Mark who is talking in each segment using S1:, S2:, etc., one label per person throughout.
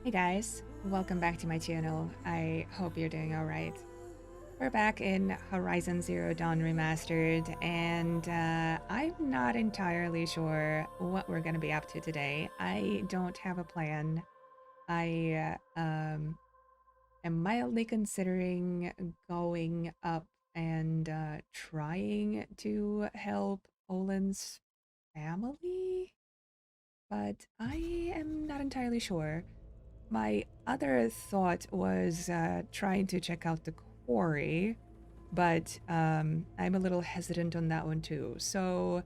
S1: Hey guys, welcome back to my channel. I hope you're doing alright. We're back in Horizon Zero Dawn Remastered, and I'm not entirely sure what we're going to be up to today. I don't have a plan. I am mildly considering going up and trying to help Olin's family, but I am not entirely sure. My other thought was trying to check out the quarry, but I'm a little hesitant on that one too. So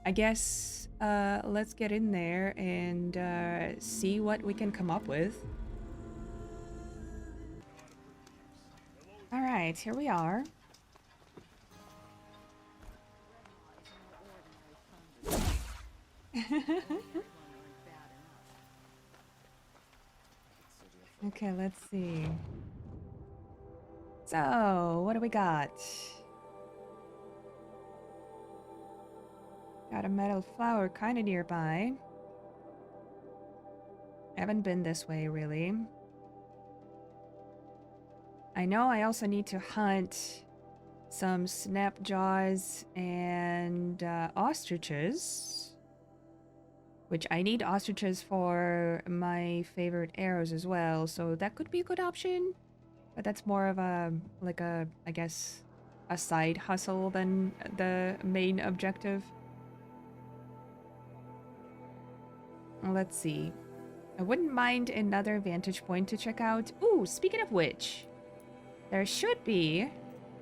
S1: I guess let's get in there and see what we can come up with. All right, here we are. Okay, let's see. So, what do we got? Got a metal flower kind of nearby. Haven't been this way, really. I know I also need to hunt some snapjaws and ostriches, which I need ostriches for my favorite arrows as well, so that could be a good option. But that's more of I guess, a side hustle than the main objective. Let's see. I wouldn't mind another vantage point to check out. Ooh, speaking of which, there should be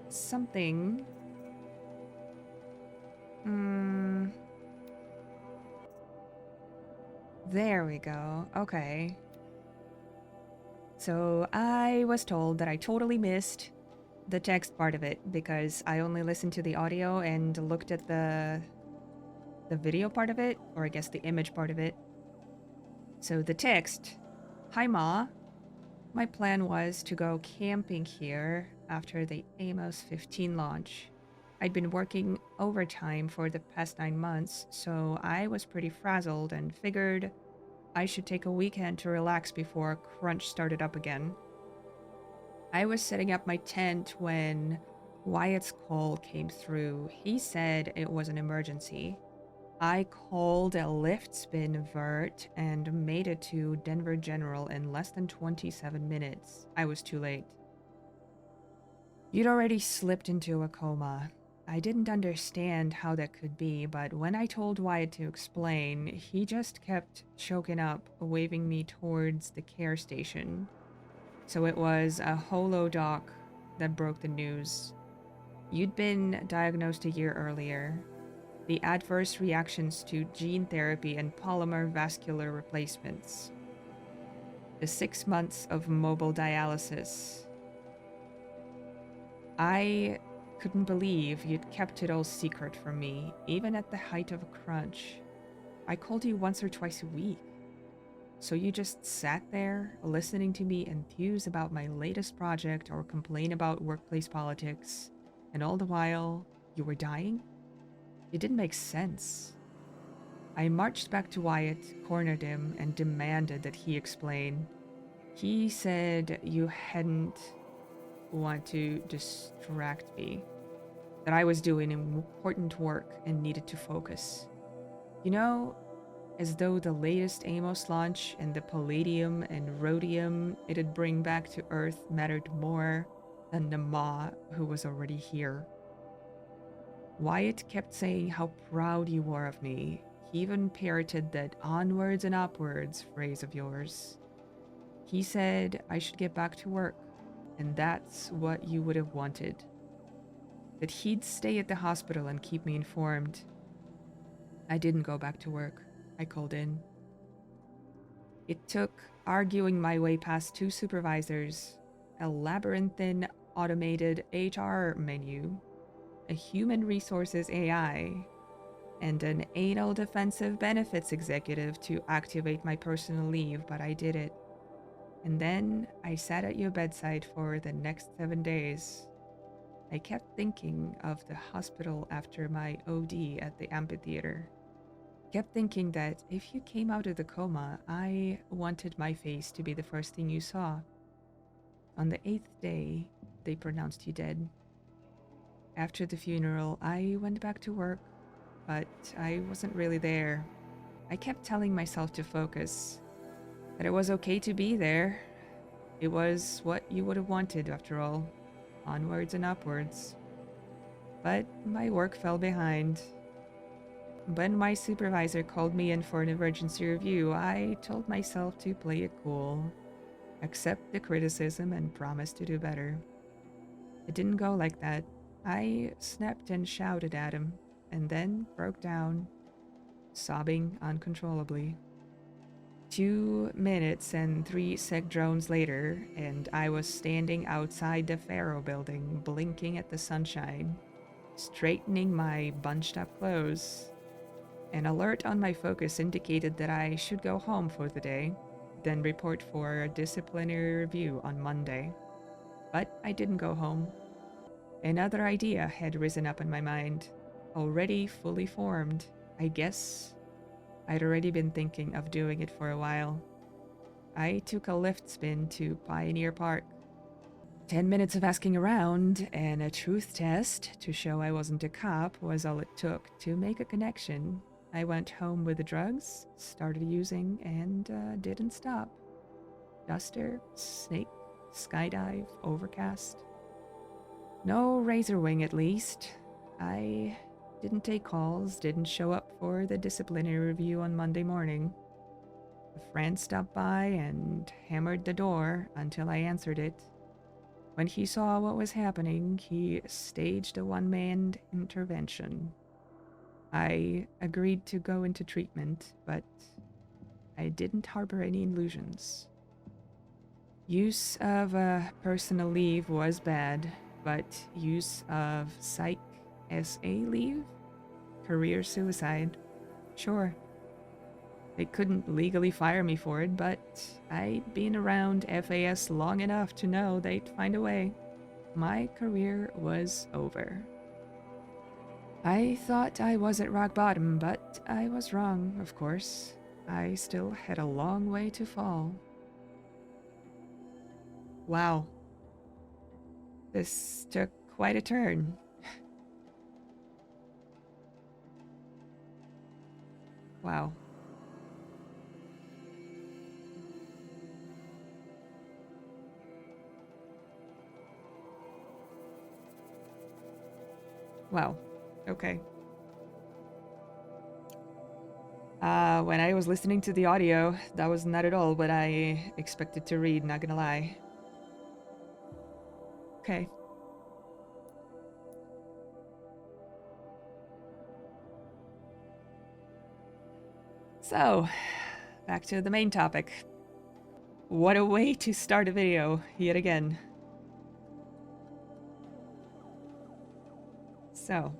S1: something. Hmm. There we go. Okay. So I was told that I totally missed the text part of it because I only listened to the audio and looked at the video part of it, or I guess the image part of it. So the text, "Hi Ma, my plan was to go camping here after the Amos 15 launch. I'd been working overtime for the past 9 months, so I was pretty frazzled and figured I should take a weekend to relax before crunch started up again. I was setting up my tent when Wyatt's call came through. He said it was an emergency. I called a lift spin vert and made it to Denver General in less than 27 minutes. I was too late. You'd already slipped into a coma. I didn't understand how that could be, but when I told Wyatt to explain, he just kept choking up, waving me towards the care station. So it was a holo doc that broke the news. You'd been diagnosed a year earlier. The adverse reactions to gene therapy and polymer vascular replacements. The 6 months of mobile dialysis. I couldn't believe you'd kept it all secret from me, even at the height of a crunch. I called you once or twice a week. So you just sat there, listening to me enthuse about my latest project or complain about workplace politics, and all the while, you were dying? It didn't make sense. I marched back to Wyatt, cornered him, and demanded that he explain. He said you hadn't want to distract me, that I was doing important work and needed to focus. You know, as though the latest Amos launch and the palladium and rhodium it'd bring back to Earth mattered more than the Ma who was already here. Wyatt kept saying how proud you were of me. He even parroted that onwards and upwards phrase of yours. He said I should get back to work, and that's what you would have wanted. That he'd stay at the hospital and keep me informed. I didn't go back to work. I called in. It took arguing my way past 2 supervisors, a labyrinthine automated HR menu, a human resources AI, and an anal defensive benefits executive to activate my personal leave, but I did it. And then I sat at your bedside for the next 7 days. I kept thinking of the hospital after my OD at the amphitheater. Kept thinking that if you came out of the coma, I wanted my face to be the first thing you saw. On the 8th day, they pronounced you dead. After the funeral, I went back to work, but I wasn't really there. I kept telling myself to focus, that it was okay to be there. It was what you would have wanted, after all. Onwards and upwards. But my work fell behind. When my supervisor called me in for an emergency review, I told myself to play it cool, accept the criticism, and promise to do better. It didn't go like that. I snapped and shouted at him, and then broke down, sobbing uncontrollably. 2 minutes and 3 sec drones later, and I was standing outside the Pharaoh building, blinking at the sunshine, straightening my bunched up clothes. An alert on my focus indicated that I should go home for the day, then report for a disciplinary review on Monday. But I didn't go home. Another idea had risen up in my mind, already fully formed. I guess I'd already been thinking of doing it for a while. I took a lift spin to Pioneer Park. 10 minutes of asking around and a truth test to show I wasn't a cop was all it took to make a connection. I went home with the drugs, started using, and didn't stop. Duster, snake, skydive, overcast. No razor wing, at least. I didn't take calls, didn't show up for the disciplinary review on Monday morning. A friend stopped by and hammered the door until I answered it. When he saw what was happening, he staged a one-man intervention. I agreed to go into treatment, but I didn't harbor any illusions. Use of personal leave was bad, but use of Psych SA leave? Career suicide. Sure. They couldn't legally fire me for it, but I'd been around FAS long enough to know they'd find a way. My career was over. I thought I was at rock bottom, but I was wrong, of course. I still had a long way to fall. Wow. This took quite a turn. Wow. Wow. Okay. When I was listening to the audio, that was not at all what I expected to read, not gonna lie. Okay. So, back to the main topic. What a way to start a video, yet again. So,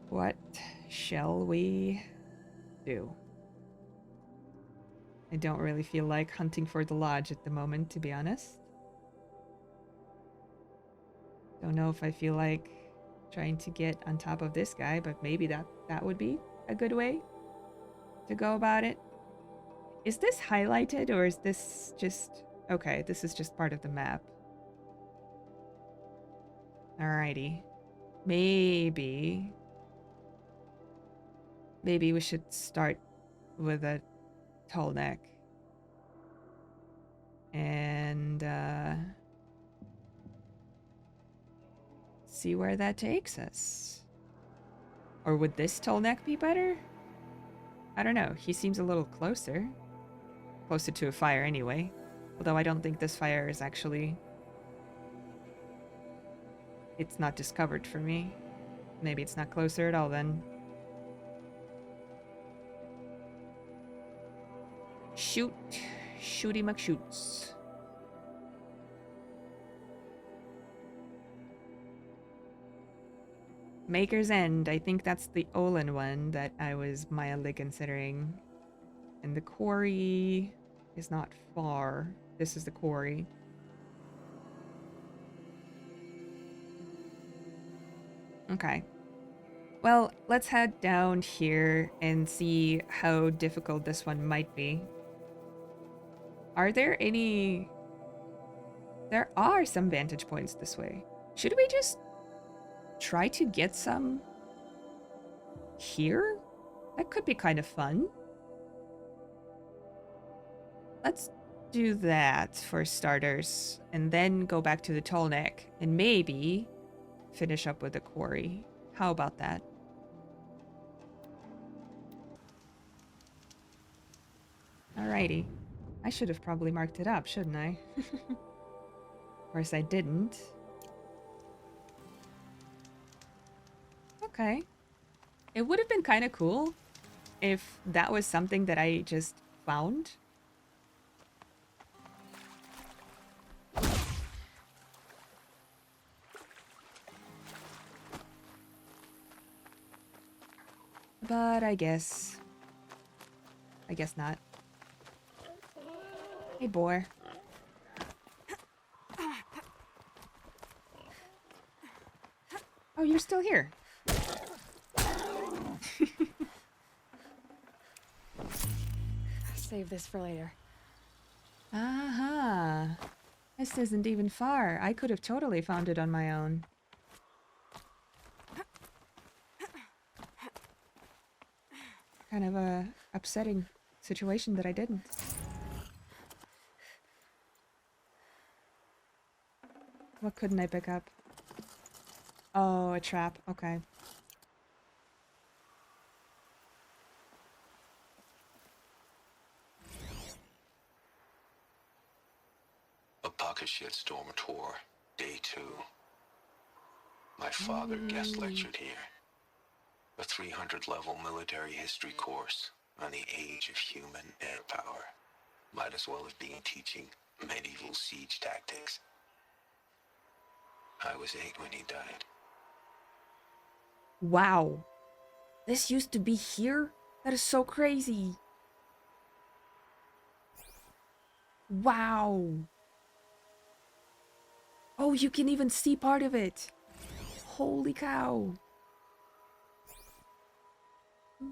S1: what shall we do? I don't really feel like hunting for the lodge at the moment, to be honest. Don't know if I feel like trying to get on top of this guy, but maybe that would be a good way to go about it. Is this highlighted, or is this just... Okay, this is just part of the map. Alrighty. Maybe we should start with a tall neck. And, see where that takes us. Or would this tall neck be better? I don't know. He seems a little closer. Closer to a fire anyway. Although I don't think this fire is actually... It's not discovered for me. Maybe it's not closer at all then. Shoot. Shooty McShoots. Maker's End. I think that's the Olin one that I was mildly considering. And the quarry is not far. This is the quarry. Okay. Well, let's head down here and see how difficult this one might be. Are there any... There are some vantage points this way. Should we just try to get some here? That could be kind of fun. Let's do that for starters, and then go back to the tall neck, and maybe finish up with the quarry. How about that? Alrighty. I should have probably marked it up, shouldn't I? Of course I didn't. Okay. It would have been kind of cool if that was something that I just found. But I guess not. Hey, boy. Oh, you're still here.
S2: Save this for later.
S1: Aha. This isn't even far. I could have totally found it on my own. Kind of a upsetting situation that I didn't. What couldn't I pick up? Oh, a trap. Okay.
S3: A pocket shitstorm tour, day 2. My father guest lectured here. A 300-level military history course on the age of human air power. Might as well have been teaching medieval siege tactics. I was 8 when he died.
S1: Wow. This used to be here? That is so crazy. Wow. Oh, you can even see part of it. Holy cow.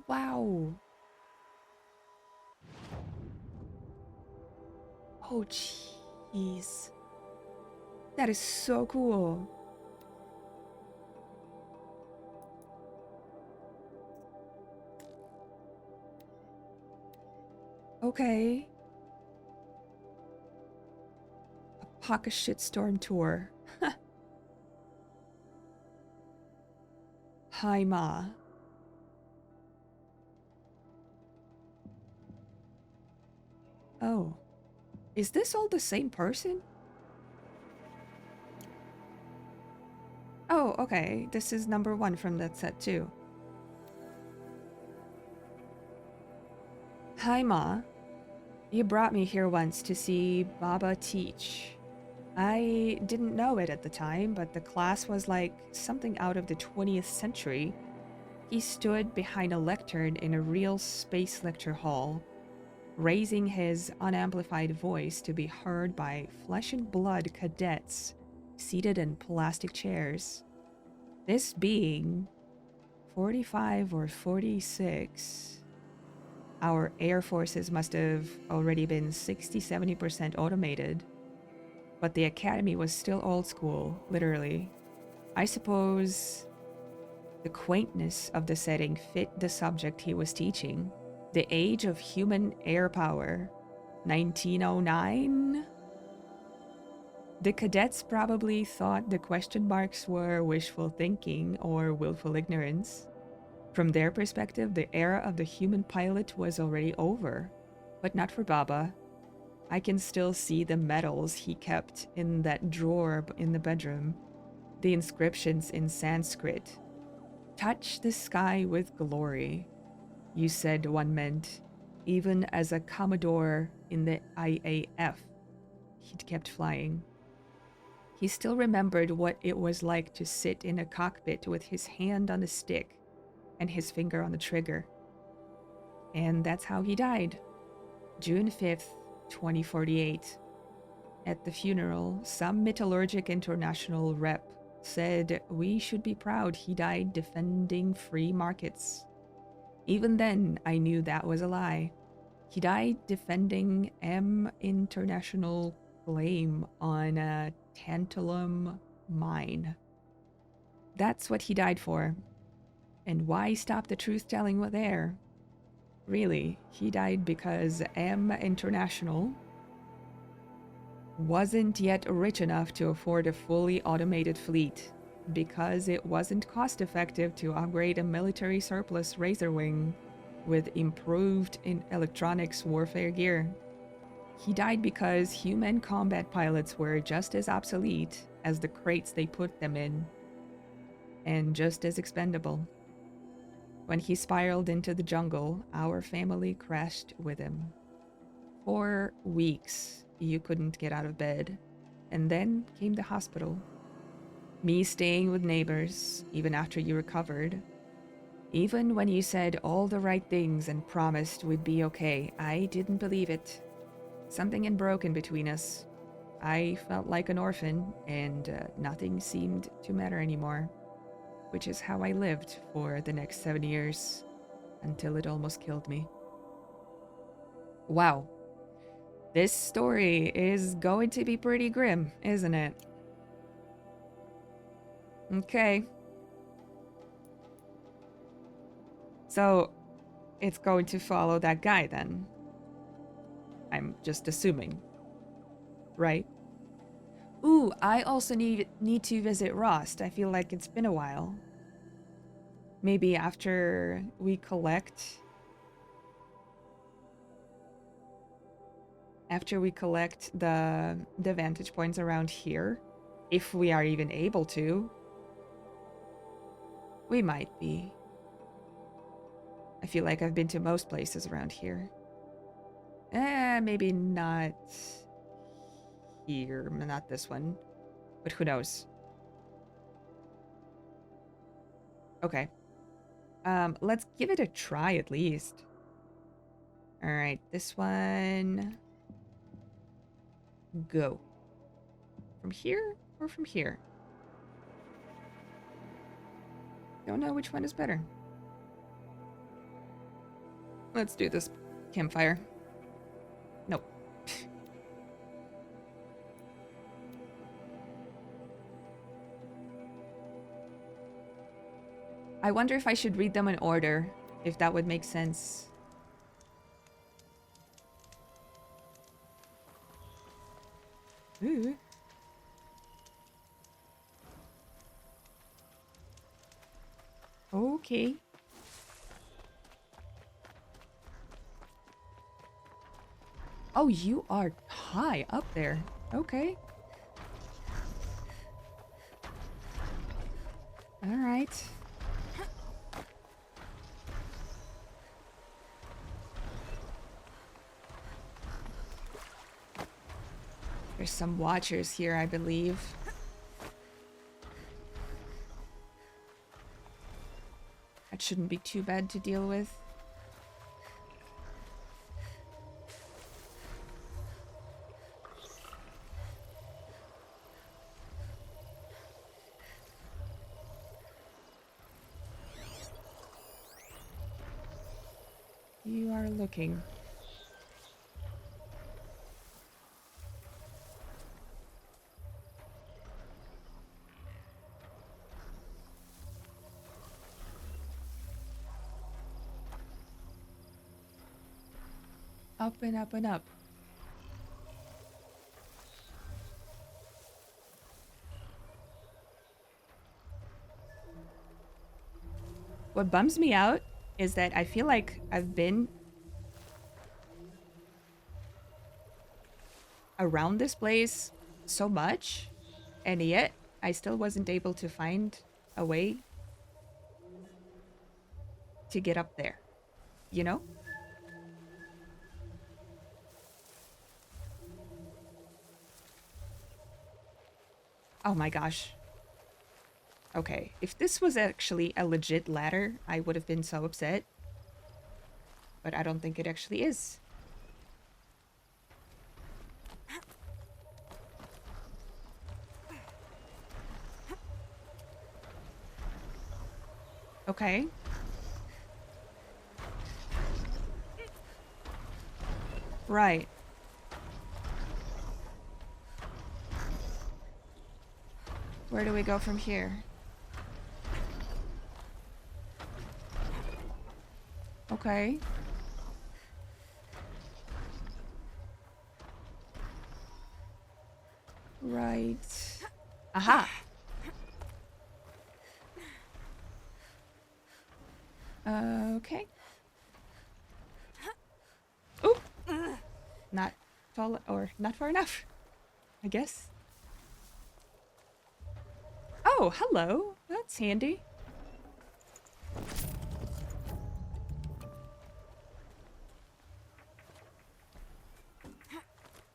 S1: Wow. Oh, jeez. That is so cool. Okay. A pocket shitstorm tour. Hi, Ma. Oh. Is this all the same person? Oh, okay. This is number 1 from that set too. Hi, Ma. You brought me here once to see Baba teach. I didn't know it at the time, but the class was like something out of the 20th century. He stood behind a lectern in a real space lecture hall, raising his unamplified voice to be heard by flesh and blood cadets seated in plastic chairs. This being 45 or 46. Our air forces must have already been 60-70% automated. But the academy was still old school, literally. I suppose the quaintness of the setting fit the subject he was teaching. The age of human air power. 1909? The cadets probably thought the question marks were wishful thinking or willful ignorance. From their perspective, the era of the human pilot was already over. But not for Baba. I can still see the medals he kept in that drawer in the bedroom. The inscriptions in Sanskrit. Touch the sky with glory. You said one meant, even as a Commodore in the IAF, he'd kept flying. He still remembered what it was like to sit in a cockpit with his hand on the stick and his finger on the trigger. And that's how he died. June 5th, 2048. At the funeral, some Metallurgic International rep said we should be proud he died defending free markets. Even then, I knew that was a lie. He died defending M International claim on a tantalum mine. That's what he died for. And why stop the truth-telling there? Really, he died because M International wasn't yet rich enough to afford a fully automated fleet, because it wasn't cost-effective to upgrade a military surplus Razor Wing with improved in electronics warfare gear. He died because human combat pilots were just as obsolete as the crates they put them in, and just as expendable. When he spiraled into the jungle, our family crashed with him. For weeks, you couldn't get out of bed, and then came the hospital. Me staying with neighbors, even after you recovered. Even when you said all the right things and promised we'd be okay, I didn't believe it. Something had broken between us. I felt like an orphan, and nothing seemed to matter anymore. Which is how I lived for the next 7 years, until it almost killed me. Wow. This story is going to be pretty grim, isn't it? Okay. So, it's going to follow that guy then. I'm just assuming. Right? Ooh, I also need to visit Rost. I feel like it's been a while. Maybe after we collect... After we collect the vantage points around here. If we are even able to. We might be. I feel like I've been to most places around here. Maybe not here, not this one. But who knows? Okay. Let's give it a try at least. Alright, this one... Go. From here or from here? Don't know which one is better. Let's do this campfire. Nope. I wonder if I should read them in order, if that would make sense. Ooh. Okay. Oh, you are high up there. Okay. All right. There's some watchers here, I believe. That shouldn't be too bad to deal with. You are looking. Up and up and up. What bums me out is that I feel like I've been around this place so much, and yet I still wasn't able to find a way to get up there. You know? Oh my gosh. Okay, if this was actually a legit ladder, I would have been so upset. But I don't think it actually is. Okay. Right. Where do we go from here? Okay. Right. Aha! Okay. Oop! Not tall or not far enough, I guess. Oh, hello. That's handy.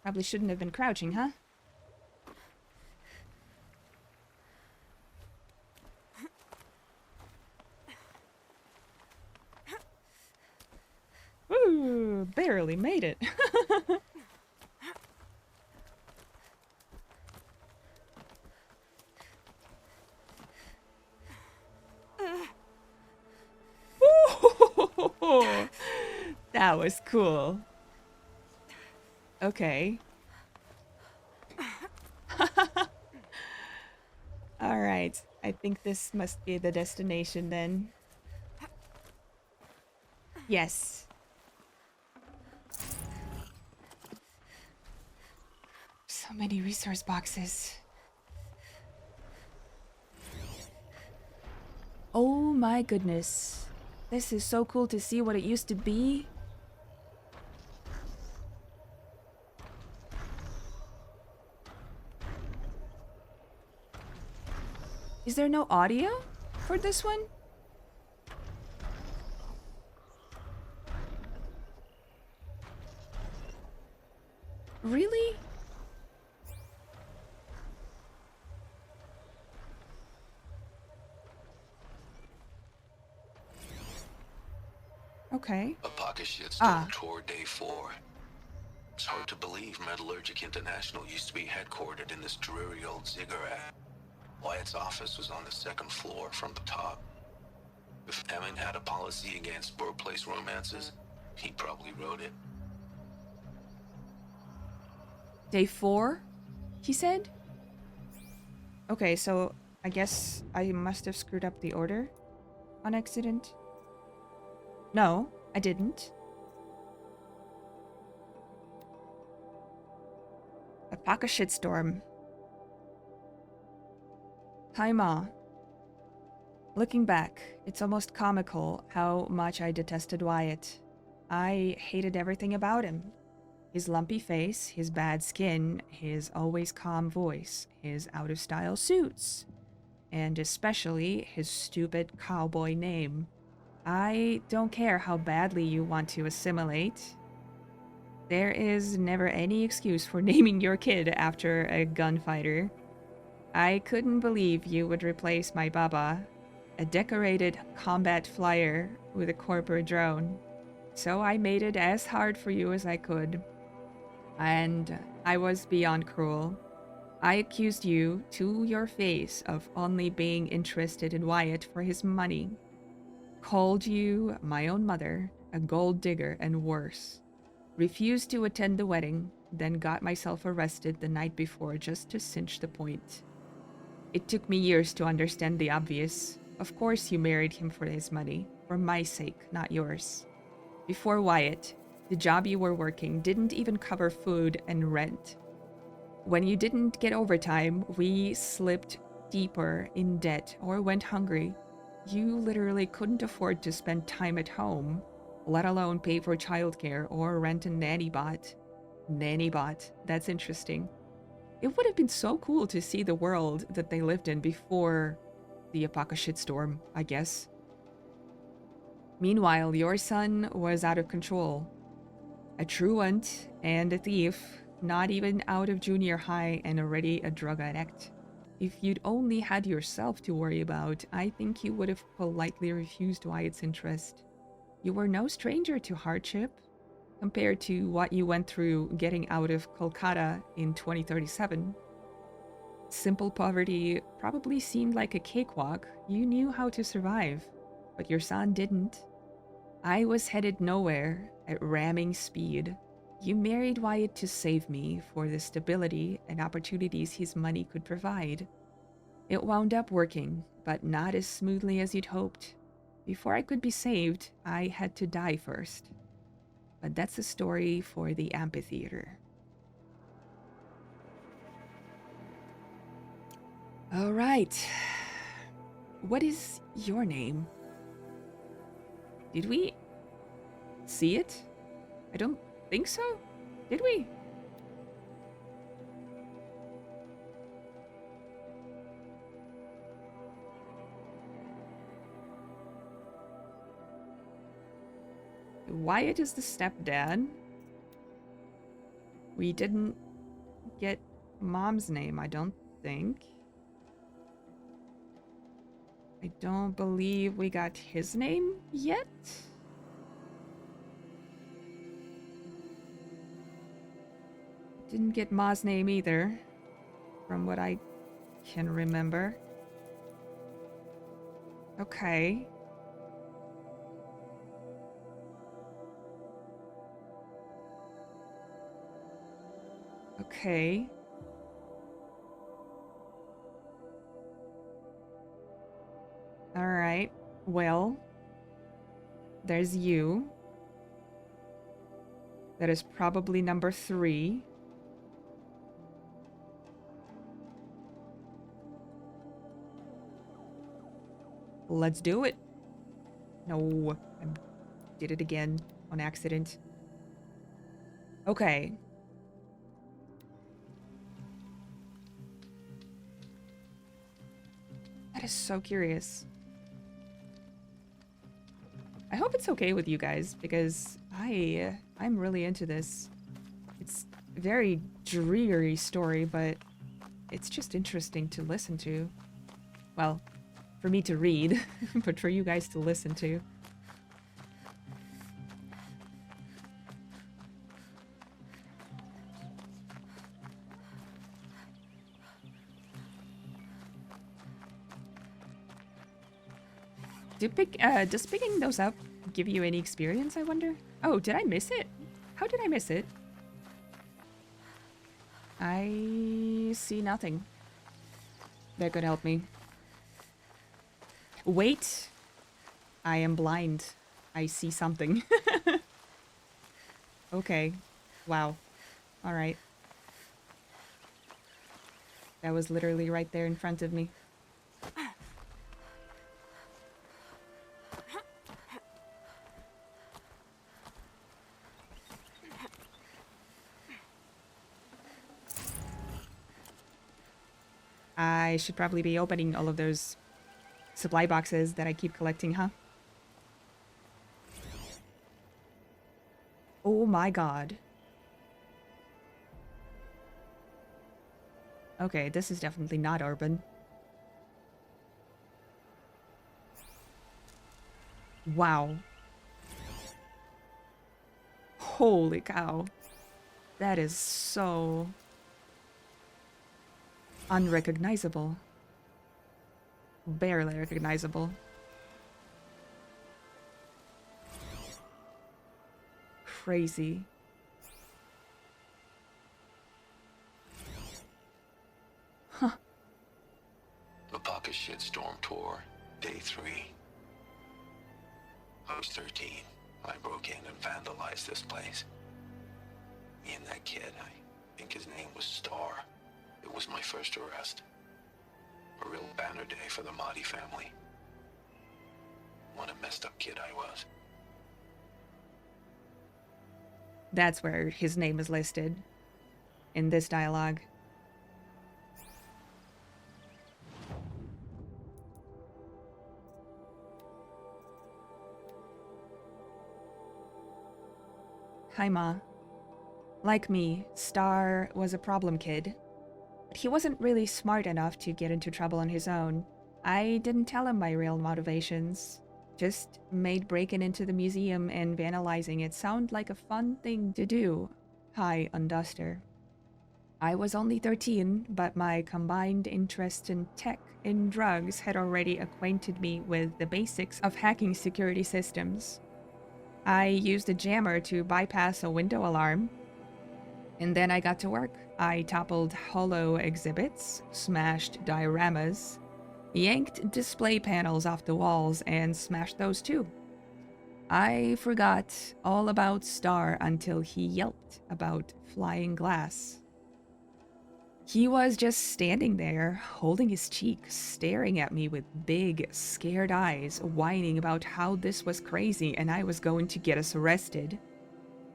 S1: Probably shouldn't have been crouching, huh? Ooh, barely made it. Ooh, that was cool. Okay. All right. I think this must be the destination then. Yes. So many resource boxes. Oh my goodness. This is so cool to see what it used to be. Is there no audio for this one? Really? Okay.
S3: A pocket shitstorm
S1: Ah,
S3: tour day 4. It's hard to believe Metallurgic International used to be headquartered in this dreary old ziggurat. Wyatt's office was on the 2nd floor from the top. If Emmett had a policy against workplace romances, he probably wrote it.
S1: day 4, he said? Okay, so I guess I must have screwed up the order on accident. No, I didn't. A pocket shitstorm. Hi, Ma. Looking back, it's almost comical how much I detested Wyatt. I hated everything about him. His lumpy face, his bad skin, his always calm voice, his out-of-style suits, and especially his stupid cowboy name. I don't care how badly you want to assimilate. There is never any excuse for naming your kid after a gunfighter. I couldn't believe you would replace my baba, a decorated combat flyer, with a corporate drone. So I made it as hard for you as I could. And I was beyond cruel. I accused you to your face of only being interested in Wyatt for his money. Called you, my own mother, a gold digger and worse. Refused to attend the wedding, then got myself arrested the night before just to cinch the point. It took me years to understand the obvious. Of course you married him for his money, for my sake, not yours. Before Wyatt, the job you were working didn't even cover food and rent. When you didn't get overtime, we slipped deeper in debt or went hungry. You literally couldn't afford to spend time at home, let alone pay for childcare or rent a nanny bot. Nanny bot, that's interesting. It would have been so cool to see the world that they lived in before the apocalypse storm, I guess. Meanwhile, your son was out of control. A truant and a thief, not even out of junior high and already a drug addict. If you'd only had yourself to worry about, I think you would have politely refused Wyatt's interest. You were no stranger to hardship, compared to what you went through getting out of Kolkata in 2037. Simple poverty probably seemed like a cakewalk. You knew how to survive. but your son didn't. I was headed nowhere at ramming speed. You married Wyatt to save me for the stability and opportunities his money could provide. It wound up working, but not as smoothly as you'd hoped. Before I could be saved, I had to die first. But that's a story for the amphitheater. All right. What is your name? Did we see it? I don't think so. Did we? Wyatt is the stepdad. We didn't get mom's name, I don't think. I don't believe we got his name yet. Didn't get Ma's name either, from what I can remember. Okay. Okay. All right. Well, there's you. That is probably number 3. Let's do it. No, I did it again on accident. Okay. That is so curious. I hope it's okay with you guys because I'm really into this. It's a very dreary story, but it's just interesting to listen to. Well, for me to read, but for you guys to listen to. Does picking those up give you any experience, I wonder? Oh, did I miss it? How did I miss it? I see nothing that could help me. Wait. I am blind. I see something. Okay. Wow. All right. That was literally right there in front of me. I should probably be opening all of those supply boxes that I keep collecting, huh? Oh my god. Okay, this is definitely not urban. Wow. Holy cow. That is so unrecognizable. Barely recognizable. Crazy. Huh.
S3: The Pocket Shitstorm Tour, Day 3. I was 13. I broke in and vandalized this place. Me and that kid, I think his name was Star. It was my first arrest. A real banner day for the Mahdi family. What a messed up kid I was.
S1: That's where his name is listed in this dialogue. Hi, Ma. Like me, Star was a problem kid. But he wasn't really smart enough to get into trouble on his own. I didn't tell him my real motivations. Just made breaking into the museum and vandalizing it sound like a fun thing to do. Hi, Unduster. I was only 13, but my combined interest in tech and drugs had already acquainted me with the basics of hacking security systems. I used a jammer to bypass a window alarm, and then I got to work. I toppled holo exhibits, smashed dioramas, yanked display panels off the walls, and smashed those too. I forgot all about Star until he yelped about flying glass. He was just standing there, holding his cheek, staring at me with big, scared eyes, whining about how this was crazy and I was going to get us arrested.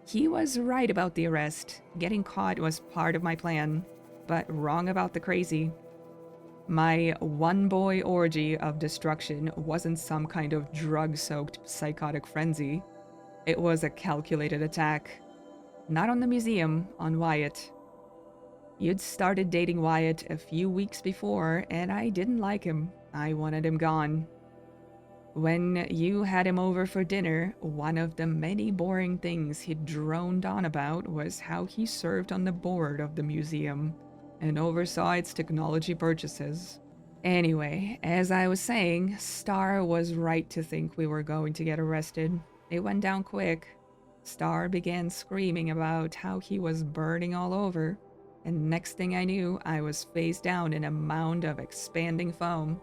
S1: He was right about the arrest. Getting caught was part of my plan, but wrong about the crazy. My one-boy orgy of destruction wasn't some kind of drug-soaked psychotic frenzy. It was a calculated attack. Not on the museum, on Wyatt. You'd started dating Wyatt a few weeks before, and I didn't like him. I wanted him gone. When you had him over for dinner, one of the many boring things he droned on about was how he served on the board of the museum and oversaw its technology purchases. Anyway, as I was saying, Star was right to think we were going to get arrested. It went down quick. Star began screaming about how he was burning all over, and next thing I knew, I was face down in a mound of expanding foam.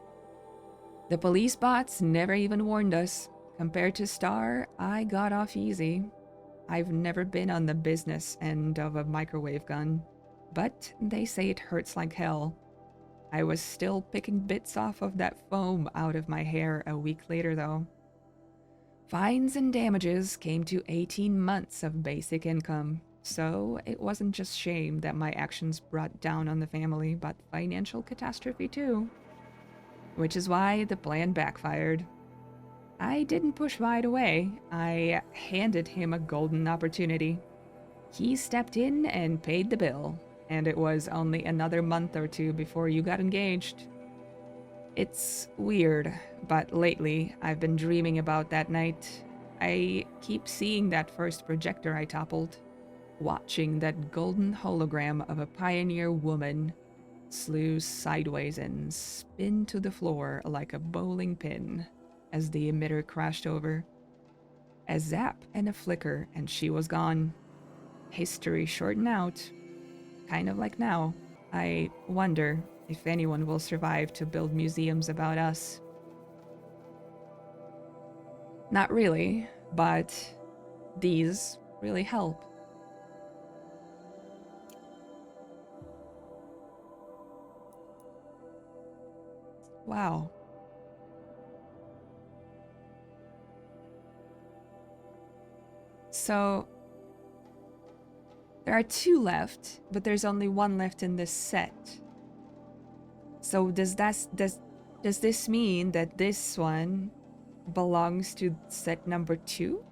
S1: The police bots never even warned us. Compared to Star, I got off easy. I've never been on the business end of a microwave gun, but they say it hurts like hell. I was still picking bits off of that foam out of my hair a week later, though. Fines and damages came to 18 months of basic income, so it wasn't just shame that my actions brought down on the family, but financial catastrophe too. Which is why the plan backfired. I didn't push Vide away. I handed him a golden opportunity. He stepped in and paid the bill, and it was only another month or two before you got engaged. It's weird, but lately I've been dreaming about that night. I keep seeing that first projector I toppled, watching that golden hologram of a pioneer woman slew sideways and spin to the floor like a bowling pin as the emitter crashed over. A zap and a flicker, and she was gone. History shortened out, kind of like now. I wonder if anyone will survive to build museums about us. Not really, but these really help. Wow. So there are two left, but there's only one left in this set. So does this mean that this one belongs to set number 2?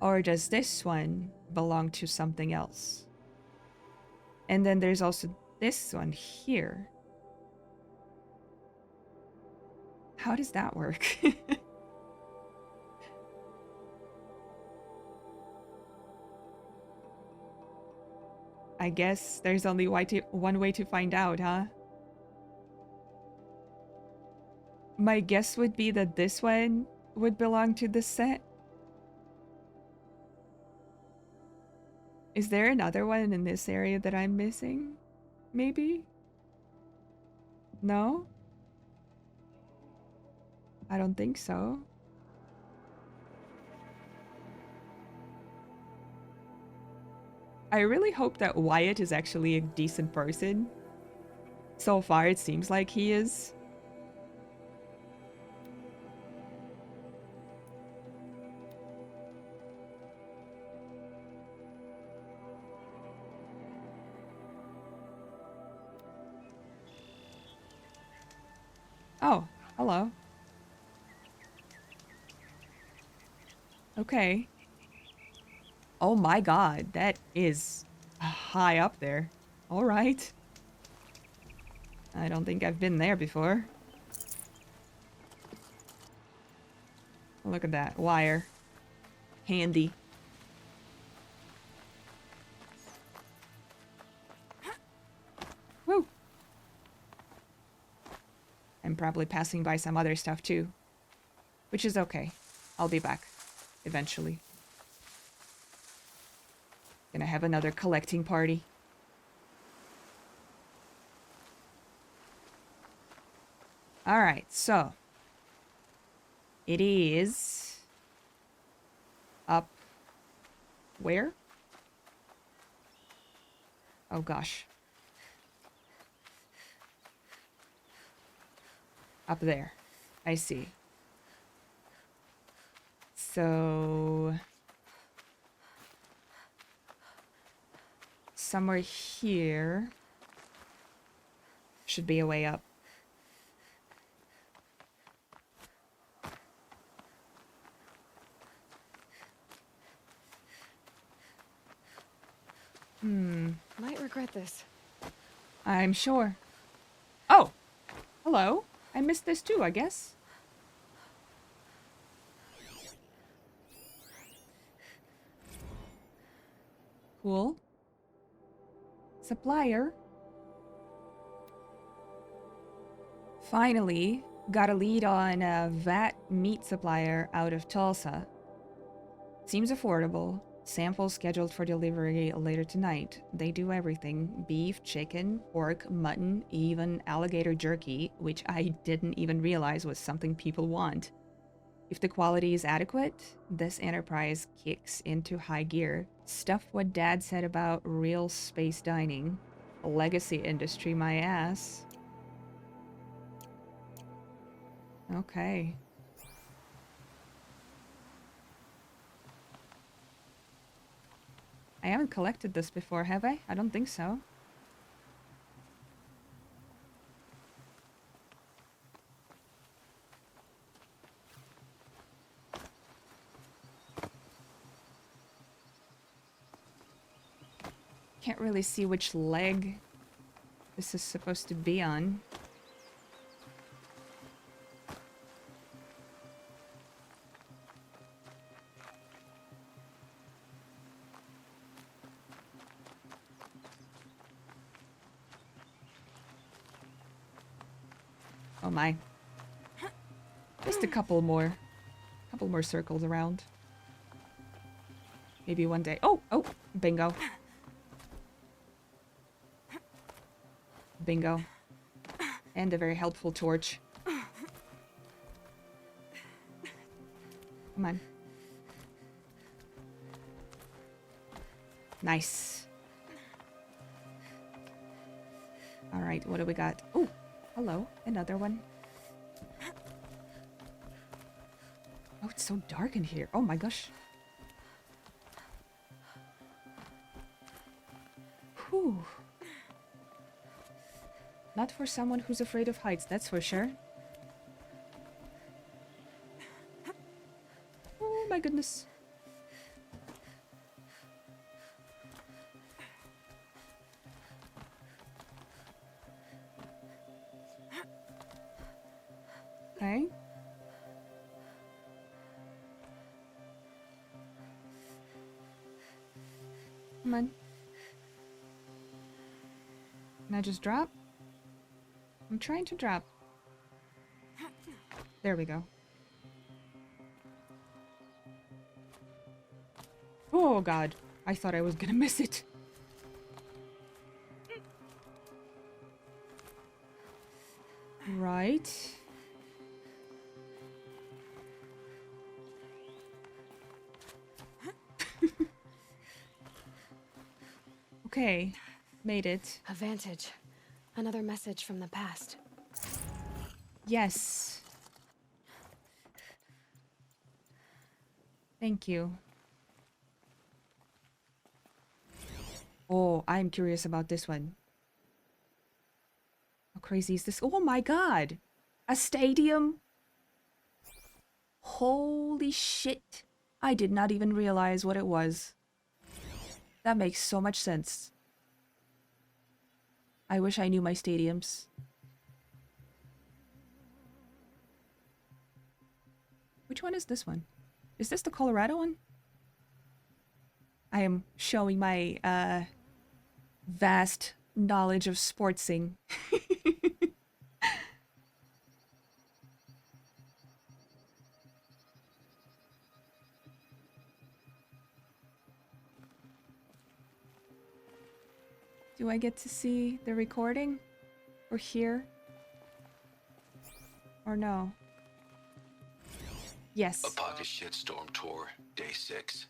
S1: Or does this one belong to something else? And then there's also this one here. How does that work? I guess there's only one way to find out, huh? My guess would be that this one would belong to this set. Is there another one in this area that I'm missing? Maybe? No? I don't think so. I really hope that Wyatt is actually a decent person. So far, it seems like he is. Oh, hello. Okay. Oh my god, that is high up there. All right. I don't think I've been there before. Look at that wire. Handy. I'm probably passing by some other stuff too. Which is okay. I'll be back. Eventually. Gonna have another collecting party. Alright, so. It is... up... where? Oh gosh. Up there. I see. So... somewhere here... should be a way up.
S2: Might regret this.
S1: I'm sure. Oh! Hello. I missed this too, I guess. Cool. Supplier. Finally, got a lead on a vat meat supplier out of Tulsa. Seems affordable. Samples scheduled for delivery later tonight. They do everything. Beef, chicken, pork, mutton, even alligator jerky, which I didn't even realize was something people want. If the quality is adequate, this enterprise kicks into high gear. Stuff what Dad said about real space dining. Legacy industry, my ass. Okay. I haven't collected this before, have I? I don't think so. Can't really see which leg this is supposed to be on. Oh my. Just a couple more. Couple more circles around. Maybe one day. Oh! Oh! Bingo. Bingo. And a very helpful torch. Come on. Nice. Alright, what do we got? Oh! Hello. Another one. Oh, it's so dark in here. Oh my gosh. Whew. Not for someone who's afraid of heights, that's for sure. Oh my goodness. Okay. Come on. Can I just drop? I'm trying to drop. There we go. Oh god. I thought I was gonna miss it. Right. Okay. Made it.
S2: A Vantage. Another message from the past.
S1: Yes. Thank you. Oh, I'm curious about this one. How crazy is this? Oh my god! A stadium? Holy shit. I did not even realize what it was. That makes so much sense. I wish I knew my stadiums. Which one is this one? Is this the Colorado one? I am showing my vast knowledge of sportsing. Do I get to see the recording? Or hear? Or no? Yes.
S3: A pocket shitstorm tour, day 6.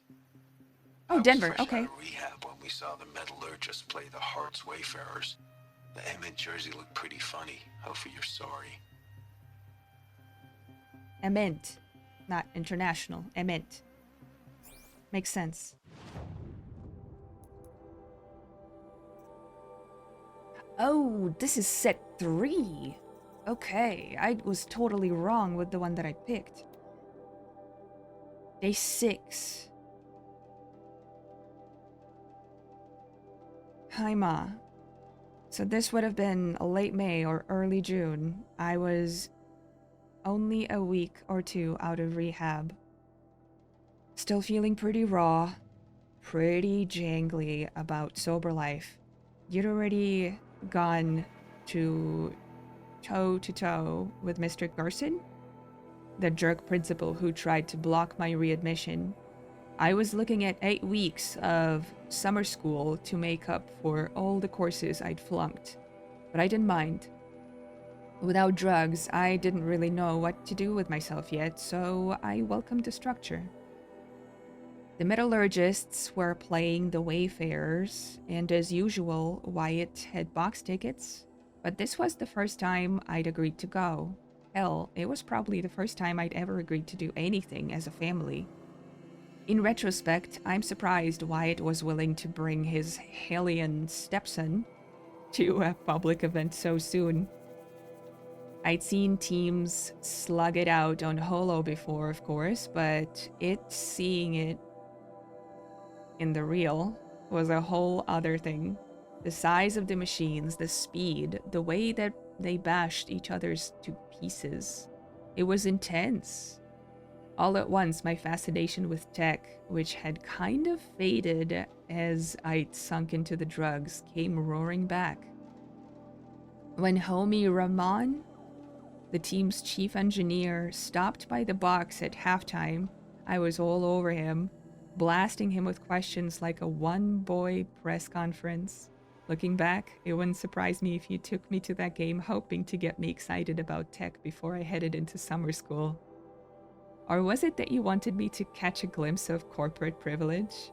S1: Oh,
S3: I was
S1: Denver.
S3: fresh
S1: Okay.
S3: out of rehab when we saw the metallurgist play the Hearts Wayfarers. The Emmett jersey looked pretty funny. Hopefully you're sorry.
S1: Ement. Not international. Ement. Makes sense. Oh, this is set 3. Okay, I was totally wrong with the one that I picked. Day 6. Hi, Ma. So this would have been late May or early June. I was only a week or 2 out of rehab. Still feeling pretty raw, pretty jangly about sober life. You'd already gone to toe with Mr. Garson, the jerk principal who tried to block my readmission. I was looking at 8 weeks of summer school to make up for all the courses I'd flunked, but I didn't mind. Without drugs, I didn't really know what to do with myself yet, so I welcomed the structure. The metallurgists were playing the Wayfarers, and as usual, Wyatt had box tickets, but this was the first time I'd agreed to go. Hell, it was probably the first time I'd ever agreed to do anything as a family. In retrospect, I'm surprised Wyatt was willing to bring his Hellion stepson to a public event so soon. I'd seen teams slug it out on Holo before, of course, but seeing it in the real was a whole other thing. The size of the machines, the speed, the way that they bashed each other's to pieces. It was intense. All at once, my fascination with tech, which had kind of faded as I'd sunk into the drugs, came roaring back. When homie Rahman, the team's chief engineer, stopped by the box at halftime, I was all over him, blasting him with questions like a one-boy press conference. Looking back, it wouldn't surprise me if he took me to that game hoping to get me excited about tech before I headed into summer school. Or was it that you wanted me to catch a glimpse of corporate privilege?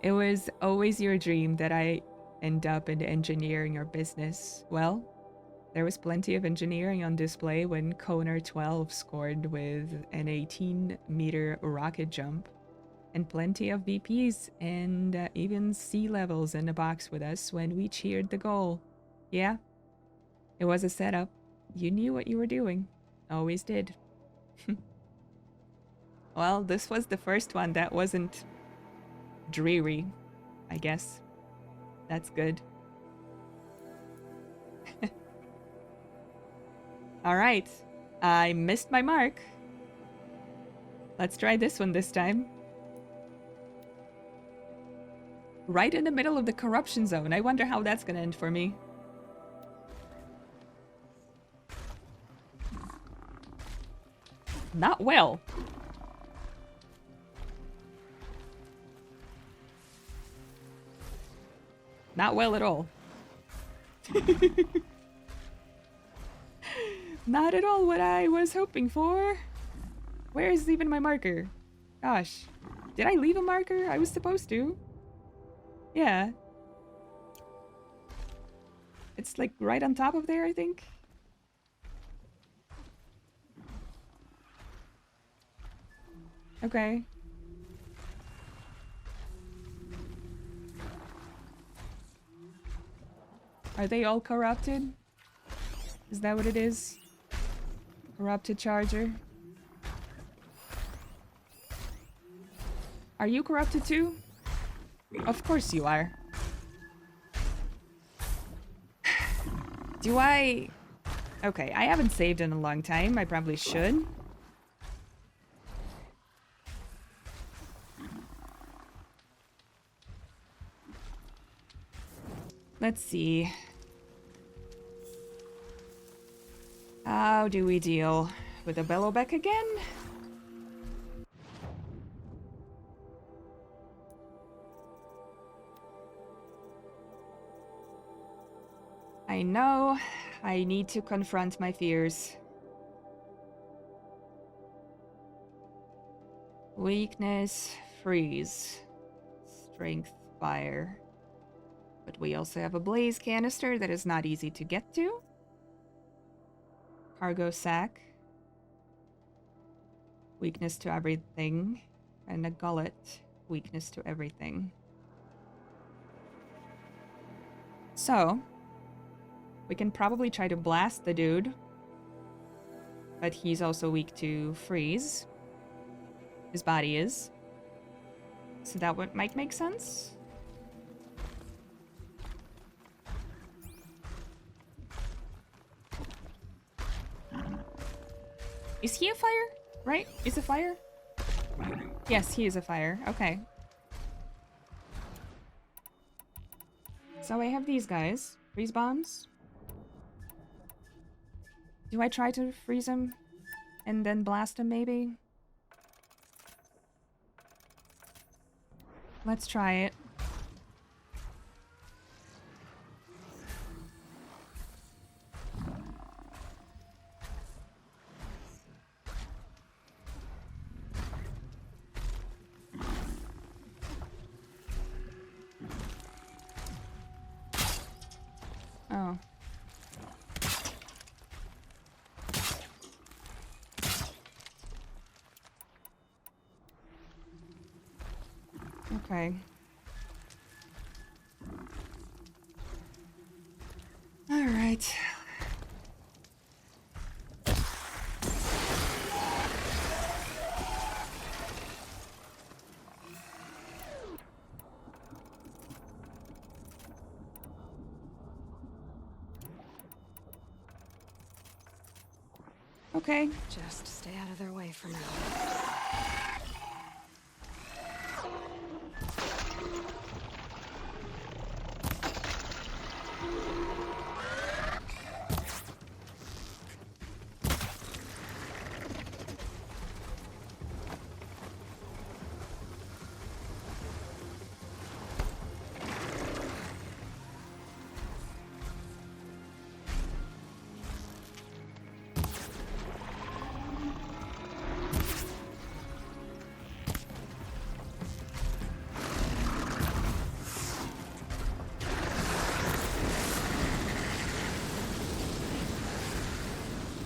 S1: It was always your dream that I end up in engineering or business. Well, there was plenty of engineering on display when Konar 12 scored with an 18-meter rocket jump, and plenty of VPs and even C-levels in the box with us when we cheered the goal. Yeah, it was a setup. You knew what you were doing. Always did. Well, this was the first one that wasn't dreary, I guess. That's good. Alright, I missed my mark. Let's try this one this time. Right in the middle of the corruption zone. I wonder how that's gonna end for me. Not well. Not well at all. Not at all what I was hoping for. Where is even my marker? Gosh. Did I leave a marker? I was supposed to. Yeah. It's like right on top of there, I think. Okay. Are they all corrupted? Is that what it is? Corrupted charger? Are you corrupted too? Of course you are. Do I... Okay, I haven't saved in a long time. I probably should. Let's see. How do we deal with a Bellowback again? I know. I need to confront my fears. Weakness, freeze. Strength, fire. But we also have a blaze canister that is not easy to get to. Cargo sack. Weakness to everything. And a gullet. Weakness to everything. So, we can probably try to blast the dude. But he's also weak to freeze. His body is. So that might make sense. Is he a fire? Right? Is a fire? Yes, he is a fire. Okay. So I have these guys. Freeze bombs. Do I try to freeze him? And then blast him, maybe? Let's try it. Oh. Okay. All right. Okay.
S2: Just stay out of their way for now.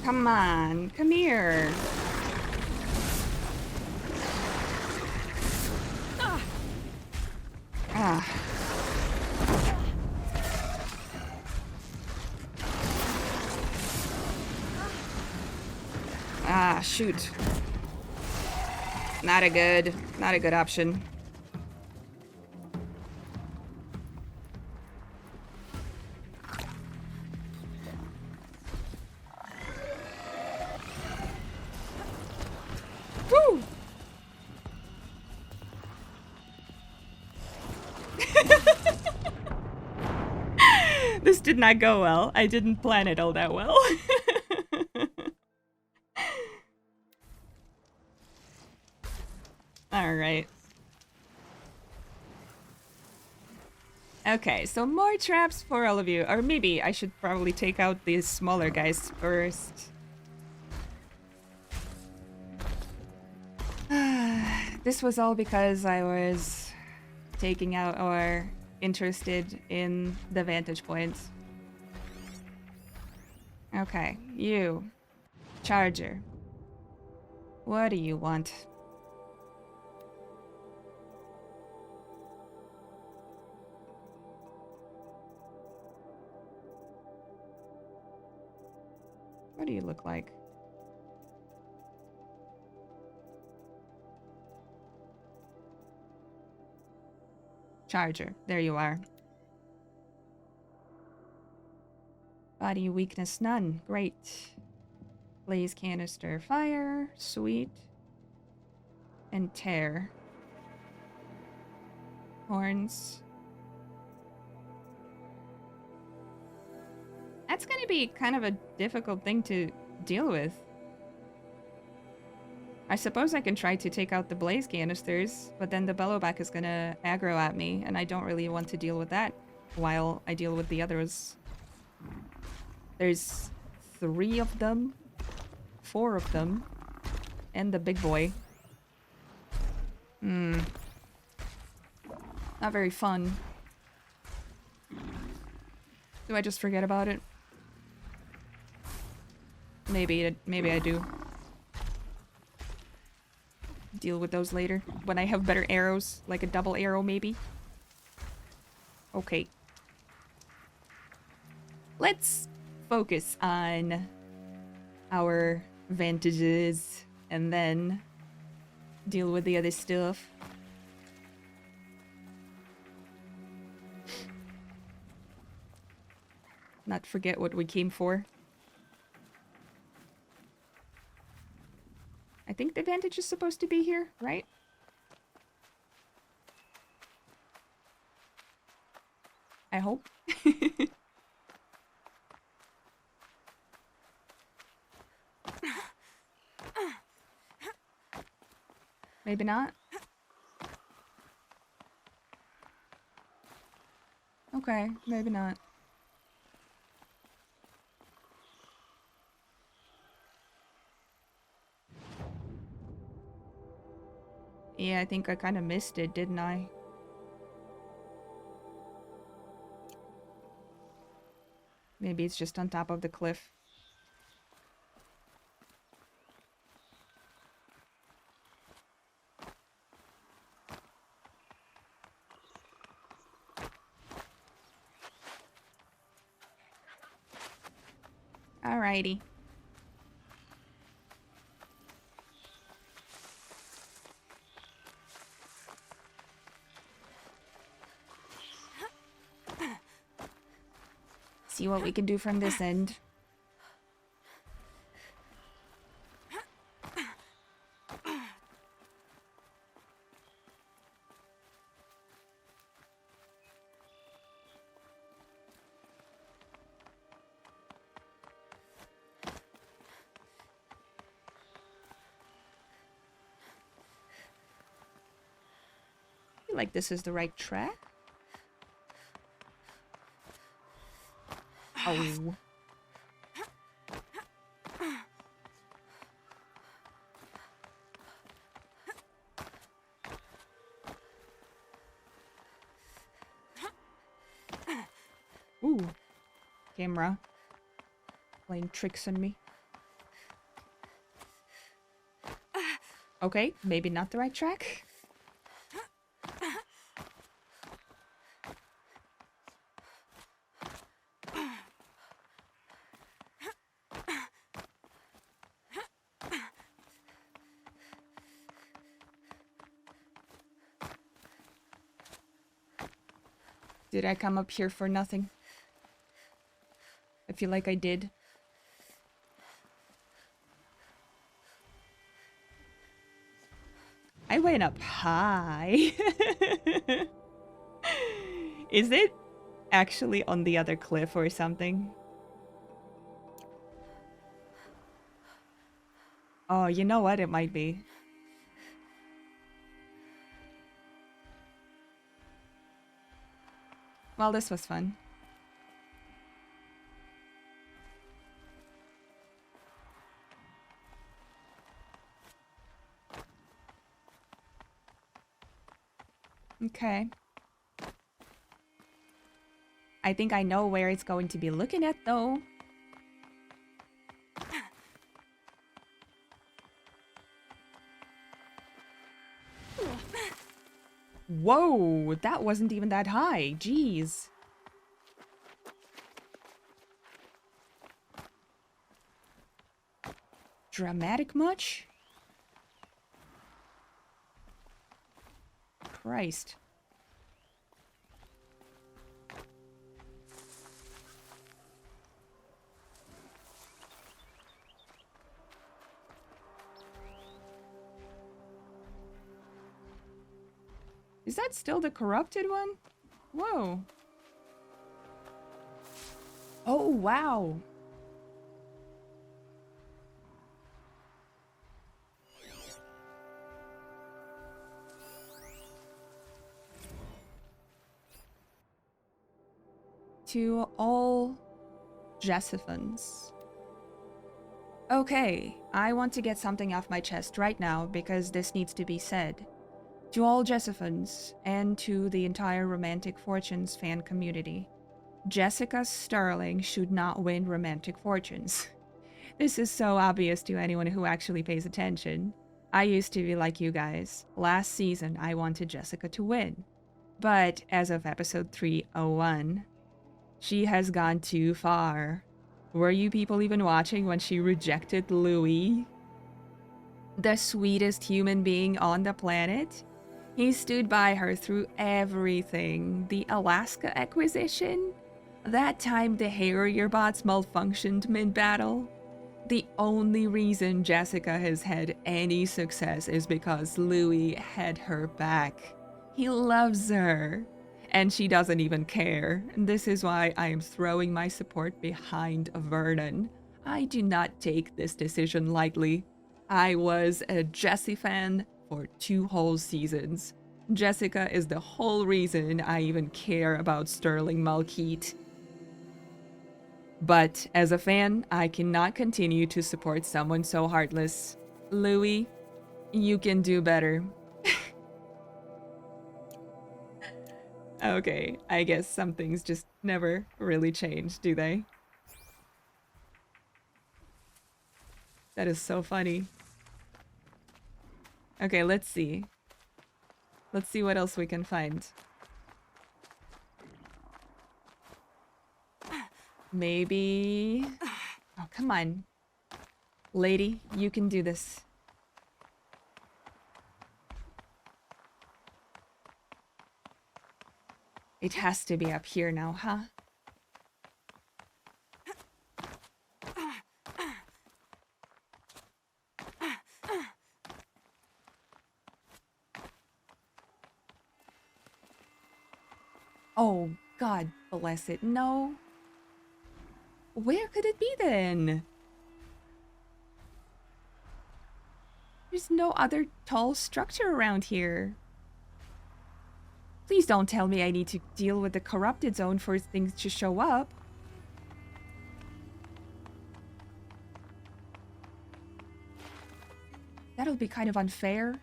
S1: Come on, come here. Ah. Ah, shoot. Not a good option. Woo! This did not go well. I didn't plan it all that well. Alright. Okay, so more traps for all of you. Or maybe I should probably take out these smaller guys first. This was all because I was taking out or interested in the vantage points. Okay, you. Charger. What do you want? What do you look like? Charger. There you are. Body weakness none. Great. Blaze canister fire. Sweet. And tear. Horns. That's gonna be kind of a difficult thing to deal with. I suppose I can try to take out the blaze canisters, but then the bellowback is gonna aggro at me, and I don't really want to deal with that while I deal with the others. There's 3 of them. 4 of them. And the big boy. Not very fun. Do I just forget about it? Maybe I do. Deal with those later. When I have better arrows. Like a double arrow, maybe. Okay. Let's focus on our vantages and then deal with the other stuff. Not forget what we came for. I think the Vantage is supposed to be here, right? I hope. Maybe not. Okay, maybe not. Yeah, I think I kind of missed it, didn't I? Maybe it's just on top of the cliff. Alrighty. See what we can do from this end. I feel like this is the right track. Oh. Ooh. Camera. Playing tricks on me. Okay, maybe not the right track. Did I come up here for nothing? I feel like I did. I went up high. Is it actually on the other cliff or something? Oh, you know what? It might be. Well, this was fun. Okay. I think I know where it's going to be looking at, though. Whoa, that wasn't even that high. Jeez. Dramatic much? Christ. Is that still the corrupted one? Whoa. Oh, wow. To all Jessiphans. Okay, I want to get something off my chest right now because this needs to be said. To all Jessiphans, and to the entire Romantic Fortunes fan community, Jessica Sterling should not win Romantic Fortunes. This is so obvious to anyone who actually pays attention. I used to be like you guys. Last season, I wanted Jessica to win. But as of episode 301, she has gone too far. Were you people even watching when she rejected Louis? The sweetest human being on the planet? He stood by her through everything. The Alaska acquisition? That time the Harrier bots malfunctioned mid-battle? The only reason Jessica has had any success is because Louis had her back. He loves her. And she doesn't even care. This is why I am throwing my support behind Vernon. I do not take this decision lightly. I was a Jessie fan for 2 whole seasons. Jessica is the whole reason I even care about Sterling Malkeet. But as a fan, I cannot continue to support someone so heartless. Louis, you can do better. Okay, I guess some things just never really change, do they? That is so funny. Okay, let's see. Let's see what else we can find. Maybe... Oh, come on. Lady, you can do this. It has to be up here now, huh? Oh, God bless it. No. Where could it be then? There's no other tall structure around here. Please don't tell me I need to deal with the corrupted zone for things to show up. That'll be kind of unfair.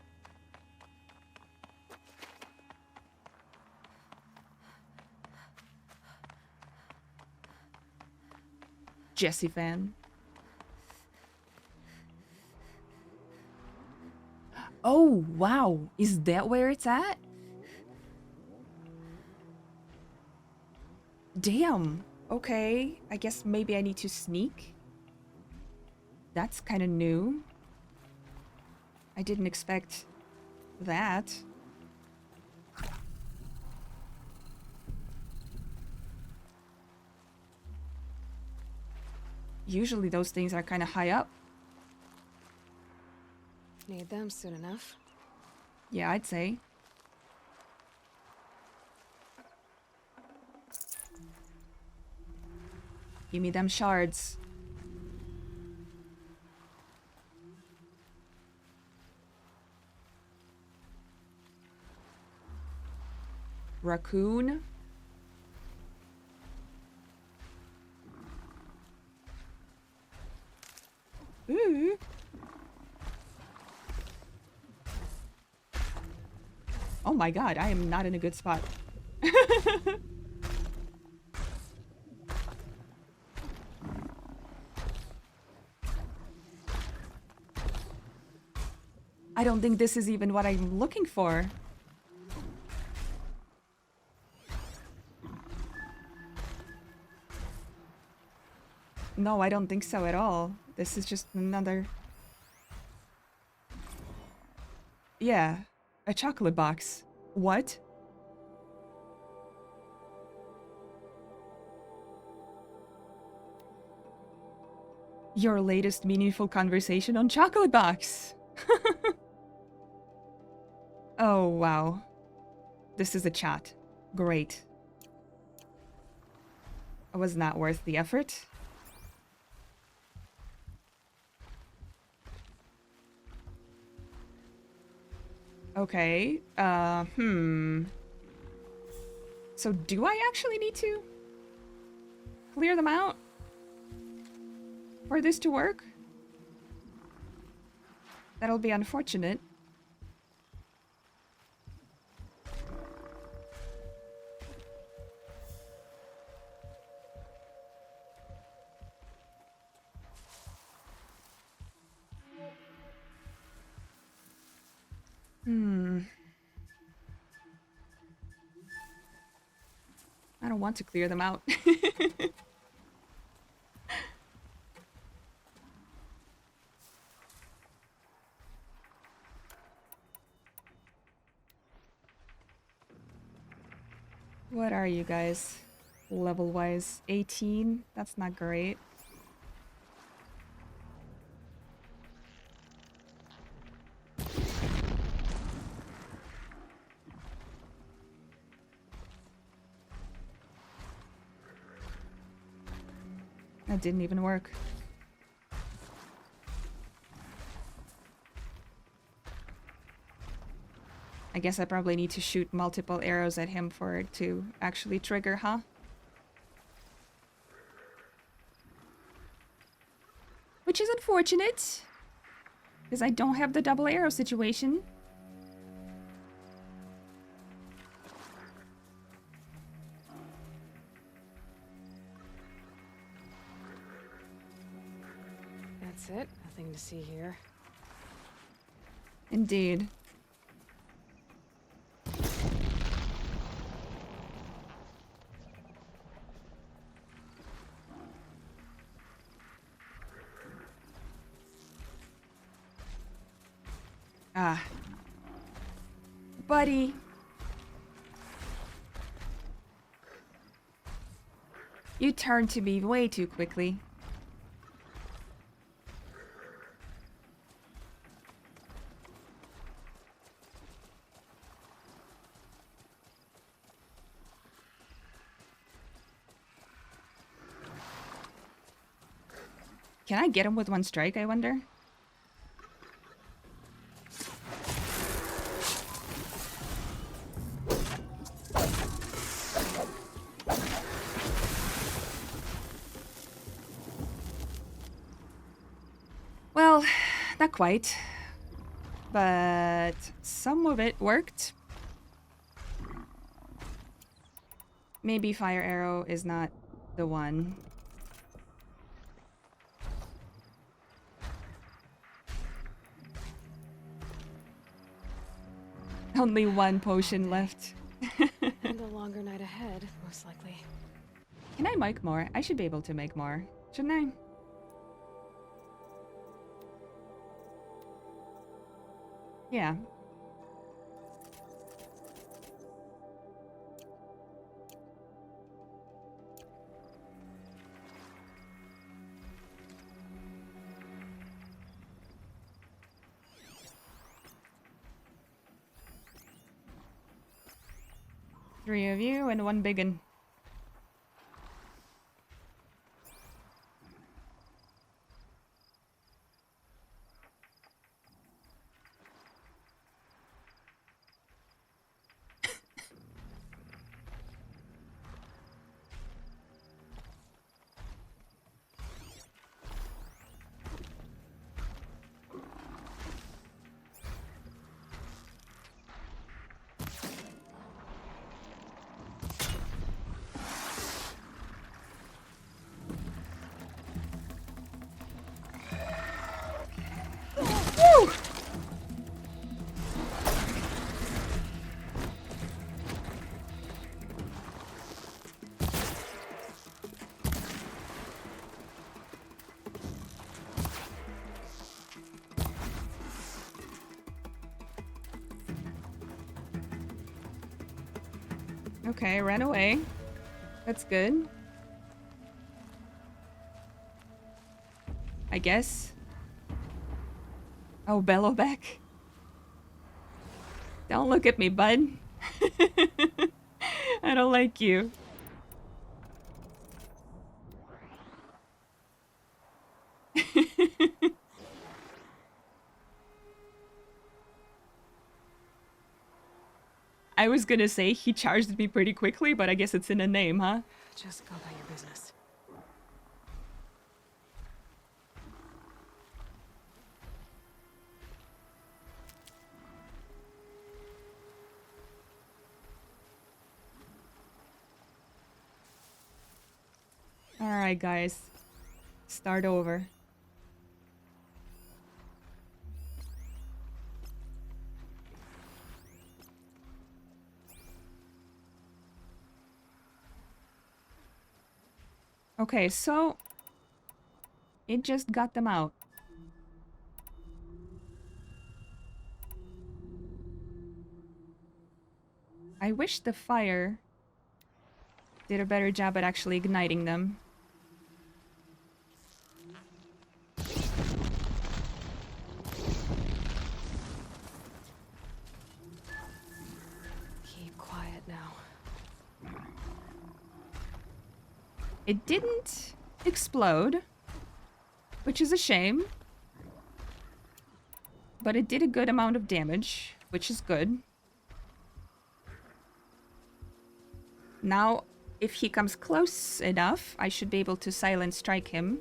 S1: Jessie fan. Oh, wow. Is that where it's at? Damn. Okay. I guess maybe I need to sneak. That's kind of new. I didn't expect that. Usually those things are kind of high up.
S2: Need them soon enough.
S1: Yeah, I'd say. Give me them shards. Raccoon. Ooh. Oh my god, I am not in a good spot. I don't think this is even what I'm looking for. No, I don't think so at all. This is just another... Yeah, a chocolate box. What? Your latest meaningful conversation on chocolate box. Oh, wow. This is a chat. Great. Was not worth the effort. Okay, So do I actually need to clear them out? for this to work. That'll be unfortunate. I don't want to clear them out. What are you guys? Level-wise, 18? That's not great. That didn't even work. I guess I probably need to shoot multiple arrows at him for it to actually trigger, huh? Which is unfortunate, because I don't have the double arrow situation.
S2: That's it. Nothing to see here.
S1: Indeed. Ah. Buddy. You turned to me way too quickly. Can I get him with one strike, I wonder? Well, not quite. But some of it worked. Maybe fire arrow is not the one. Only one potion left.
S2: And a longer night ahead, most likely.
S1: Can I make more? I should be able to make more, shouldn't I? Yeah. Three of you and one biggin. Woo! Okay, ran away. That's good. I guess. Oh, Bellowback. Don't look at me, bud. I don't like you. I was gonna say he charged me pretty quickly, but I guess it's in a name, huh?
S2: Just go about your business.
S1: Alright, guys. Start over. Okay, so it just got them out. I wish the fire did a better job at actually igniting them.
S2: Keep quiet now.
S1: It didn't explode, which is a shame. But it did a good amount of damage, which is good. Now, if he comes close enough, I should be able to silent strike him.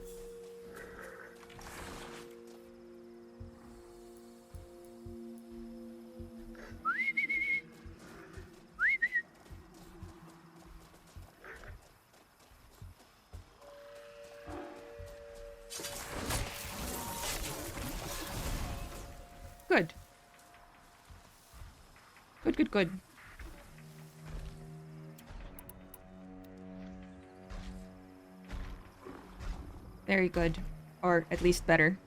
S1: Good. Good, good, good. Very good. Or at least better.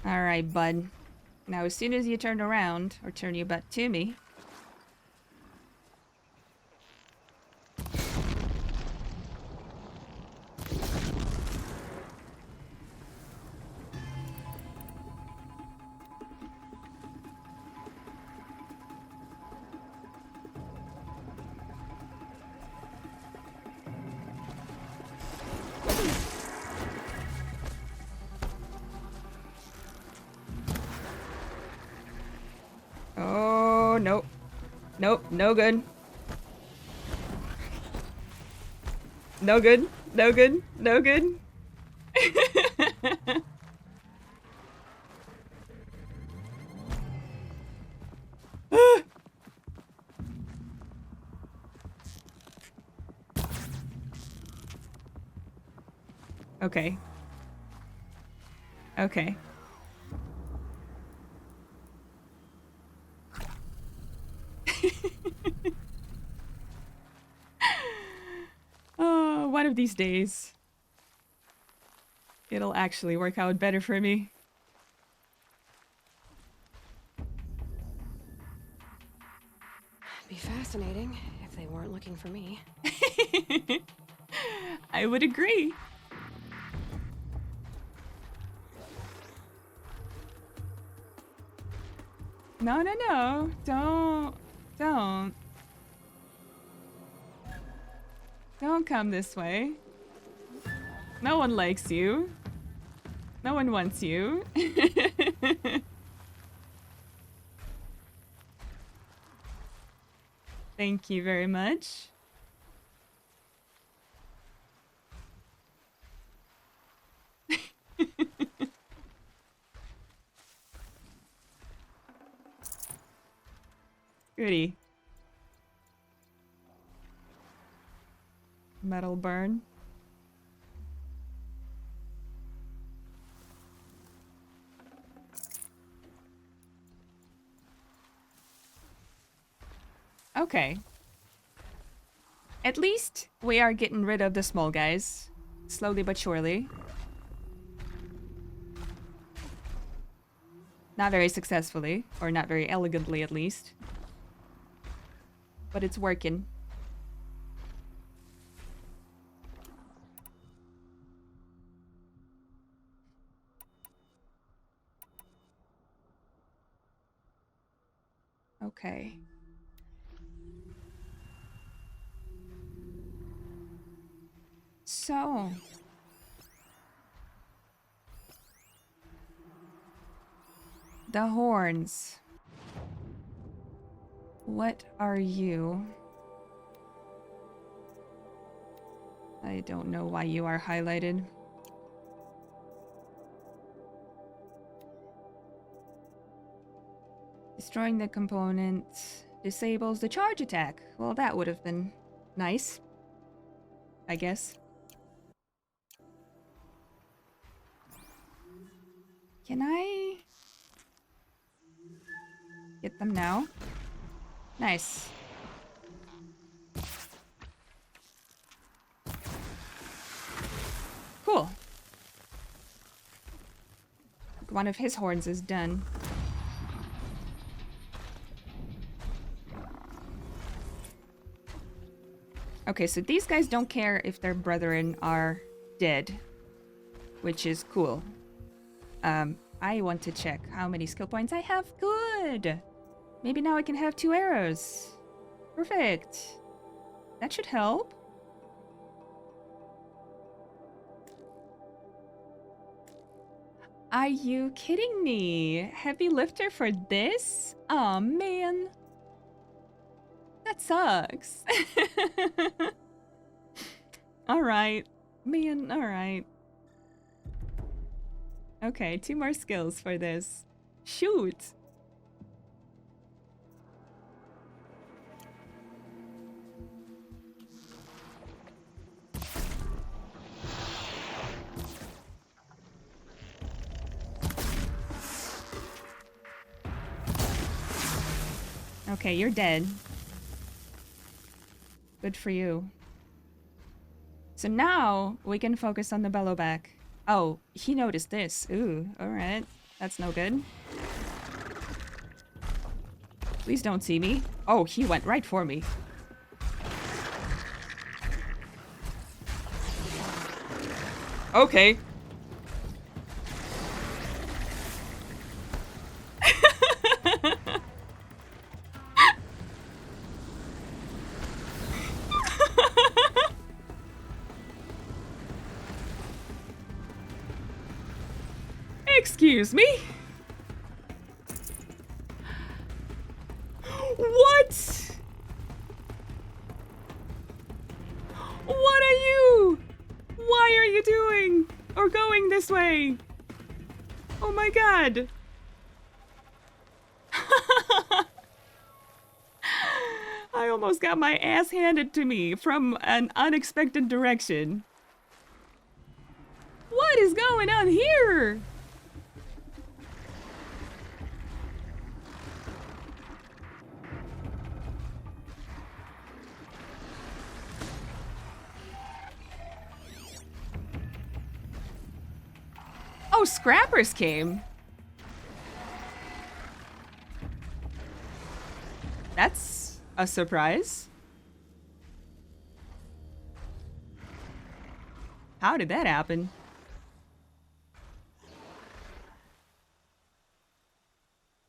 S1: Alright, bud. Now, as soon as you turn around, or turn your butt to me... Oh, nope. Nope, no good. No good, no good, no good. Okay. Okay. Oh, one of these days, it'll actually work out better for me.
S2: Be fascinating if they weren't looking for me.
S1: I would agree. No, no, no. Don't. Don't come this way. No one likes you. No one wants you. Thank you very much. Goody. Metal burn. Okay. At least we are getting rid of the small guys. Slowly but surely. Not very successfully, or not very elegantly at least. But it's working. Okay. So... the horns. What are you? I don't know why you are highlighted. Destroying the component disables the charge attack. Well, that would have been nice, I guess. Can I get them now? Nice. Cool. One of his horns is done. Okay, so these guys don't care if their brethren are dead, which is cool. I want to check how many skill points I have. Good! Maybe now I can have 2 arrows. Perfect. That should help. Are you kidding me? Heavy lifter for this? Aw, man. That sucks. Alright. Man, alright. Okay, 2 more skills for this. Shoot! Okay, you're dead. Good for you. So now we can focus on the bellowback. Oh, he noticed this. Ooh, alright. That's no good. Please don't see me. Oh, he went right for me. Okay. Excuse me? What? What are you? Why are you doing or going this way? Oh my god. I almost got my ass handed to me from an unexpected direction. What is going on here? Oh, Scrappers came. That's a surprise. How did that happen?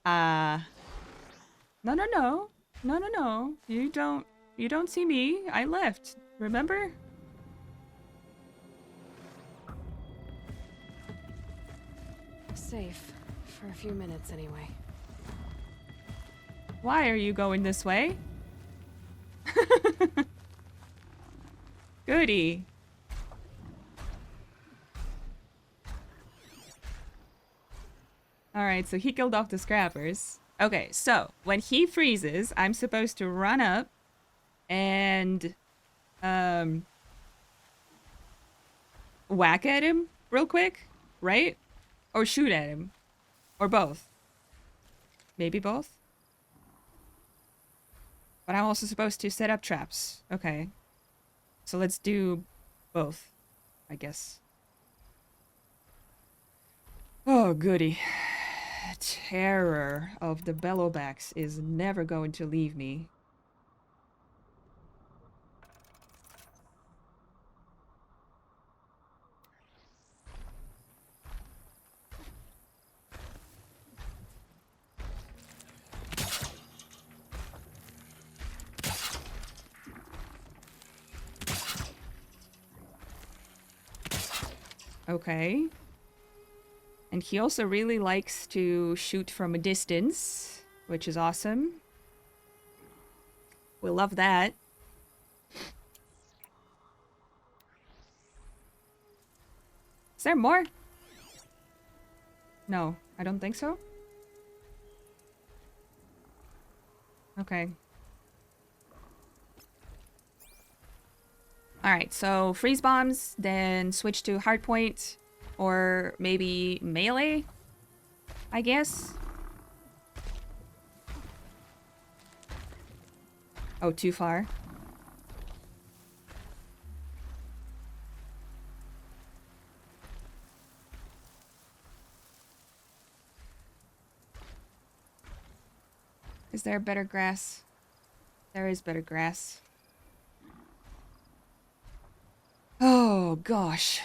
S1: No, no, no. No, no, no. You don't see me. I left. Remember?
S2: Safe. For a few minutes, anyway.
S1: Why are you going this way? Goody. Alright, so he killed off the Scrappers. Okay, so when he freezes, I'm supposed to run up and whack at him real quick, right? Or shoot at him. Or both. Maybe both? But I'm also supposed to set up traps. Okay. So let's do both, I guess. Oh, goody. Terror of the bellowbacks is never going to leave me. Okay. And he also really likes to shoot from a distance, which is awesome. We love that. Is there more? No, I don't think so. Okay. Alright, so freeze bombs, then switch to hardpoint, or maybe melee, I guess? Oh, too far. Is there better grass? There is better grass. Oh, gosh.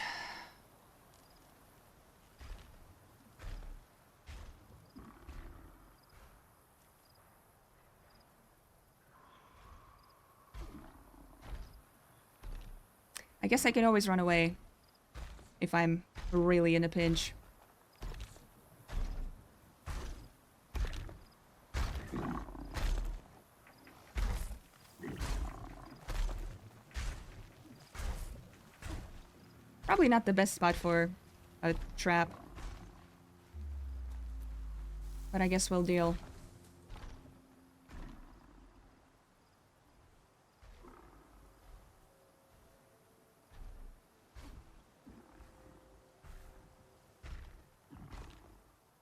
S1: I guess I can always run away if I'm really in a pinch. Probably not the best spot for a trap. But I guess we'll deal.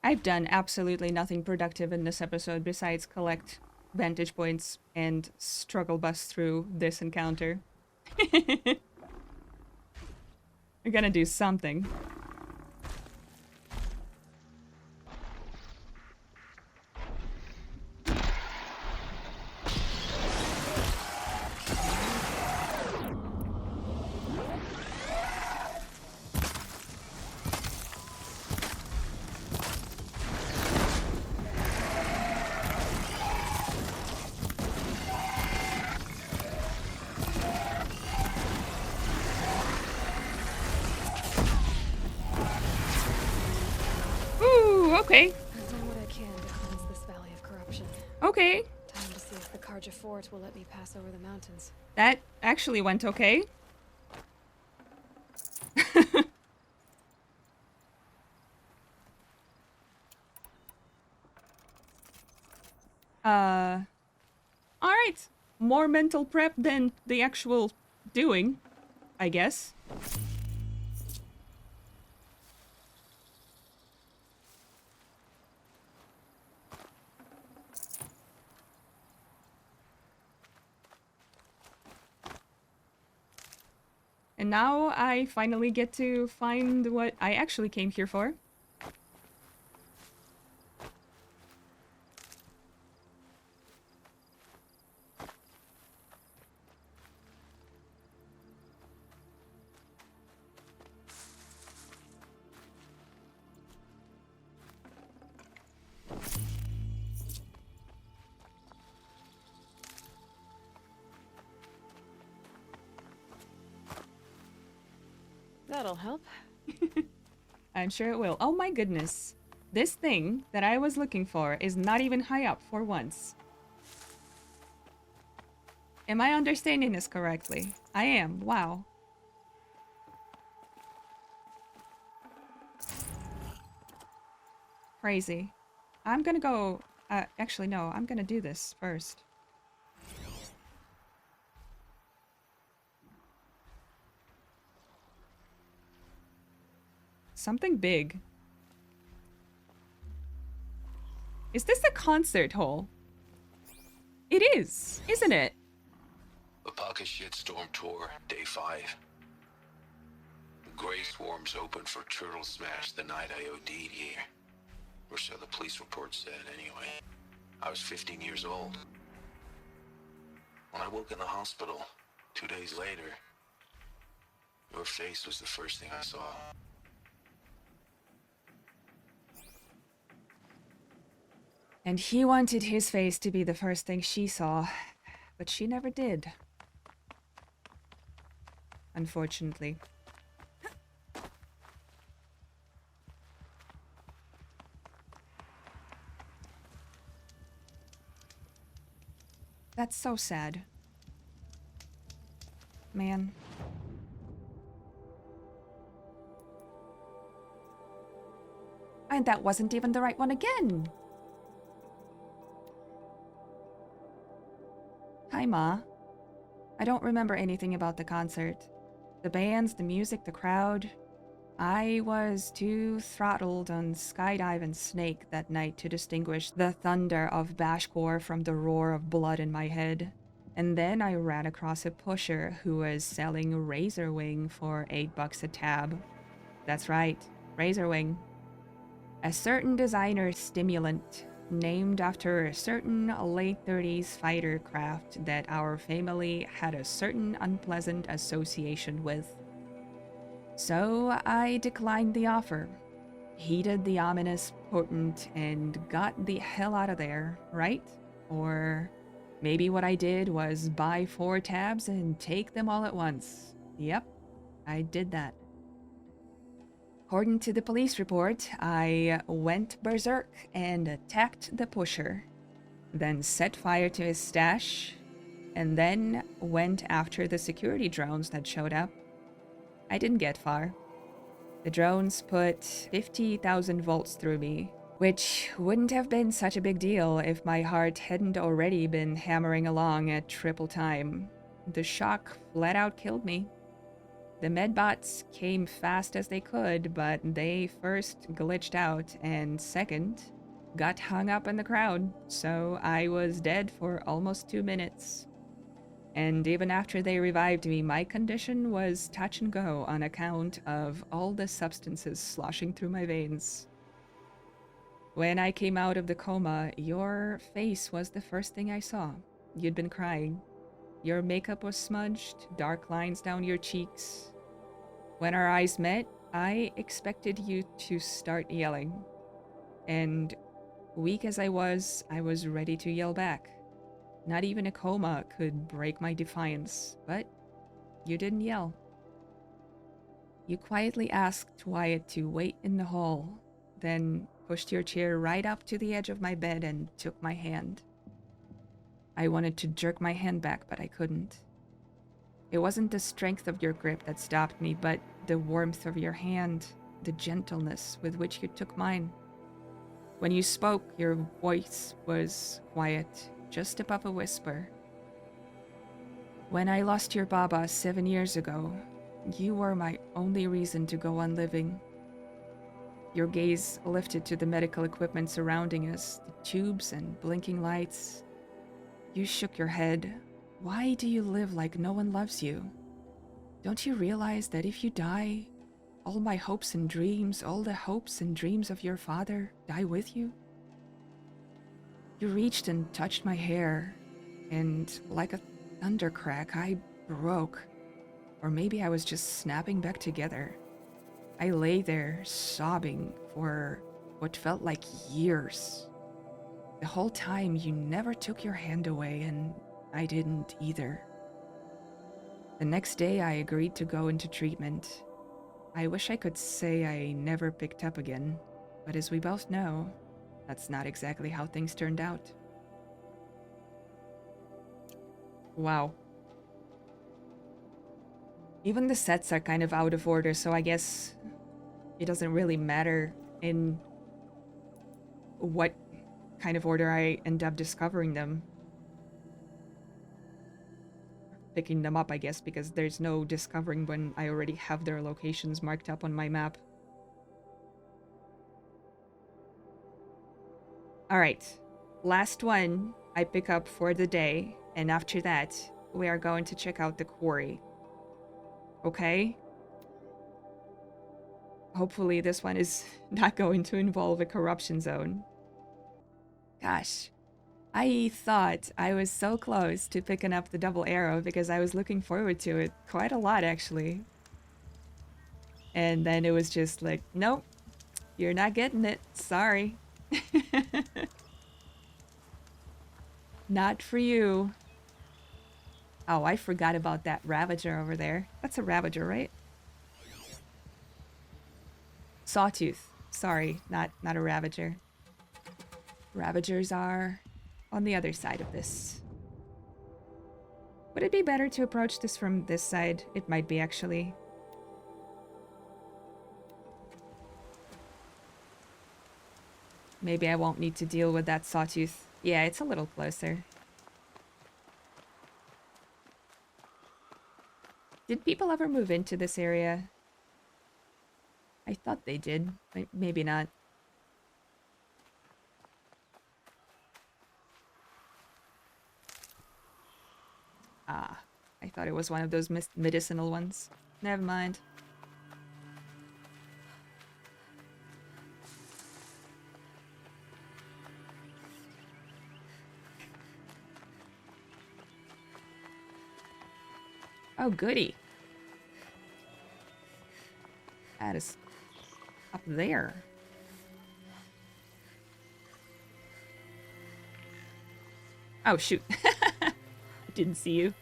S1: I've done absolutely nothing productive in this episode besides collect vantage points and struggle bust through this encounter. We're gonna do something. Ooh, okay.
S2: I've done what I can to cleanse this valley of corruption.
S1: Okay.
S2: Time to see if the Karja fort will let me pass over the mountains.
S1: That actually went okay. Alright. More mental prep than the actual doing, I guess. And now I finally get to find what I actually came here for.
S2: That'll help.
S1: I'm sure it will. Oh my goodness. This thing that I was looking for is not even high up for once. Am I understanding this correctly? I am. Wow. Crazy. I'm gonna go... actually, no. I'm gonna do this first. Something big. Is this the concert hall? It is, isn't it?
S3: The Pocket Shitstorm Tour, Day 5. Gray swarms opened for Turtle Smash the night I OD'd here. Or so the police report said, anyway. I was 15 years old. When I woke in the hospital, 2 days later, your face was the first thing I saw.
S1: And he wanted his face to be the first thing she saw, but she never did. Unfortunately. That's so sad. Man. And that wasn't even the right one again. Hi, Ma. I don't remember anything about the concert. The bands, the music, the crowd. I was too throttled on Skydive and Snake that night to distinguish the thunder of Bashcore from the roar of blood in my head. And then I ran across a pusher who was selling Razor Wing for $8 a tab. That's right, Razor Wing. A certain designer stimulant named after a certain late 30s fighter craft that our family had a certain unpleasant association with. So I declined the offer, heeded the ominous potent, and got the hell out of there, right? Or maybe what I did was buy 4 tabs and take them all at once. Yep, I did that. According to the police report, I went berserk and attacked the pusher, then set fire to his stash, and then went after the security drones that showed up. I didn't get far. The drones put 50,000 volts through me, which wouldn't have been such a big deal if my heart hadn't already been hammering along at triple time. The shock flat out killed me. The medbots came fast as they could, but they first glitched out and second, got hung up in the crowd, so I was dead for almost 2 minutes. And even after they revived me, my condition was touch and go on account of all the substances sloshing through my veins. When I came out of the coma, your face was the first thing I saw. You'd been crying. Your makeup was smudged, dark lines down your cheeks. When our eyes met, I expected you to start yelling. And weak as I was ready to yell back. Not even a coma could break my defiance, but you didn't yell. You quietly asked Wyatt to wait in the hall, then pushed your chair right up to the edge of my bed and took my hand. I wanted to jerk my hand back, but I couldn't. It wasn't the strength of your grip that stopped me, but the warmth of your hand, the gentleness with which you took mine. When you spoke, your voice was quiet, just above a whisper. When I lost your Baba 7 years ago, you were my only reason to go on living. Your gaze lifted to the medical equipment surrounding us, the tubes and blinking lights. You shook your head. Why do you live like no one loves you? Don't you realize that if you die, all my hopes and dreams, all the hopes and dreams of your father die with you? You reached and touched my hair, and like a thunder crack, I broke. Or maybe I was just snapping back together. I lay there, sobbing for what felt like years. The whole time, you never took your hand away, and I didn't either. The next day, I agreed to go into treatment. I wish I could say I never picked up again, but as we both know, that's not exactly how things turned out. Wow. Even the sets are kind of out of order, so I guess it doesn't really matter in what kind of order I end up discovering them. Picking them up, I guess, because there's no discovering when I already have their locations marked up on my map. Alright, last one I pick up for the day, and after that, we are going to check out the quarry. Okay? Hopefully this one is not going to involve a corruption zone. Gosh, I thought I was so close to picking up the double arrow because I was looking forward to it quite a lot, actually. And then it was just like, nope, you're not getting it. Sorry. Not for you. Oh, I forgot about that Ravager over there. That's a Ravager, right? Sawtooth. Sorry, not a Ravager. Ravagers are on the other side of this. Would it be better to approach this from this side? It might be, actually. Maybe I won't need to deal with that Sawtooth. Yeah, it's a little closer. Did people ever move into this area? I thought they did. Maybe not. Ah, I thought it was one of those medicinal ones. Never mind. Oh, goody. That is up there. Oh, shoot. I didn't see you.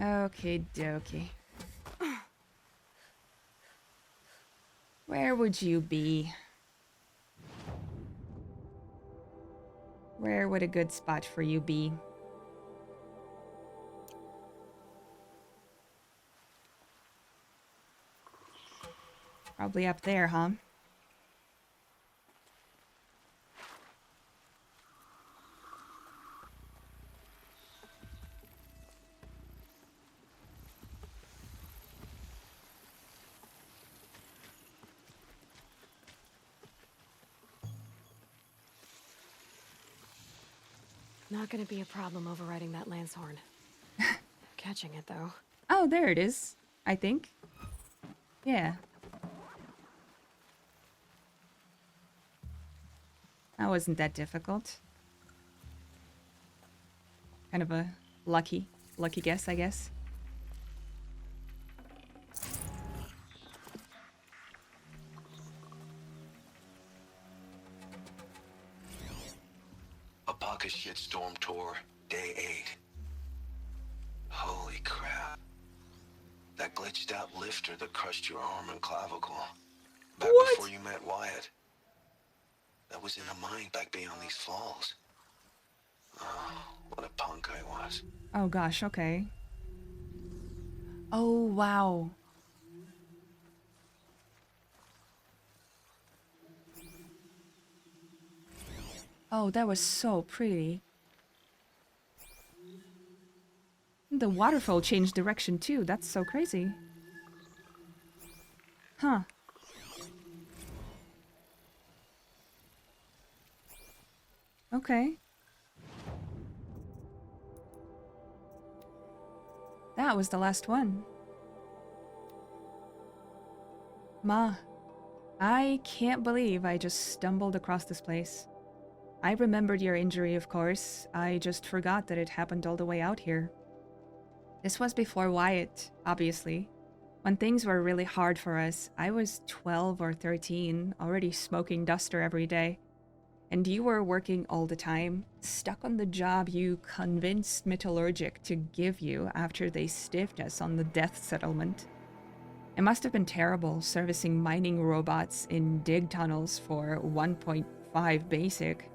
S1: Okay, dokie. Where would you be? Where would a good spot for you be? Probably up there, huh?
S2: Not gonna be a problem overriding that lance horn. Catching it, though.
S1: Oh, there it is. I think. Yeah. That wasn't that difficult. Kind of a lucky guess, I guess.
S3: A pocket shitstorm tour, day 8. Holy crap. That glitched out lifter that crushed your arm and clavicle. Back
S1: What?
S3: before you met Wyatt. That was in a mine back beyond these falls. Oh, what a punk I was.
S1: Oh gosh, okay. Oh, wow. Oh, that was so pretty. The waterfall changed direction too. That's so crazy. Huh. Okay. That was the last one. Ma, I can't believe I just stumbled across this place. I remembered your injury, of course. I just forgot that it happened all the way out here. This was before Wyatt, obviously. When things were really hard for us, I was 12 or 13, already smoking duster every day. And you were working all the time, stuck on the job you convinced Metallurgic to give you after they stiffed us on the death settlement. It must have been terrible servicing mining robots in dig tunnels for 1.5 basic.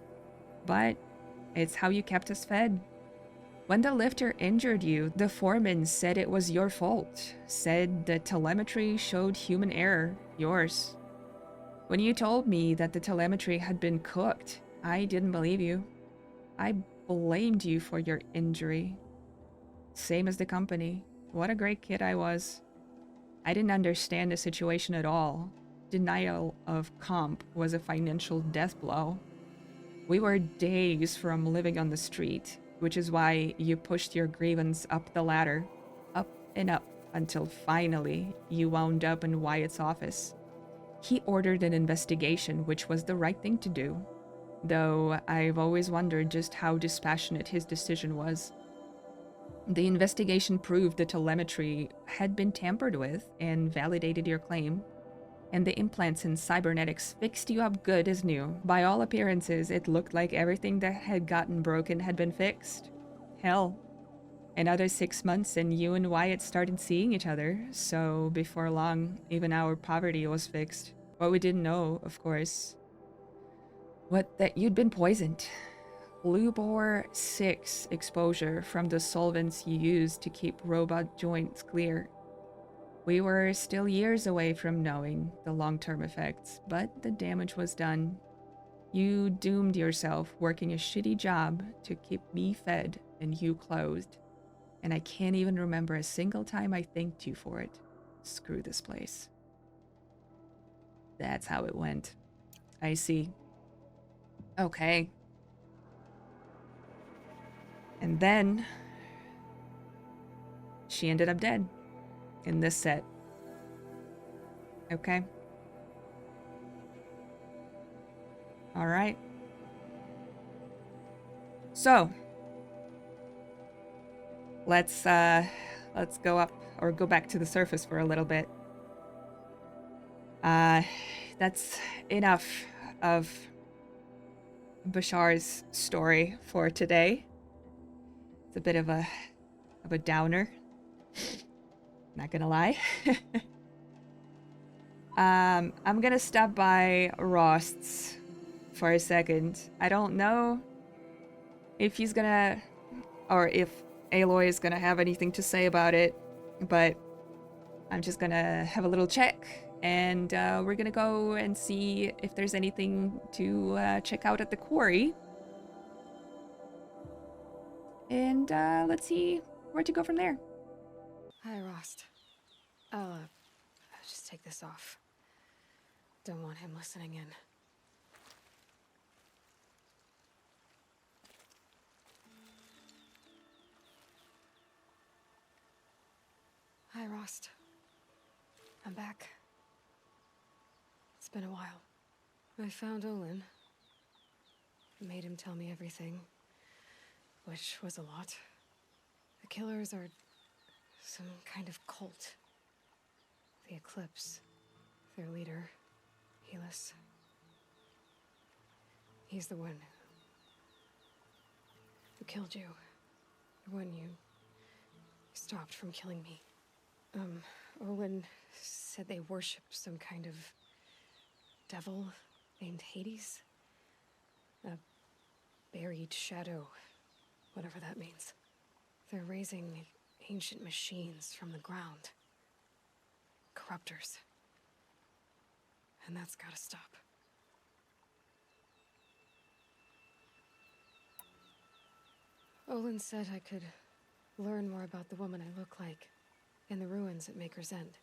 S1: But it's how you kept us fed. When the lifter injured you, the foreman said it was your fault. Said the telemetry showed human error, yours. When you told me that the telemetry had been cooked, I didn't believe you. I blamed you for your injury. Same as the company. What a great kid I was. I didn't understand the situation at all. Denial of comp was a financial death blow. We were days from living on the street, which is why you pushed your grievance up the ladder, up and up, until finally you wound up in Wyatt's office. He ordered an investigation, which was the right thing to do, though I've always wondered just how dispassionate his decision was. The investigation proved the telemetry had been tampered with and validated your claim, and the implants and cybernetics fixed you up good as new. By all appearances, it looked like everything that had gotten broken had been fixed. Hell, another 6 months and you and Wyatt started seeing each other, so before long, even our poverty was fixed. What we didn't know, of course, that you'd been poisoned. Lubor 6 exposure from the solvents you used to keep robot joints clear. We were still years away from knowing the long-term effects, but the damage was done. You doomed yourself working a shitty job to keep me fed and you clothed. And I can't even remember a single time I thanked you for it. Screw this place. That's how it went. I see. Okay. And then she ended up dead in this set. Okay. All right. So, let's go up or go back to the surface for a little bit. That's enough of Bashar's story for today. It's a bit of a downer. Not gonna lie. I'm gonna stop by Rost's for a second. I don't know if he's gonna, or if Aloy is gonna have anything to say about it, but I'm just gonna have a little check, and we're gonna go and see if there's anything to check out at the quarry. And let's see where to go from there.
S2: Hi, Rost. I'll just take this off. Don't want him listening in. Hi, Rost. I'm back. It's been a while. I found Olin. Made him tell me everything, which was a lot. The killers are some kind of cult. The Eclipse, their leader, Helis. He's the one who killed you. The one you stopped from killing me. Olin said they worship some kind of devil named Hades. A buried shadow, whatever that means. They're raising ancient machines from the ground. Corruptors. And that's gotta stop. Olin said I could learn more about the woman I look like in the ruins at Maker's End.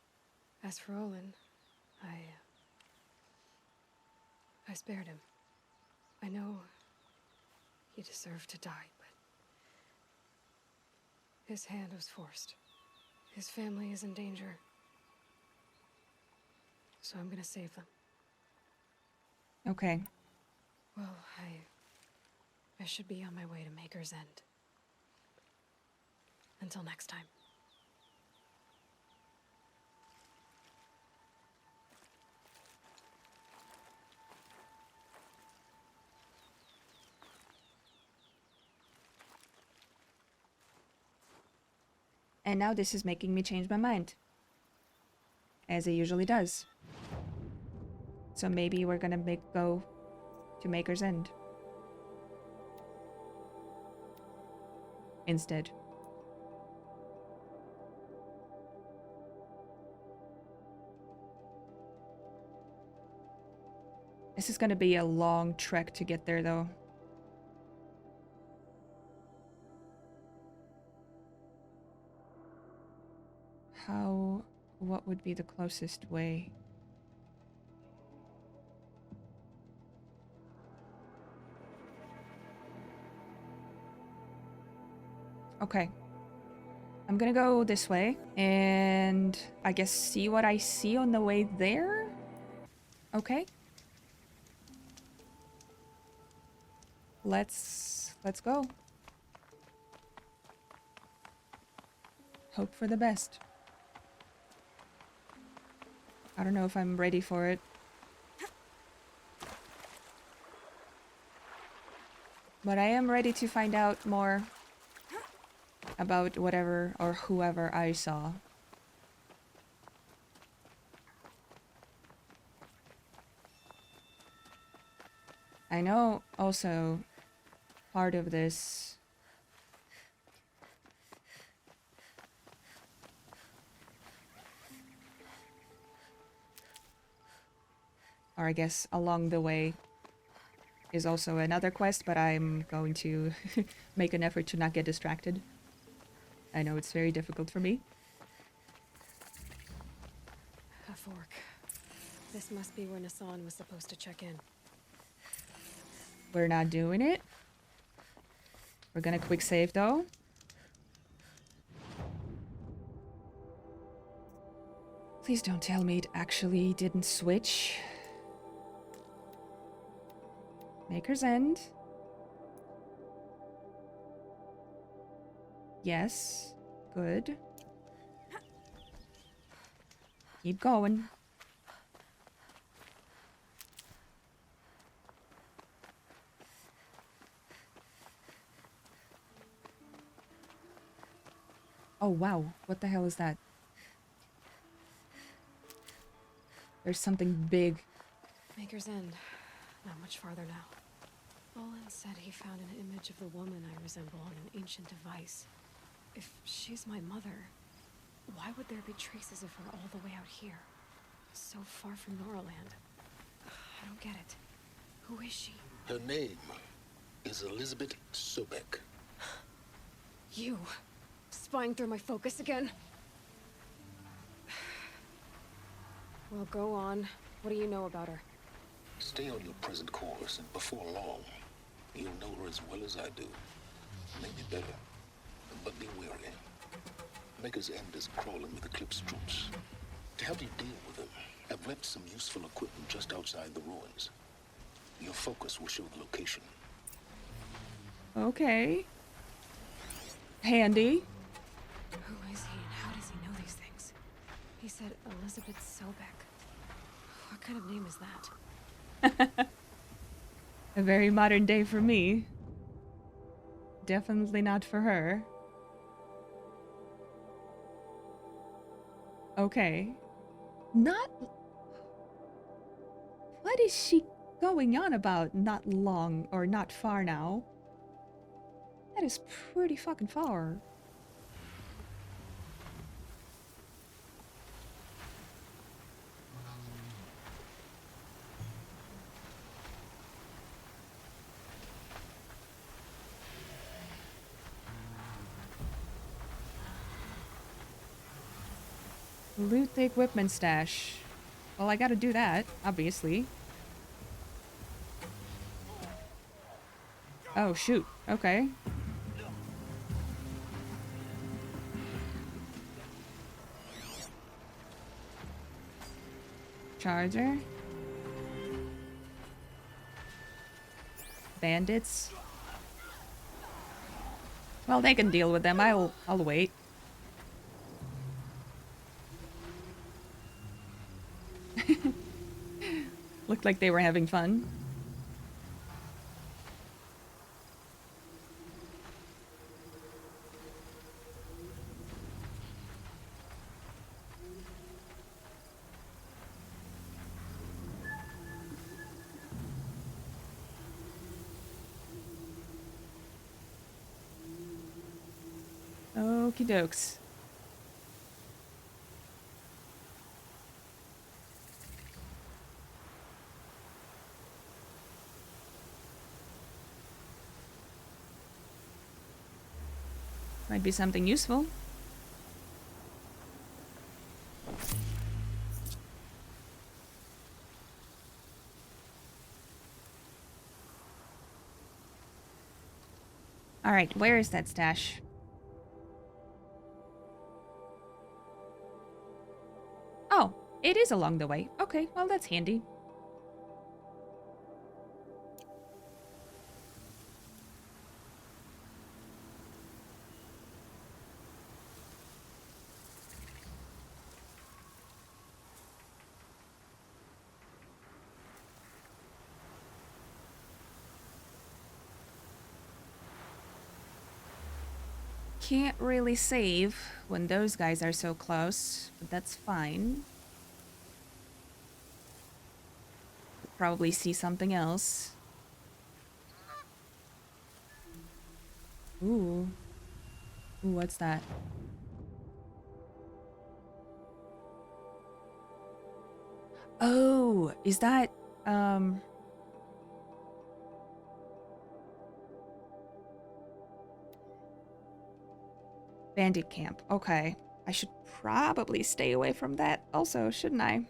S2: As for Olin, I spared him. I know he deserved to die, but his hand was forced. His family is in danger. So I'm gonna save them.
S1: Okay.
S2: Well, I should be on my way to Maker's End. Until next time.
S1: And now this is making me change my mind. As it usually does. So maybe we're gonna go to Maker's End. Instead. This is gonna be a long trek to get there, though. What would be the closest way? Okay. I'm gonna go this way, and I guess see what I see on the way there? Okay. Let's go. Hope for the best. I don't know if I'm ready for it. But I am ready to find out more about whatever or whoever I saw. I know also part of this or I guess along the way, is also another quest, but I'm going to make an effort to not get distracted. I know it's very difficult for me.
S2: A fork. This must be where Nassan was supposed to check in.
S1: We're not doing it. We're gonna quick save though. Please don't tell me it actually didn't switch. Maker's End. Yes. Good. Keep going. Oh, wow. What the hell is that? There's something big.
S2: Maker's End. Not much farther now. Olin said he found an image of the woman I resemble on an ancient device. If she's my mother, why would there be traces of her all the way out here? So far from Noraland. I don't get it. Who is she?
S4: Her name is Elizabeth Sobek.
S2: You. Spying through my focus again? Well, go on. What do you know about her?
S4: Stay on your present course, and before long, you'll know her as well as I do. Maybe better, but be wary. Maker's End is crawling with Eclipse troops. To help you deal with them, I've left some useful equipment just outside the ruins. Your focus will show the location.
S1: Okay. Handy.
S2: Who is he and how does he know these things? He said Elizabeth Sobek. What kind of name is that?
S1: A very modern day for me. Definitely not for her. Okay. Not... What is she going on about? Not long or not far now? That is pretty fucking far. Loot the equipment stash. Well, I gotta do that, obviously. Oh, shoot. Okay. Charger. Bandits. Well, they can deal with them. I'll wait. Looked like they were having fun. Okie dokes. Might be something useful. Alright, where is that stash? Oh, it is along the way. Okay, well that's handy. Can't really save when those guys are so close, but that's fine. Probably see something else. Ooh. Ooh, what's that? Oh, is that Bandit camp. Okay. I should probably stay away from that also, shouldn't I?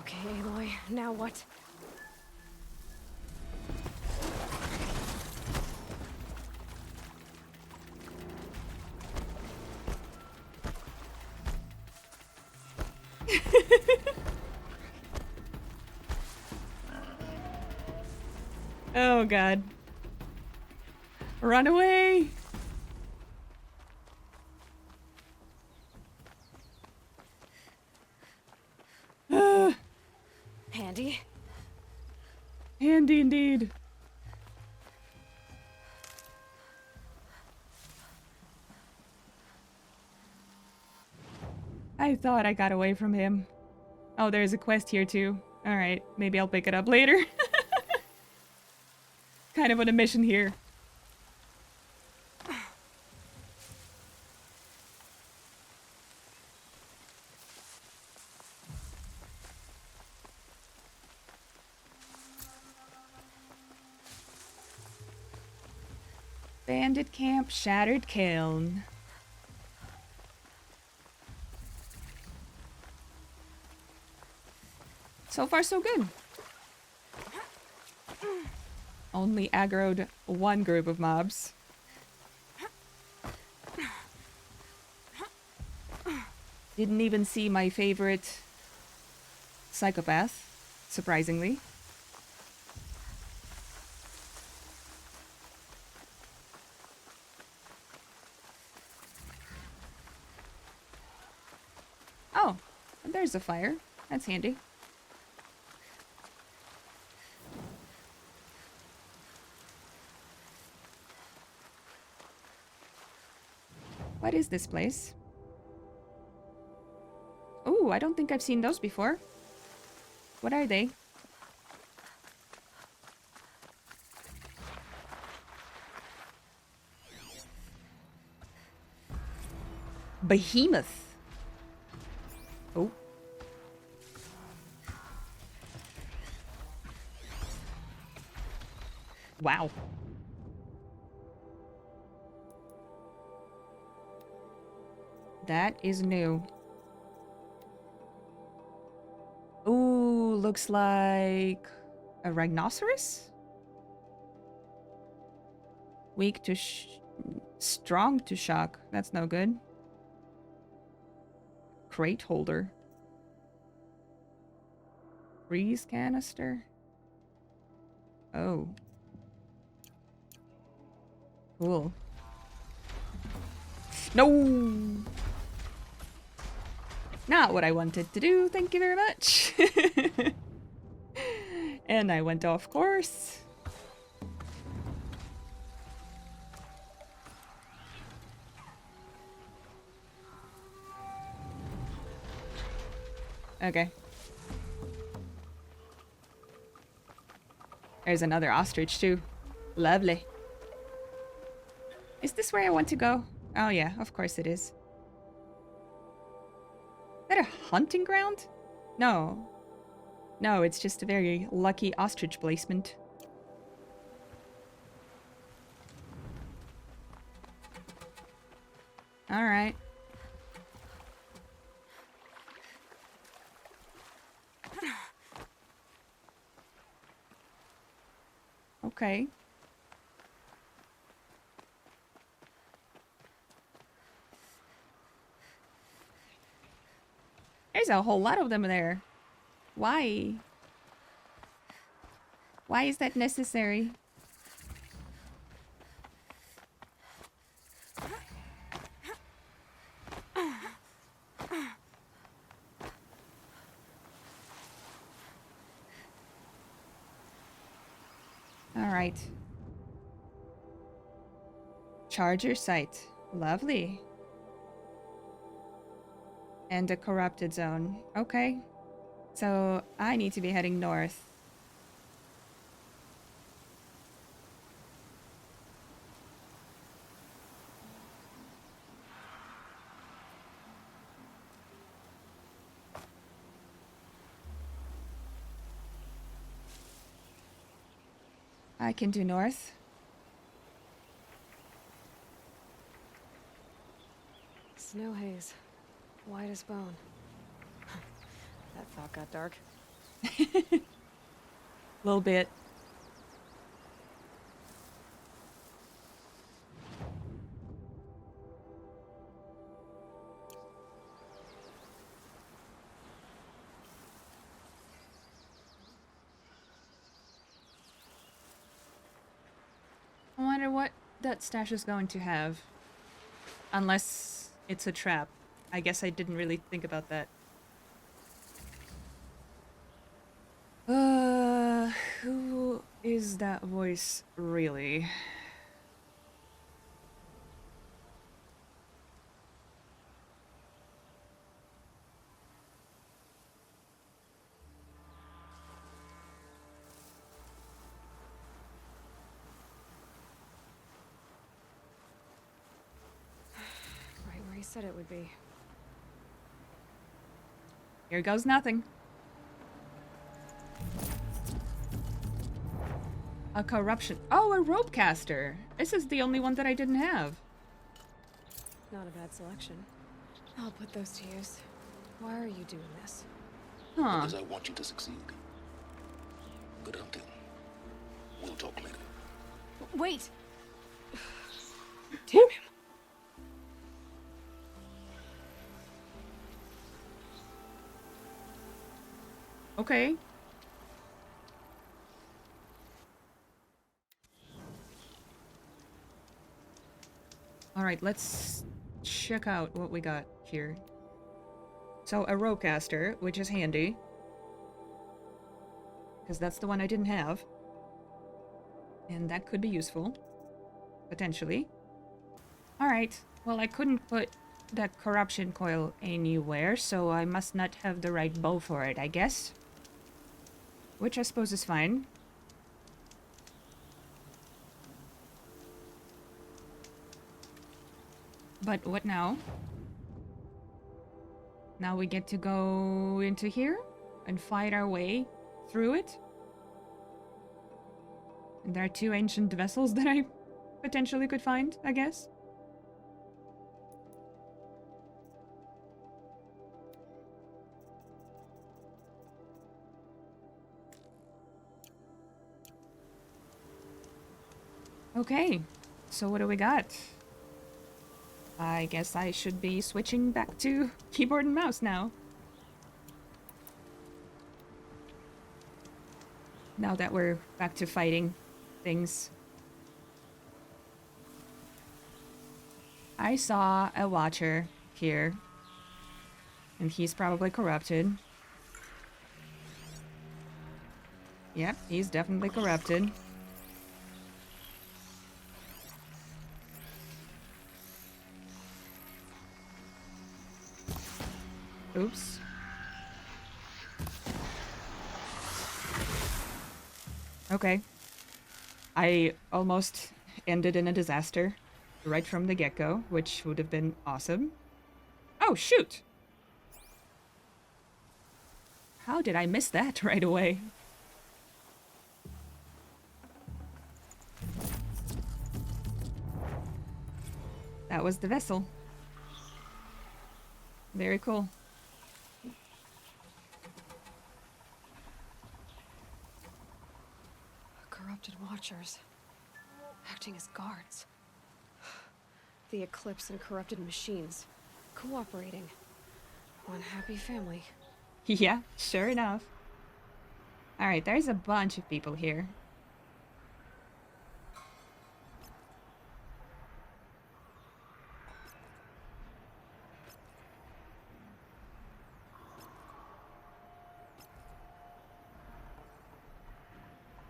S2: Okay, Aloy, now what?
S1: Oh god. Run away!
S2: Handy?
S1: Handy indeed. I thought I got away from him. Oh, there's a quest here too. Alright, maybe I'll pick it up later. Kind of on a mission here. Bandit camp, shattered kiln. So far, so good. Only aggroed one group of mobs. Didn't even see my favorite psychopath, surprisingly. Oh, there's a fire. That's handy. What is this place? Ooh, I don't think I've seen those before. What are they? Behemoth. Oh. Wow. That is new. Ooh, looks like a rhinoceros? Weak to strong to shock. That's no good. Crate holder. Freeze canister. Oh. Cool. No! Not what I wanted to do, thank you very much. And I went off course. Okay. There's another ostrich too. Lovely. Is this where I want to go? Oh yeah, of course it is. Is that a hunting ground? No. No, it's just a very lucky ostrich placement. Alright. Okay. There's a whole lot of them there. Why? Why is that necessary? Alright. Charger site. Lovely. And a corrupted zone. Okay. So I need to be heading north. I can do north.
S2: Snow haze. White as bone. That thought got dark.
S1: Little bit. I wonder what that stash is going to have. Unless it's a trap. I guess I didn't really think about that. Who is that voice really?
S2: Right where he said it would be.
S1: Here goes nothing. A corruption. Oh, a rope caster. This is the only one that I didn't have.
S2: Not a bad selection. I'll put those to use. Why are you doing this?
S1: Huh.
S4: Because I want you to succeed. Good hunting. We'll talk later.
S2: Wait! Damn him.
S1: Okay. Alright, let's check out what we got here. So, a ropecaster, which is handy. Because that's the one I didn't have. And that could be useful. Potentially. Alright, well I couldn't put that corruption coil anywhere, so I must not have the right bow for it, I guess. Which I suppose is fine. But what now? Now we get to go into here and fight our way through it. And there are 2 ancient vessels that I potentially could find, I guess. Okay, so what do we got? I guess I should be switching back to keyboard and mouse now. Now that we're back to fighting things. I saw a watcher here. And he's probably corrupted. Yep, he's definitely corrupted. Oops. Okay. I almost ended in a disaster right from the get-go, which would have been awesome. Oh, shoot! How did I miss that right away? That was the vessel. Very cool.
S2: Corrupted watchers. Acting as guards. The Eclipse and corrupted machines. Cooperating. One happy family.
S1: Yeah, sure enough. Alright, there's a bunch of people here.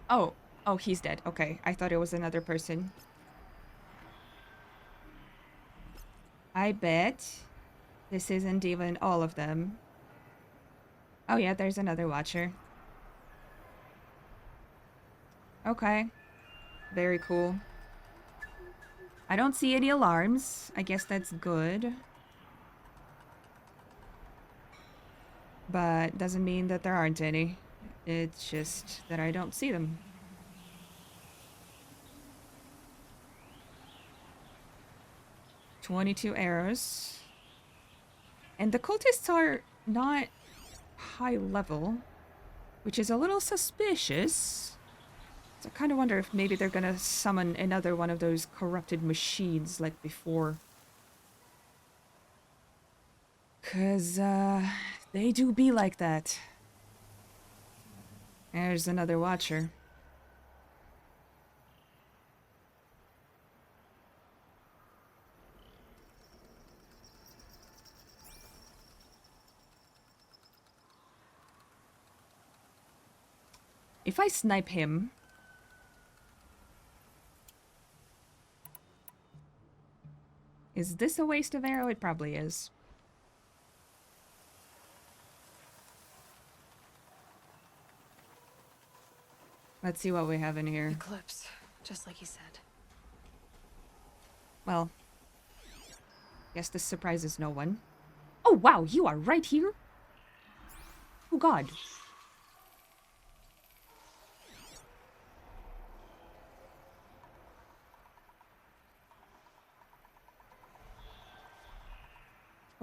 S1: Oh, oh, he's dead. Okay, I thought it was another person. I bet this isn't even all of them. Oh yeah, there's another watcher. Okay. Very cool. I don't see any alarms. I guess that's good. But doesn't mean that there aren't any. It's just that I don't see them. "22 arrows. And the cultists are not high level, which is a little suspicious. So I kind of wonder if maybe they're gonna summon another one of those corrupted machines like before. Cause, they do be like that. There's another watcher. If I snipe him... Is this a waste of arrow? It probably is. Let's see what we have in here.
S2: Eclipse, just like he said.
S1: Well, guess this surprises no one. Oh wow, you are right here? Oh god.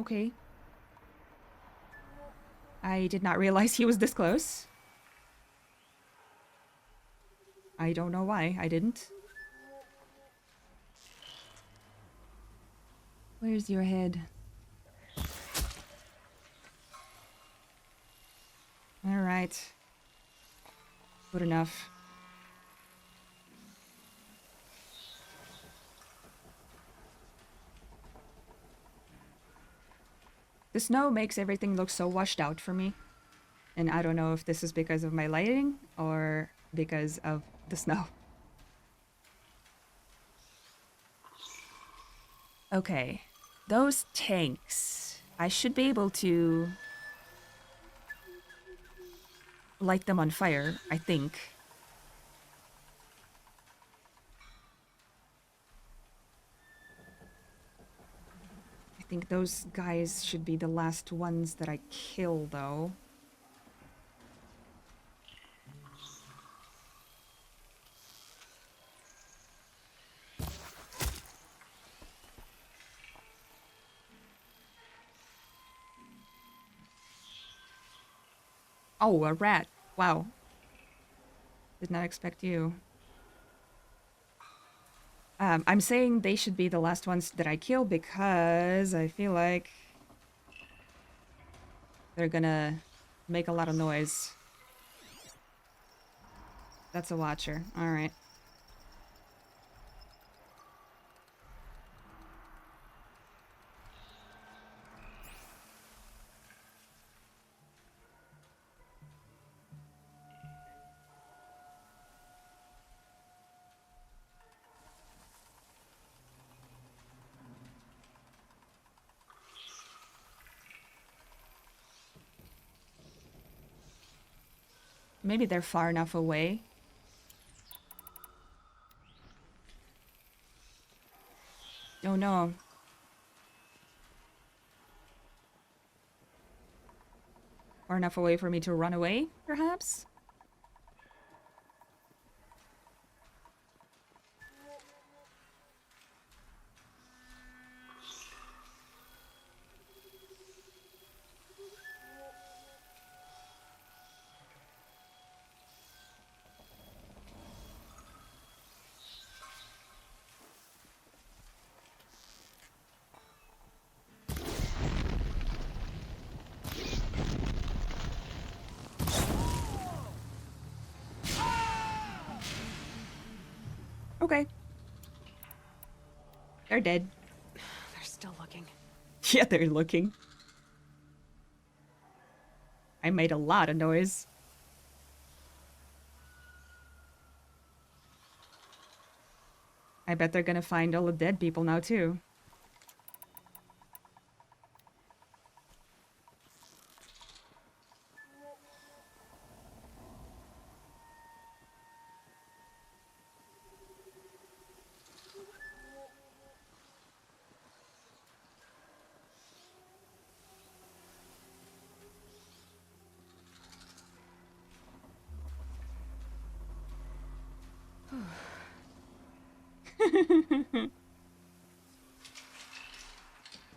S1: Okay. I did not realize he was this close. I don't know why I didn't. Where's your head? Alright. Good enough. The snow makes everything look so washed out for me. And I don't know if this is because of my lighting or because of the snow. Okay. Those tanks. I should be able to light them on fire, I think. I think those guys should be the last ones that I kill, though. Oh, a rat. Wow. Did not expect you. I'm saying they should be the last ones that I kill because I feel like they're gonna make a lot of noise. That's a watcher. Alright. Maybe they're far enough away. Oh no. Far enough away for me to run away, perhaps? Okay. They're dead.
S2: They're still looking.
S1: Yeah, they're looking. I made a lot of noise. I bet they're gonna find all the dead people now, too.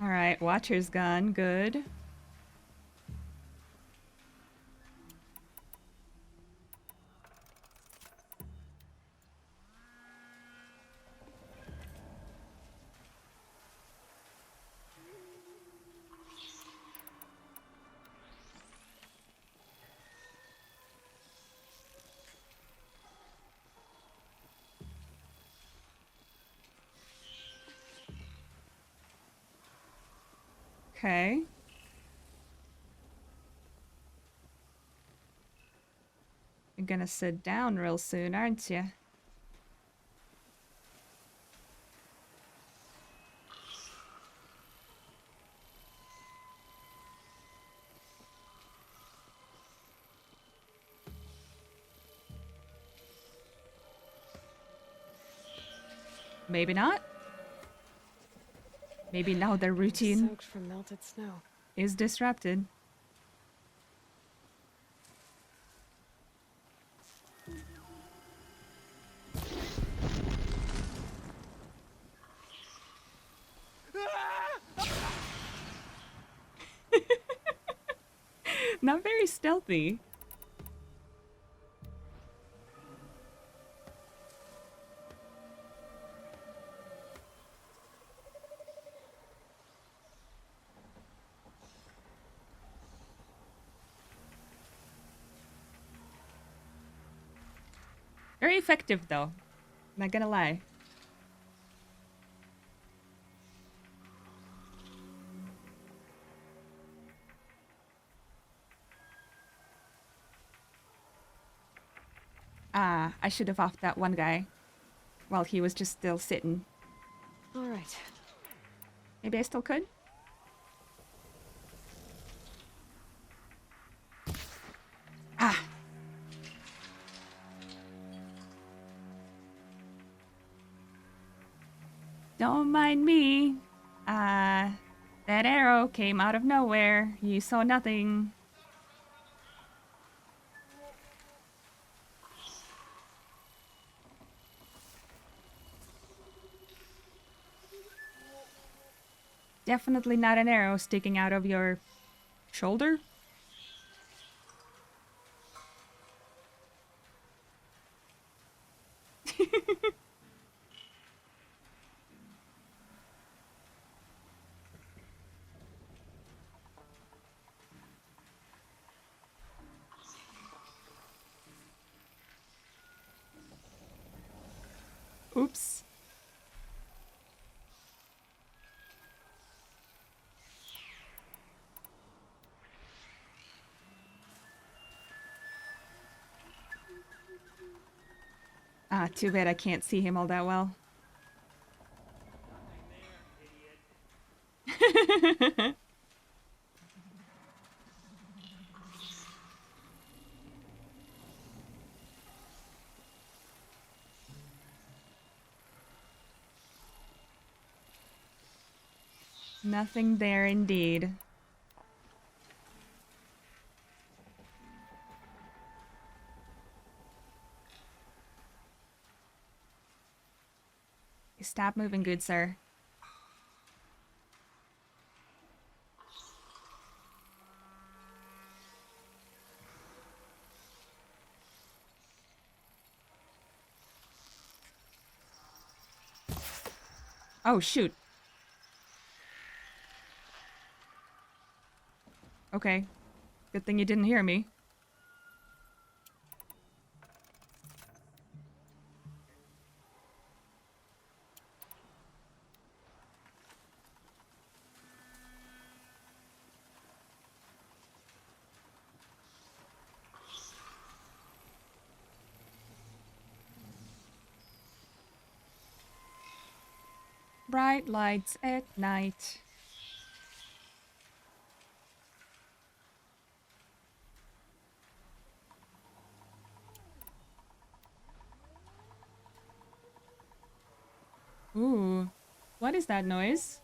S1: Alright, Watcher's gone. Good. Okay. You're gonna sit down real soon, aren't you? Maybe not. Maybe now their routine
S2: Soaked from melted snow.
S1: is disrupted. Not very stealthy. Very effective, though. Not gonna lie. Ah, I should have offed that one guy while he was just still sitting.
S2: All right.
S1: Maybe I still could? Ah! Don't mind me. That arrow came out of nowhere. You saw nothing. Definitely not an arrow sticking out of your shoulder. Oops. Ah, too bad I can't see him all that well. Nothing there indeed. Stop moving, good sir. Oh, shoot. Okay. Good thing you didn't hear me. Bright lights at night. Ooh. What is that noise?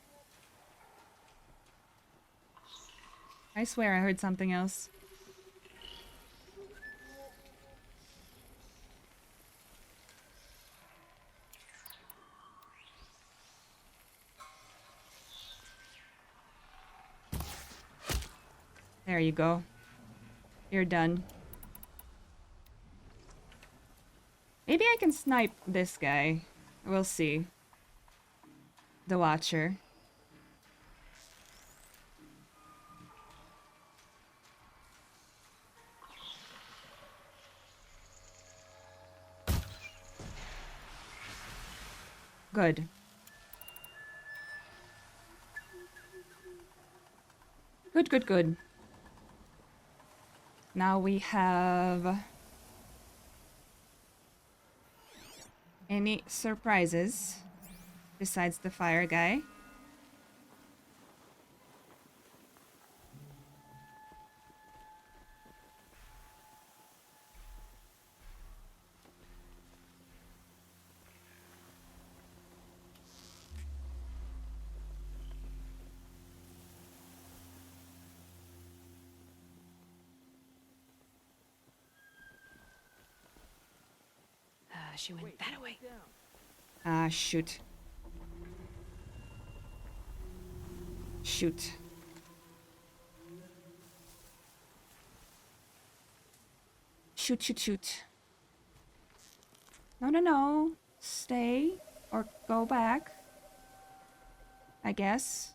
S1: I swear I heard something else. There you go. You're done. Maybe I can snipe this guy. We'll see. The Watcher. Good. Good, good, good. Now we have... any surprises besides the fire guy?
S2: She went that way.
S1: Ah, shoot. Shoot. Shoot, shoot, shoot. No, no, no. Stay. Or go back. I guess.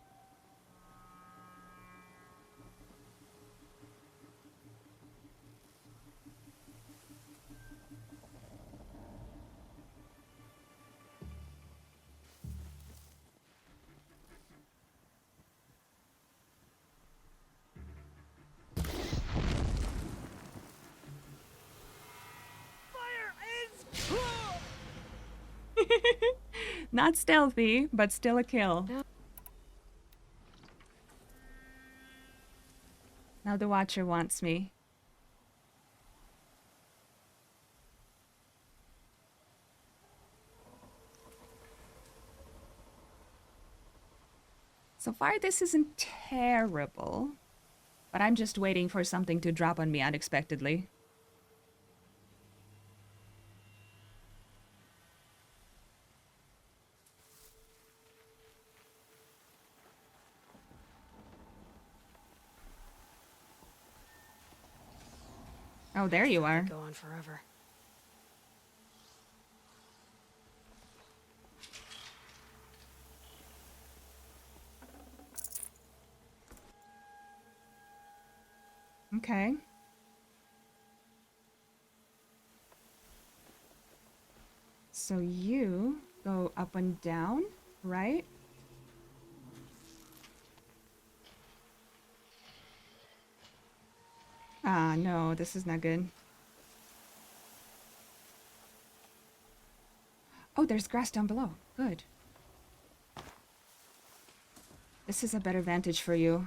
S1: Not stealthy, but still a kill.
S2: No.
S1: Now the Watcher wants me. So far, this isn't terrible. But I'm just waiting for something to drop on me unexpectedly. Oh, there you are.
S2: Go on forever.
S1: Okay. So you go up and down, right? Ah, no, this is not good. Oh, there's grass down below. Good. This is a better vantage for you.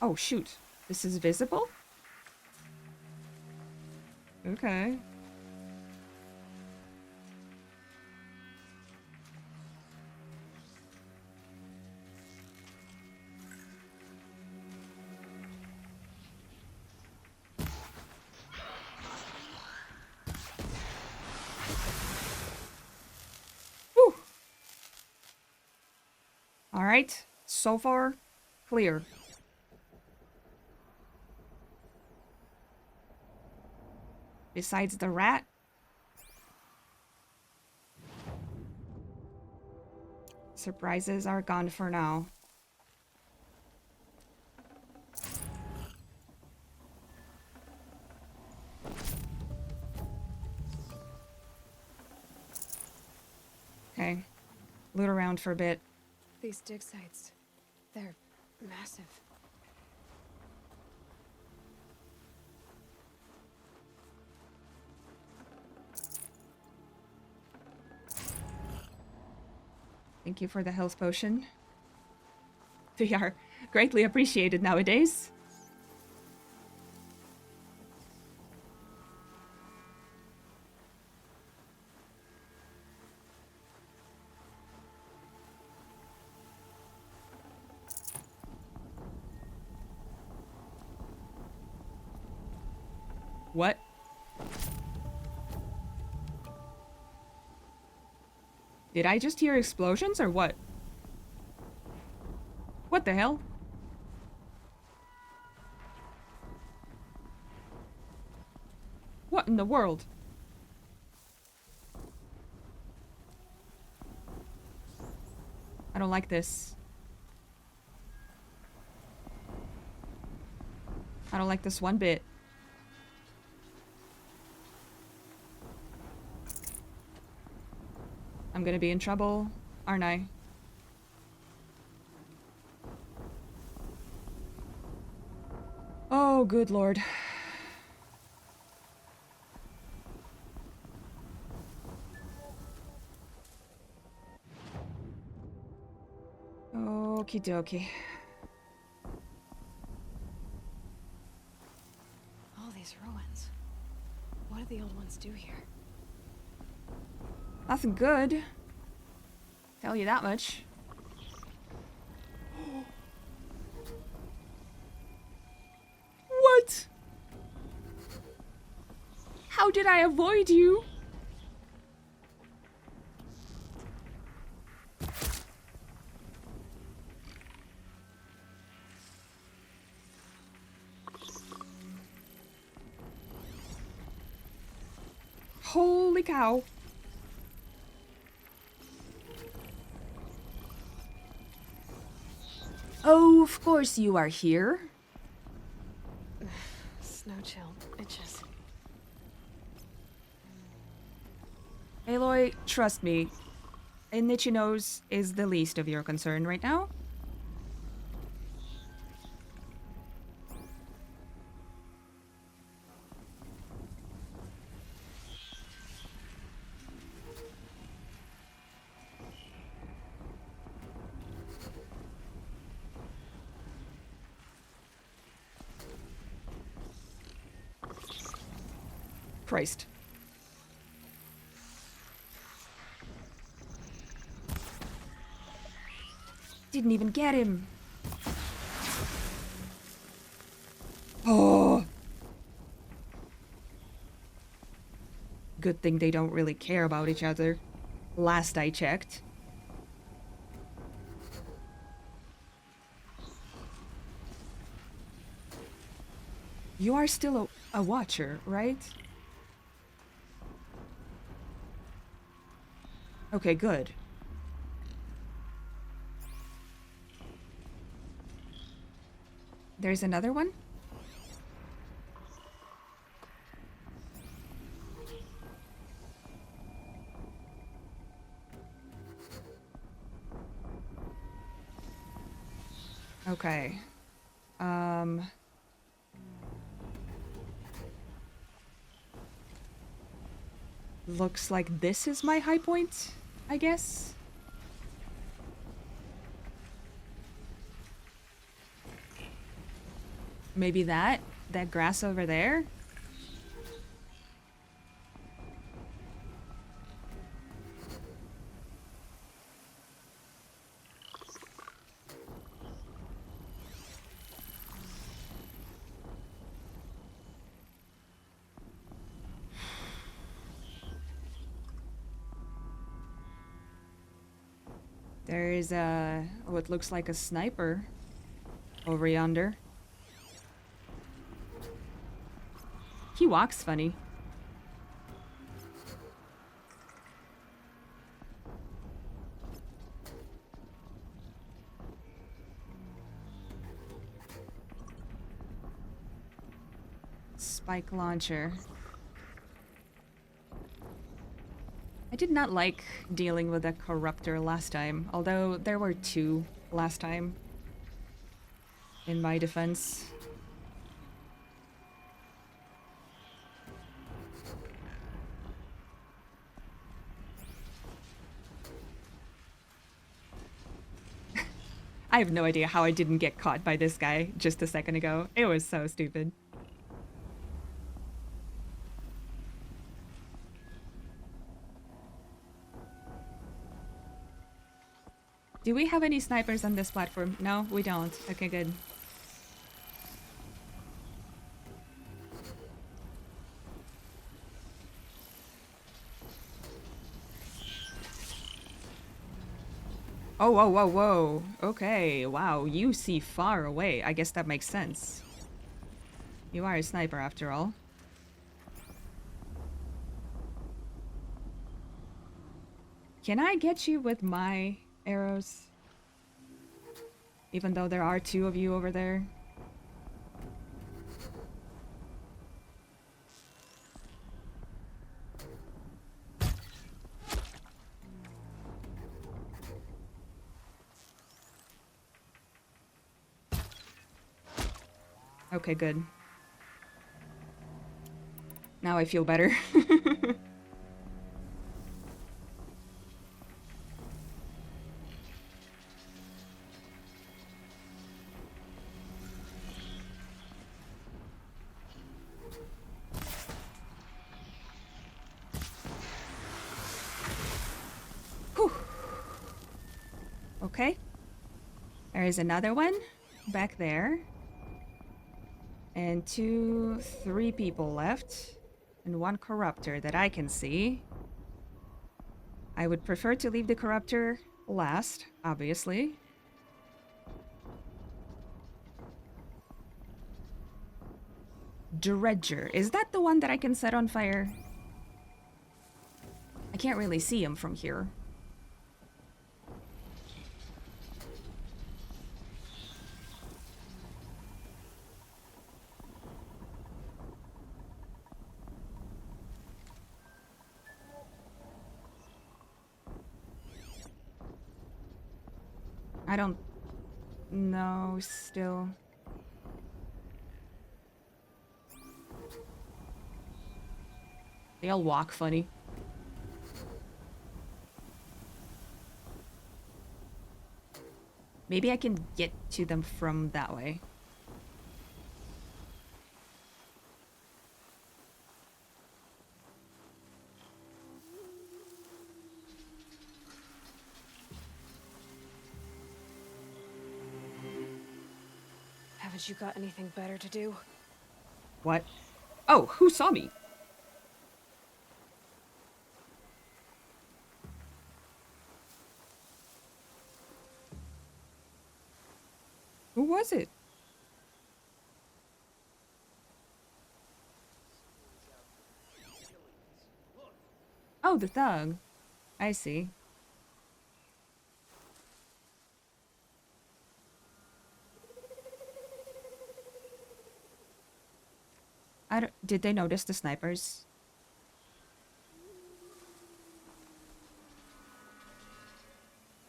S1: Oh, shoot. This is visible? Okay. Whew. All right. So far, clear. Besides the rat. Surprises are gone for now. Okay. Loot around for a bit.
S2: These dig sites, they're massive.
S1: Thank you for the health potion. They are greatly appreciated nowadays. What? Did I just hear explosions or what? What the hell? What in the world? I don't like this. I don't like this one bit. I'm gonna be in trouble, aren't I? Oh, good lord. Okie dokie.
S2: All these ruins. What did the old ones do here?
S1: Nothing good. Tell you that much. What? How did I avoid you? Holy cow. Oh, of course you are here.
S2: Snow chill. Itches.
S1: Aloy, trust me. An itchy nose is the least of your concern right now. Christ. Didn't even get him. Oh. Good thing they don't really care about each other. Last I checked. You are still a watcher, right? Okay, good. There's another one? Okay. Looks like this is my high point, I guess. Maybe that grass over there? There is what looks like a sniper over yonder. He walks funny. Spike launcher. I did not like dealing with a corruptor last time, although there were two last time, in my defense. I have no idea how I didn't get caught by this guy just a second ago. It was so stupid. Do we have any snipers on this platform? No, we don't. Okay, good. Oh, whoa, whoa, whoa. Okay, wow, you see far away. I guess that makes sense. You are a sniper after all. Can I get you with my arrows? Even though there are two of you over there? Okay, good. Now I feel better. Whew. Okay. There is another one back there. And 3 people left. And 1 corruptor that I can see. I would prefer to leave the corruptor last, obviously. Dredger. Is that the one that I can set on fire? I can't really see him from here. I don't know still. They all walk funny. Maybe I can get to them from that way.
S2: Haven't you got anything better to do?
S1: What? Oh, who saw me? Who was it? Oh, the thug. I see. Did they notice the snipers?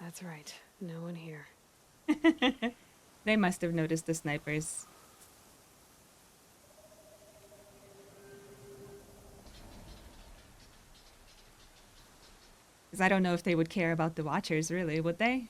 S2: That's right. No one here.
S1: They must have noticed the snipers. Because I don't know if they would care about the Watchers, really, would they?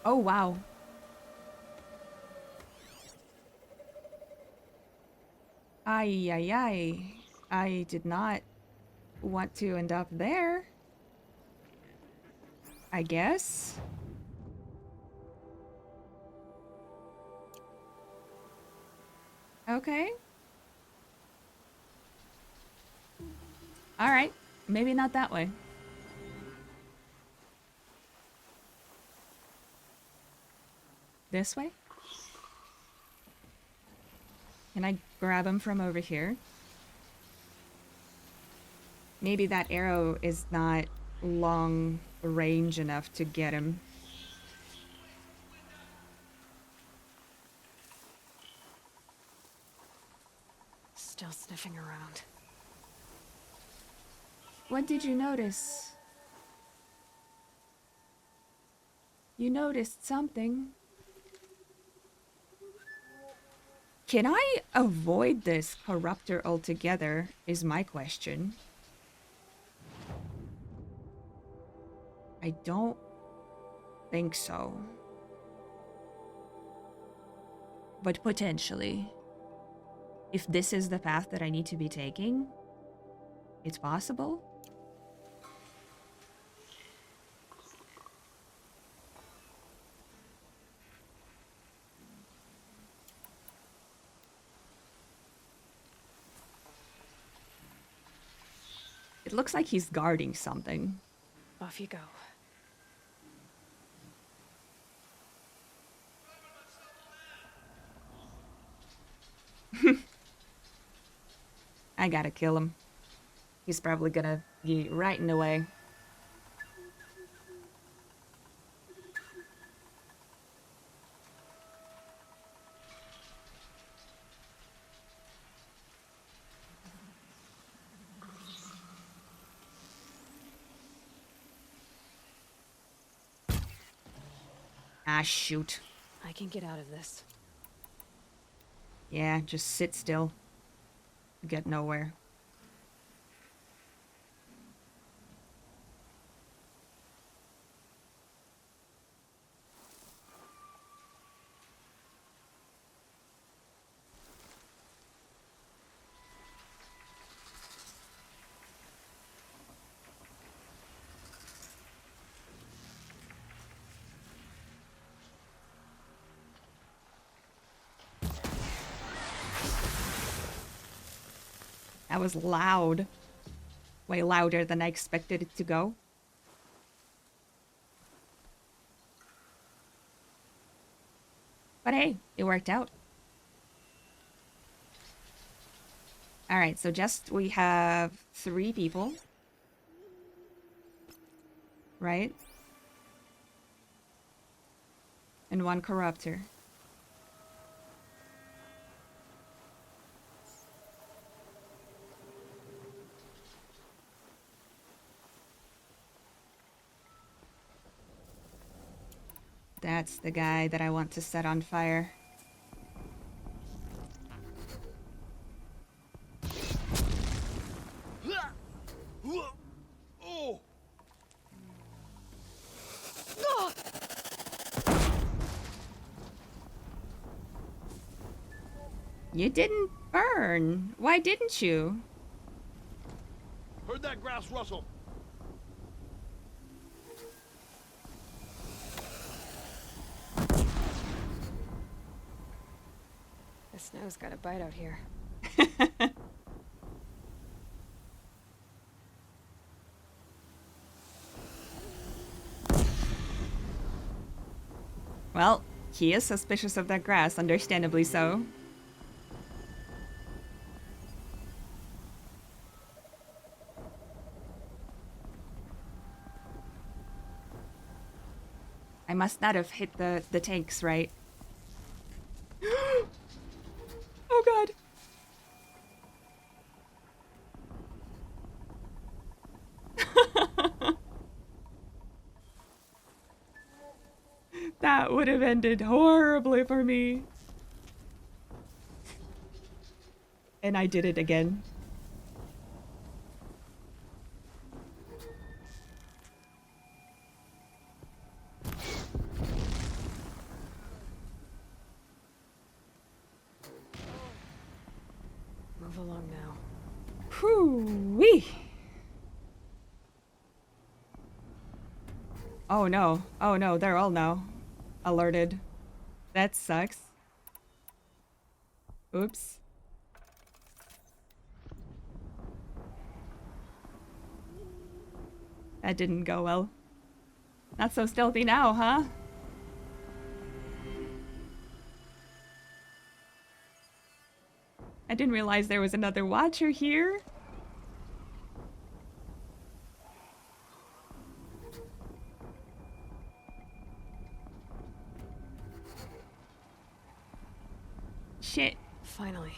S1: Oh, wow. Ay, ay, ay. I did not want to end up there. I guess. Okay. Alright. Maybe not that way. This way? Can I grab him from over here? Maybe that arrow is not long range enough to get him.
S2: Still sniffing around.
S1: What did you notice? You noticed something. Can I avoid this corruptor altogether, is my question. I don't think so. But potentially. If this is the path that I need to be taking, it's possible. It looks like he's guarding something.
S2: Off you go.
S1: I gotta kill him. He's probably gonna be right in the way. Ah, shoot.
S2: I can get out of this.
S1: Yeah, just sit still. Get nowhere. That was loud. Way louder than I expected it to go. But hey, it worked out. Alright, so just we have 3 people. Right? And 1 corruptor. That's the guy that I want to set on fire. You didn't burn. Why didn't you?
S5: Heard that grass rustle.
S2: The snow's got a bite out here.
S1: Well, he is suspicious of that grass, understandably so. I must not have hit the tanks, right? Oh god. That would have ended horribly for me. And I did it again.
S2: Move along now.
S1: Whew-wee. Oh no. Oh no, they're all now alerted. That sucks. Oops. That didn't go well. Not so stealthy now, huh? I didn't realize there was another watcher here. Shit.
S2: Finally.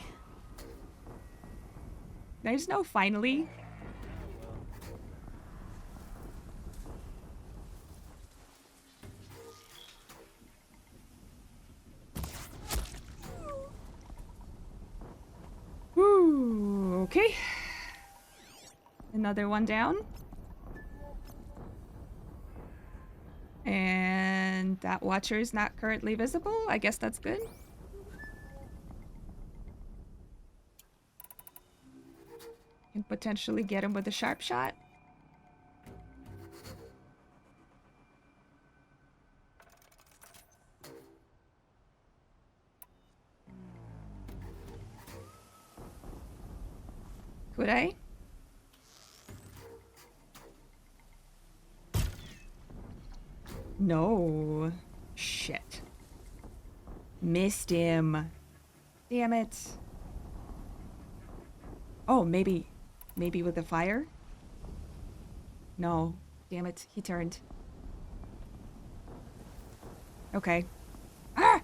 S1: There's no finally. Whew, okay. Another one down. And that watcher is not currently visible. I guess that's good. Can potentially get him with a sharp shot. Could I? No. Shit. Missed him. Damn it. Oh, maybe with the fire? No. Damn it. He turned. Okay. Ah!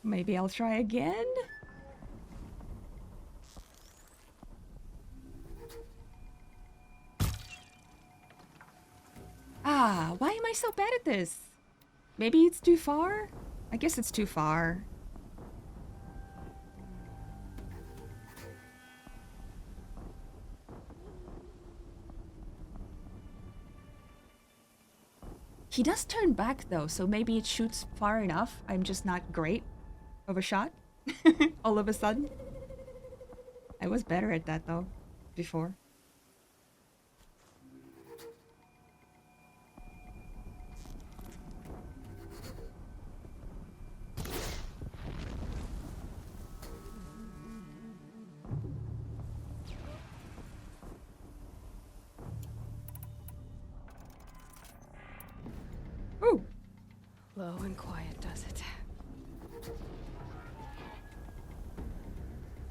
S1: Maybe I'll try again? Ah, why am I so bad at this? Maybe it's too far? I guess it's too far. He does turn back though, so maybe it shoots far enough. I'm just not great of a shot all of a sudden. I was better at that though before. Ooh.
S2: Low and quiet does it.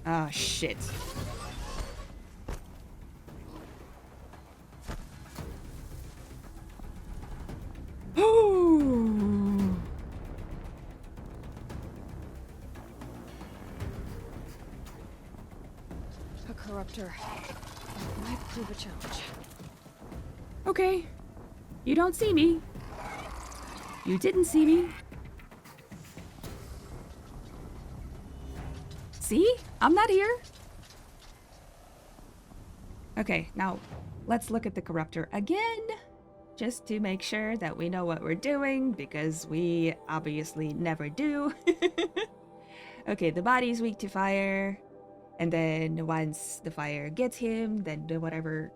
S1: Ah, shit. Ooh.
S2: A corruptor. Might prove a challenge.
S1: Okay. You don't see me. You didn't see me. See? I'm not here. Okay, now let's look at the corruptor again. Just to make sure that we know what we're doing, because we obviously never do. Okay, the body's weak to fire. And then once the fire gets him, then whatever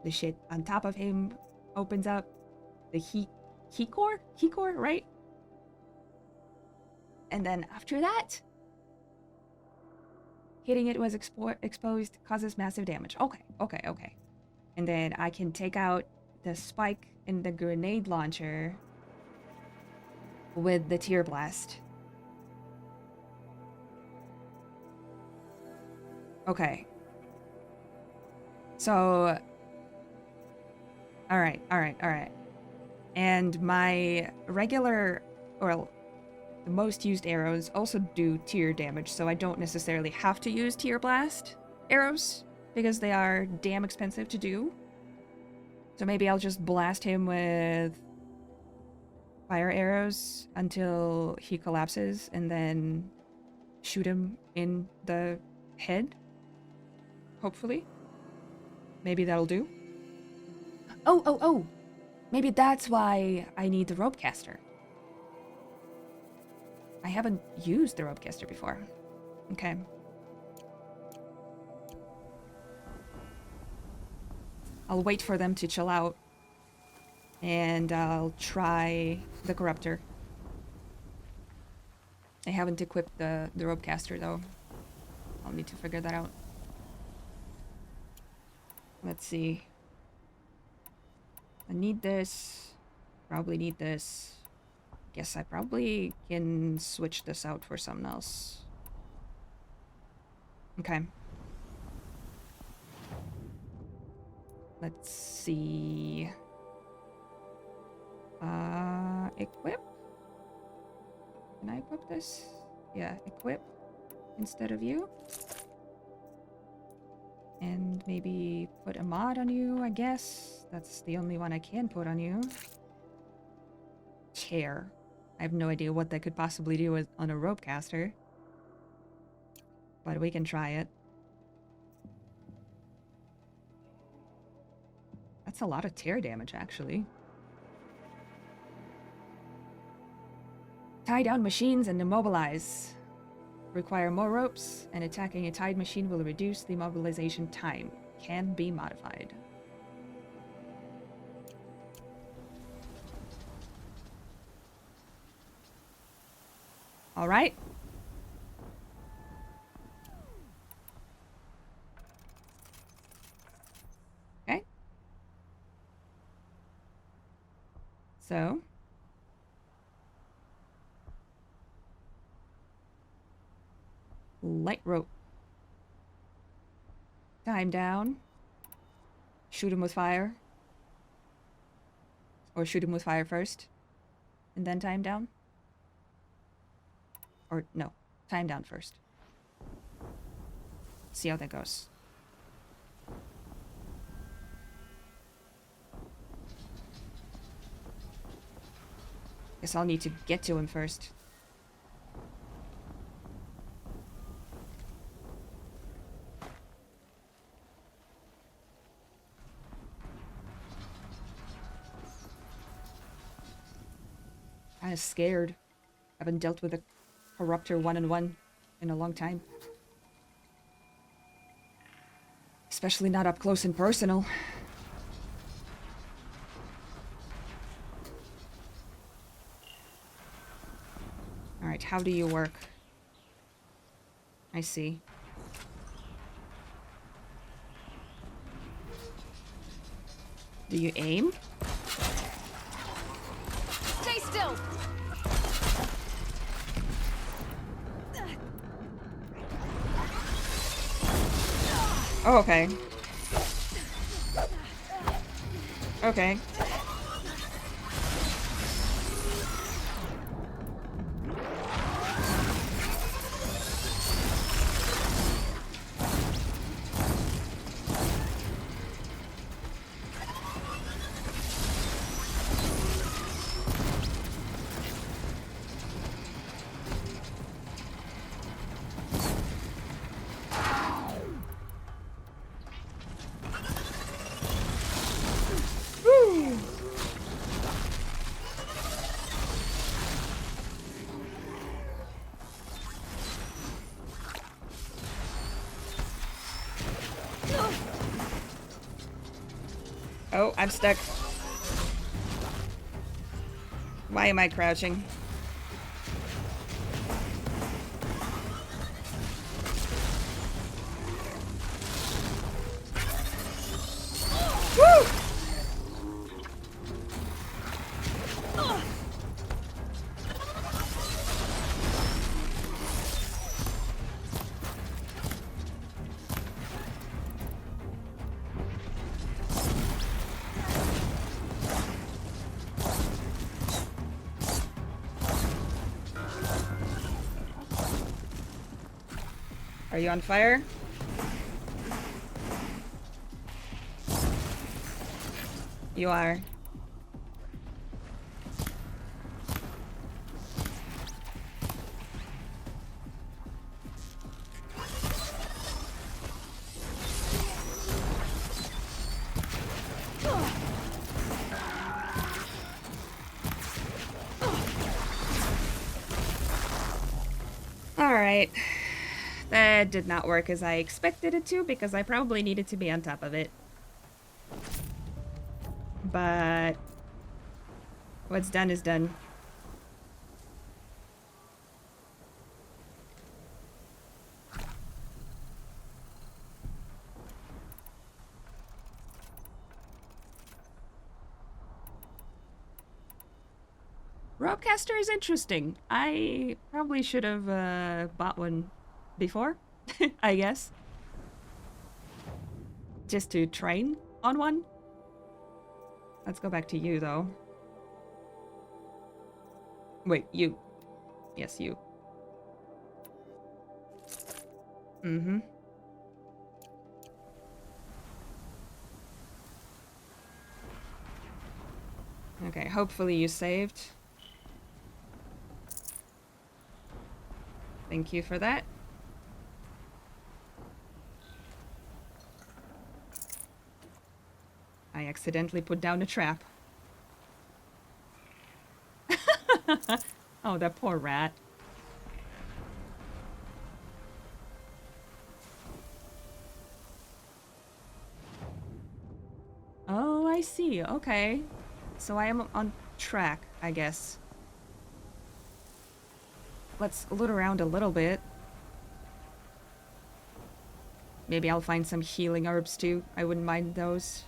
S1: the shit on top of him opens up. The heat core, right? And then after that, hitting it was exposed causes massive damage. Okay. And then I can take out the spike in the grenade launcher with the tear blast. Okay. So, all right. And my regular, or the most used arrows also do tear damage, so I don't necessarily have to use tear blast arrows because they are damn expensive to do. So maybe I'll just blast him with fire arrows until he collapses and then shoot him in the head. Hopefully. Maybe that'll do. Oh. Maybe that's why I need the rope caster. I haven't used the rope caster before. Okay. I'll wait for them to chill out. And I'll try the corruptor. I haven't equipped the rope caster though. I'll need to figure that out. Let's see. I need this. Probably need this. Guess I probably can switch this out for something else. Okay. Let's see. Equip? Can I equip this? Yeah, equip instead of you. And maybe put a mod on you, I guess. That's the only one I can put on you. Chair. I have no idea what that could possibly do on a rope caster. But we can try it. That's a lot of tear damage, actually. Tie down machines and immobilize. Require more ropes, and attacking a tied machine will reduce the mobilization time. Can be modified. All right. Okay. So. Light rope. Time down. Shoot him with fire. Or shoot him with fire first. And then time down. Or no, time down first. See how that goes. Guess I'll need to get to him first. Kinda scared. Haven't dealt with a corruptor one-on-one in a long time. Especially not up close and personal. Alright, how do you work? I see. Do you aim?
S2: Stay still!
S1: Oh, okay. Okay. Oh, I'm stuck. Why am I crouching? Woo! Are you on fire? You are. All right. That did not work as I expected it to because I probably needed to be on top of it. But what's done is done. Ropecaster is interesting. I probably should have bought one before, I guess. Just to train on one. Let's go back to you, though. Wait, you. Yes, you. Mm-hmm. Okay, hopefully you saved. Thank you for that. I accidentally put down a trap. Oh, that poor rat. Oh, I see. Okay. So I am on track, I guess. Let's loot around a little bit. Maybe I'll find some healing herbs too. I wouldn't mind those.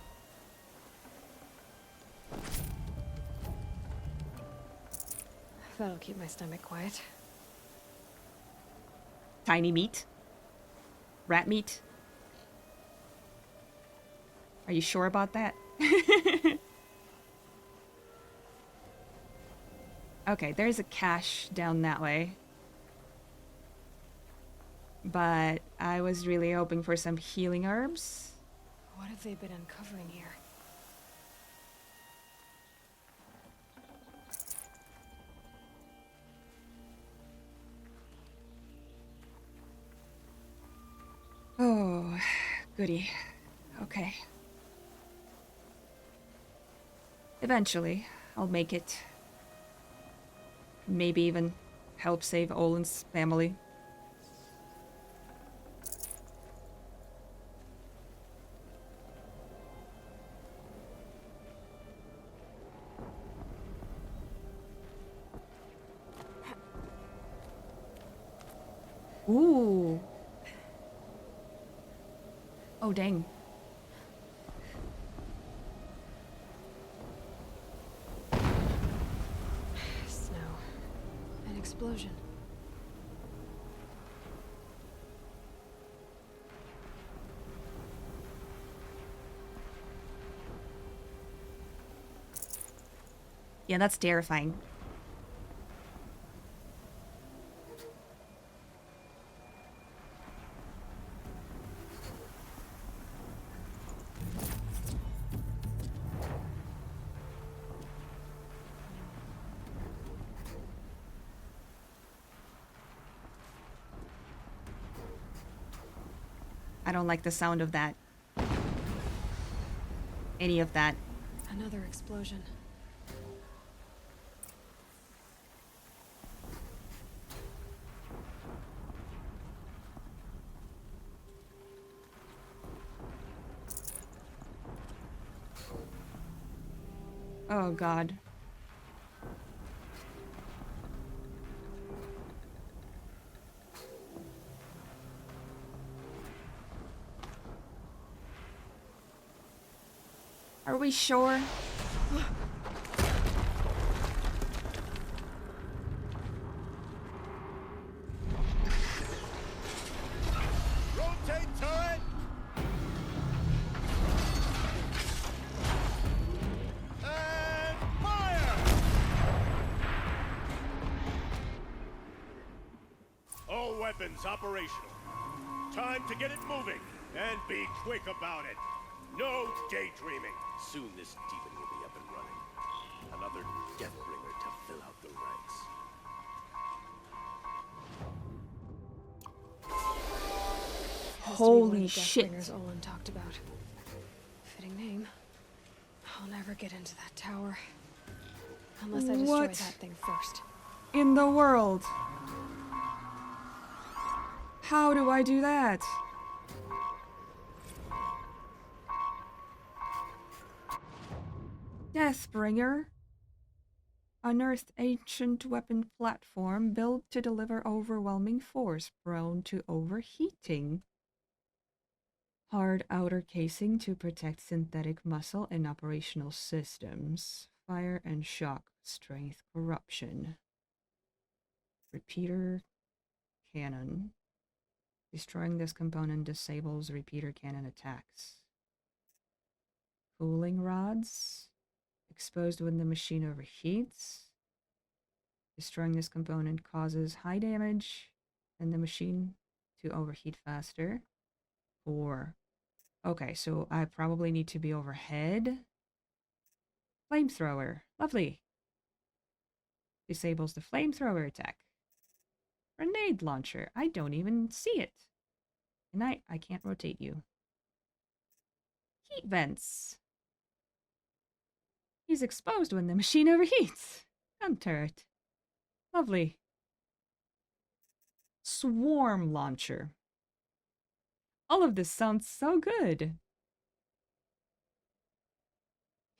S2: That'll keep my stomach quiet.
S1: Tiny meat? Rat meat? Are you sure about that? Okay, there's a cache down that way. But I was really hoping for some healing herbs.
S2: What have they been uncovering here?
S1: Oh, goody. Okay. Eventually, I'll make it. Maybe even help save Olin's family. Ooh. Oh, dang.
S2: Snow. An explosion.
S1: Yeah, that's terrifying. I don't like the sound of that. Any of that.
S2: Another explosion.
S1: Oh, God. Are we sure?
S5: Rotate turret! And fire! All weapons operational. Time to get it moving, and be quick about it. No daydreaming. Soon this demon will be up and running. Another Deathbringer to fill out the ranks.
S2: Has to be one of
S1: Holy
S2: the
S1: shit.
S2: Deathbringers Olin talked about. Fitting name. I'll never get into that tower. Unless I destroy
S1: What?
S2: that thing first.
S1: In the world? How do I do that? Deathbringer. Unearthed ancient weapon platform built to deliver overwhelming force, prone to overheating. Hard outer casing to protect synthetic muscle and operational systems. Fire and shock, strength, corruption. Repeater cannon. Destroying this component disables repeater cannon attacks. Cooling rods. Exposed when the machine overheats. Destroying this component causes high damage and the machine to overheat faster. 4. Okay, so I probably need to be overhead. Flamethrower. Lovely. Disables the flamethrower attack. Grenade launcher. I don't even see it. And I can't rotate you. Heat vents. He's exposed when the machine overheats. Gun turret. Lovely. Swarm launcher. All of this sounds so good.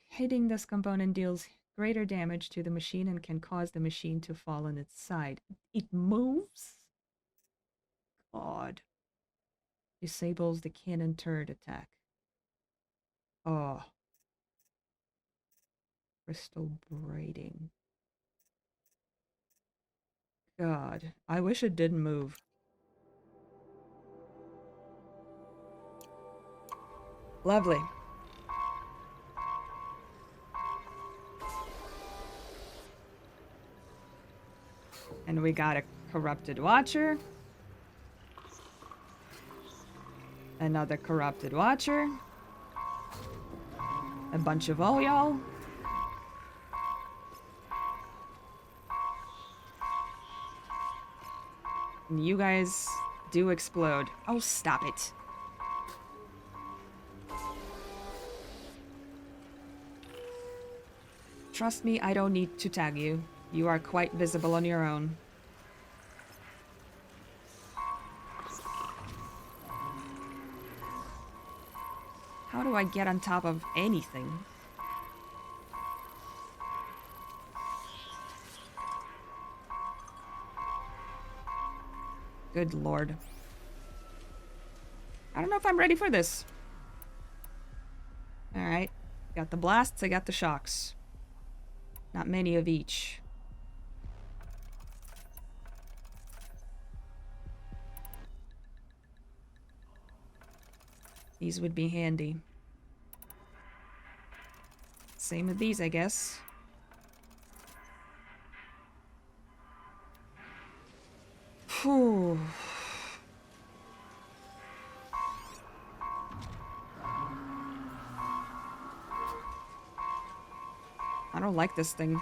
S1: Hitting this component deals greater damage to the machine and can cause the machine to fall on its side. It moves? God. Disables the cannon turret attack. Oh. Crystal braiding. God. I wish it didn't move. Lovely. And we got a corrupted watcher. Another corrupted watcher. A bunch of all y'all. And you guys do explode. Oh, stop it. Trust me, I don't need to tag you. You are quite visible on your own. How do I get on top of anything? Good lord. I don't know if I'm ready for this. Alright. Got the blasts, I got the shocks. Not many of each. These would be handy. Same with these, I guess. Whew. I don't like this thing.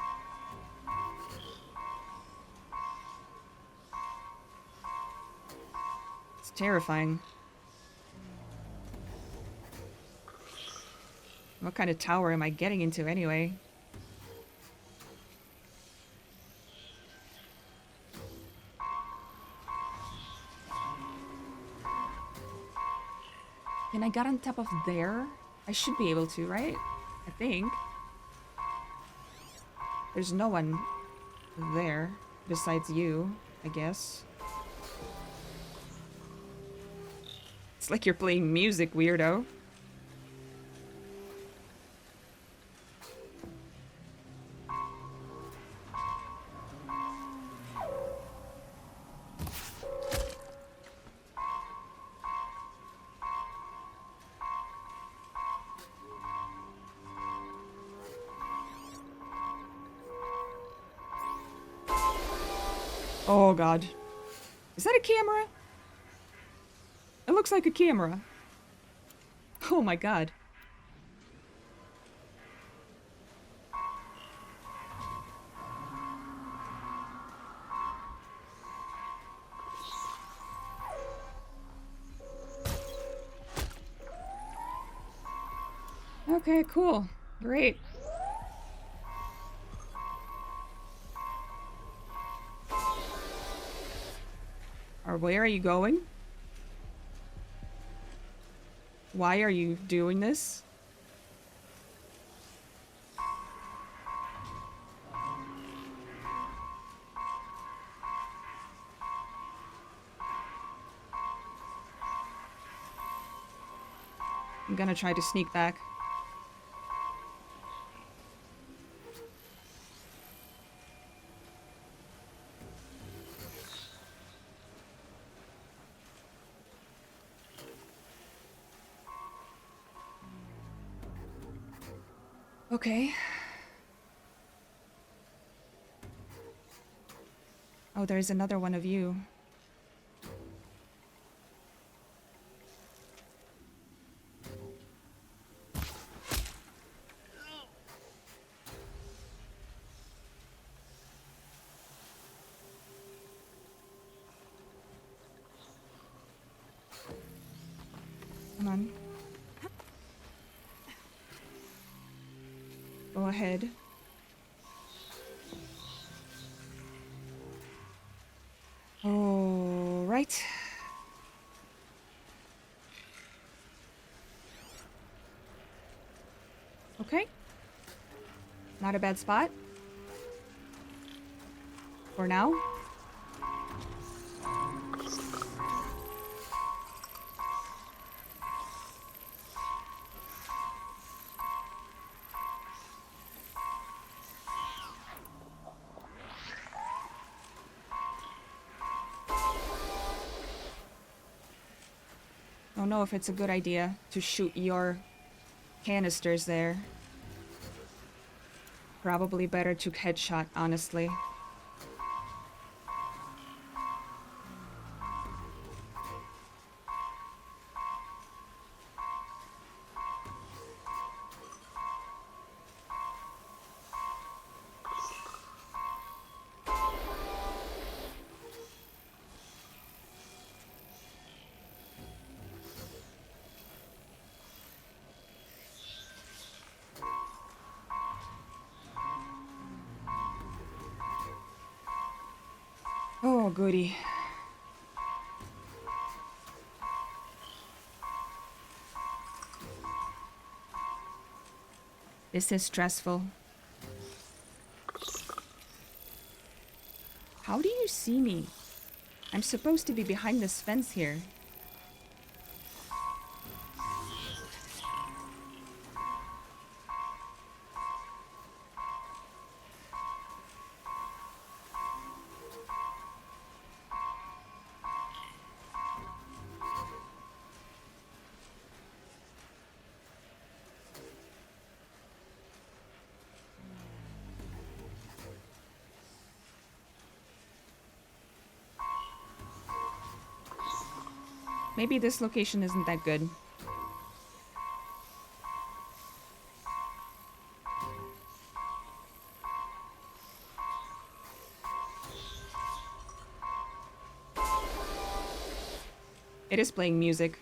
S1: It's terrifying. What kind of tower am I getting into anyway? Can I get on top of there? I should be able to, right? I think. There's no one there besides you, I guess. It's like you're playing music, weirdo. Oh god. Is that a camera? It looks like a camera. Oh my god. Okay, cool. Great. Or where are you going? Why are you doing this? I'm gonna try to sneak back. Okay. Oh, there's another one of you. Come on. Go ahead. All right. Okay. Not a bad spot. For now. Don't know if it's a good idea to shoot your canisters there. Probably better to headshot, honestly. Oh, goody. This is stressful. How do you see me? I'm supposed to be behind this fence here. Maybe this location isn't that good. It is playing music.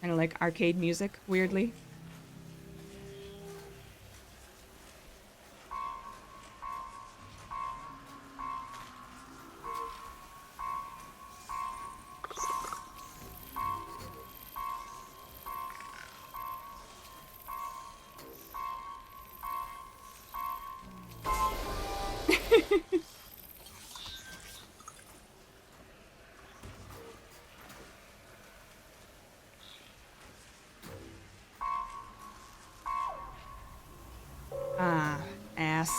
S1: Kind of like arcade music, weirdly. Ah, ass.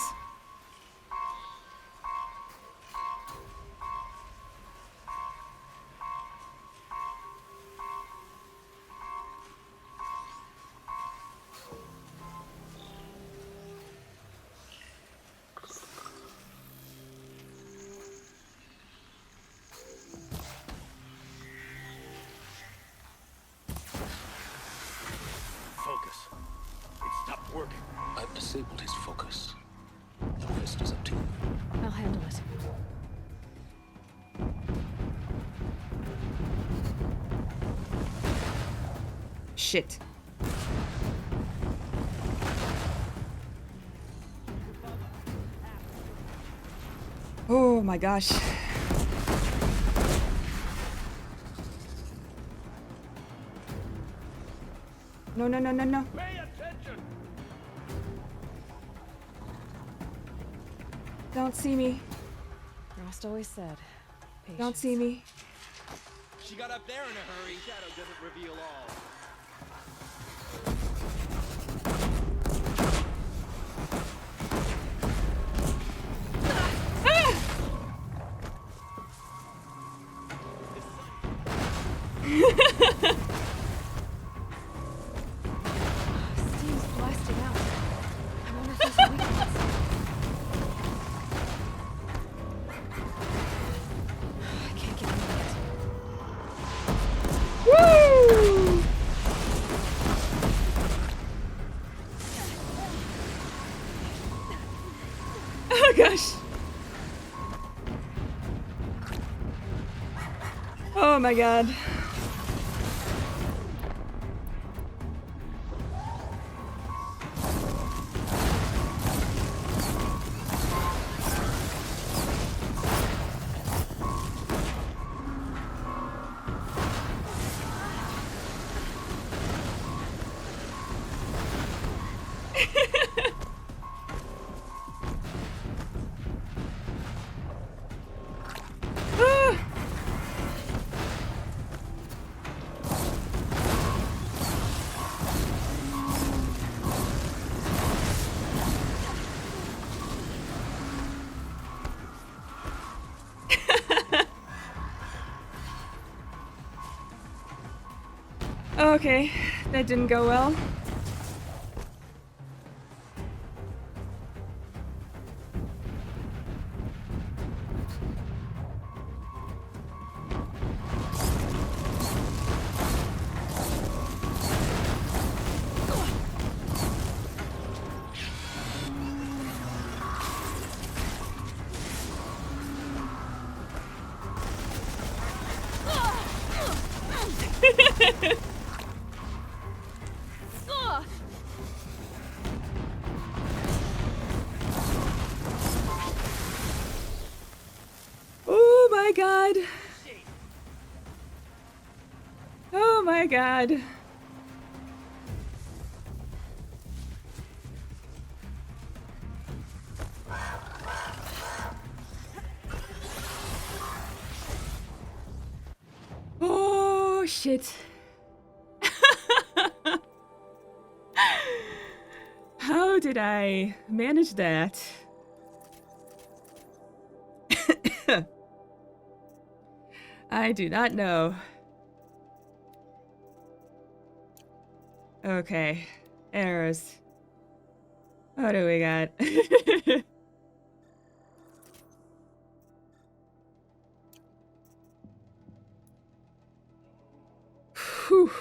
S5: Focus. It stopped working.
S4: I've disabled his focus. The rest is up to you.
S2: I'll handle it.
S1: Shit. Oh my gosh. No, no, no, no, no.
S5: Pay attention!
S1: Don't see me.
S2: Frost always said, patience.
S1: Don't see me.
S6: She got up there in a hurry. Shadow doesn't reveal all.
S2: Steam's blasting out. I wonder if there's a weakness. I can't get into it.
S1: Woo! Oh gosh. Oh my god. Okay, that didn't go well. Oh my god. Oh my god. Oh shit. How did I manage that? I do not know. Okay. Arrows. What do we got? Whew.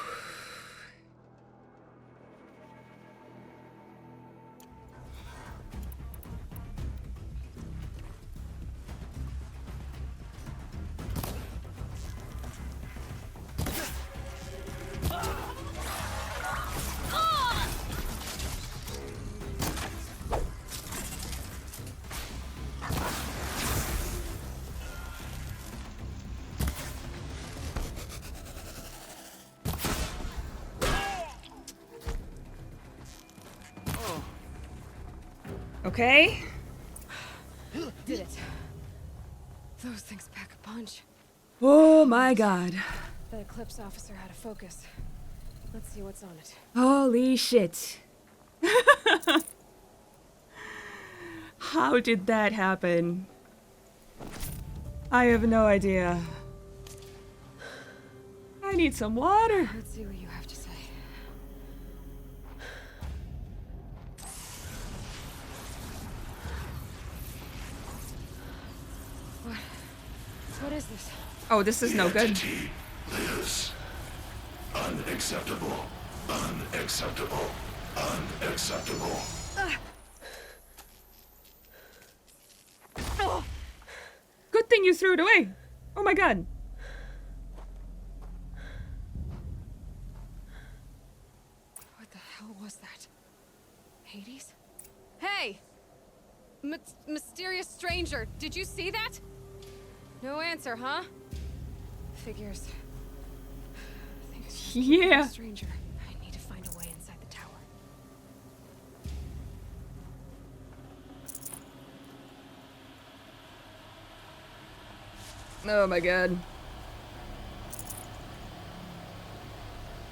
S1: Okay.
S2: Did it. Those things pack a punch.
S1: Oh my god.
S2: The Eclipse officer had a focus. Let's see what's on it.
S1: Holy shit. How did that happen? I have no idea. I need some water.
S2: Let's see what you have to say. What is this?
S1: Oh, this is no good.
S7: Entity lives. Unacceptable. Unacceptable. Unacceptable.
S1: Good thing you threw it away. Oh my god.
S2: What the hell was that? Hades? Hey! Mysterious stranger, did you see that? No answer, huh? Figures. I think it's just a
S1: Yeah.
S2: stranger. I need to find a way inside the tower.
S1: Oh my god.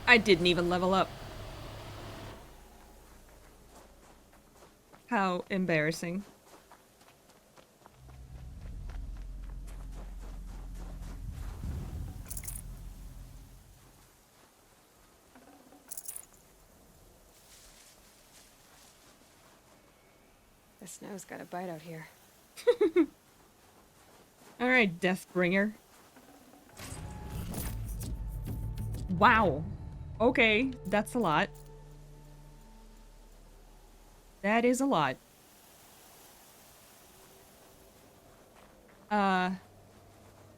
S1: I didn't even level up. How embarrassing.
S2: The snow's got a bite out here.
S1: Alright, Deathbringer. Wow. Okay, that's a lot. That is a lot.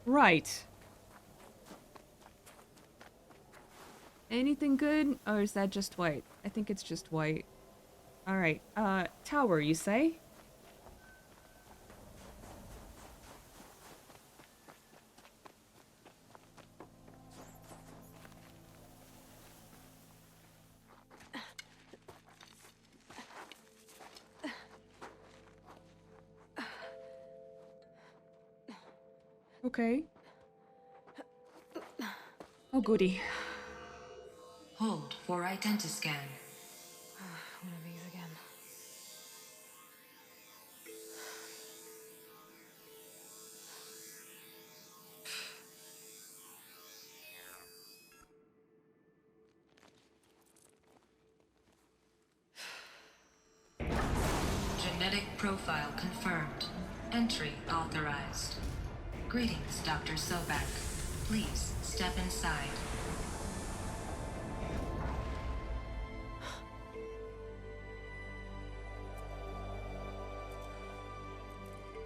S1: Right. Anything good? Or is that just white? I think it's just white. Alright, tower, you say? Okay. Oh, goody.
S8: Hold for identity scan.
S2: One of these again.
S8: Genetic profile confirmed. Entry authorized. Greetings, Dr. Sobek. Please step inside.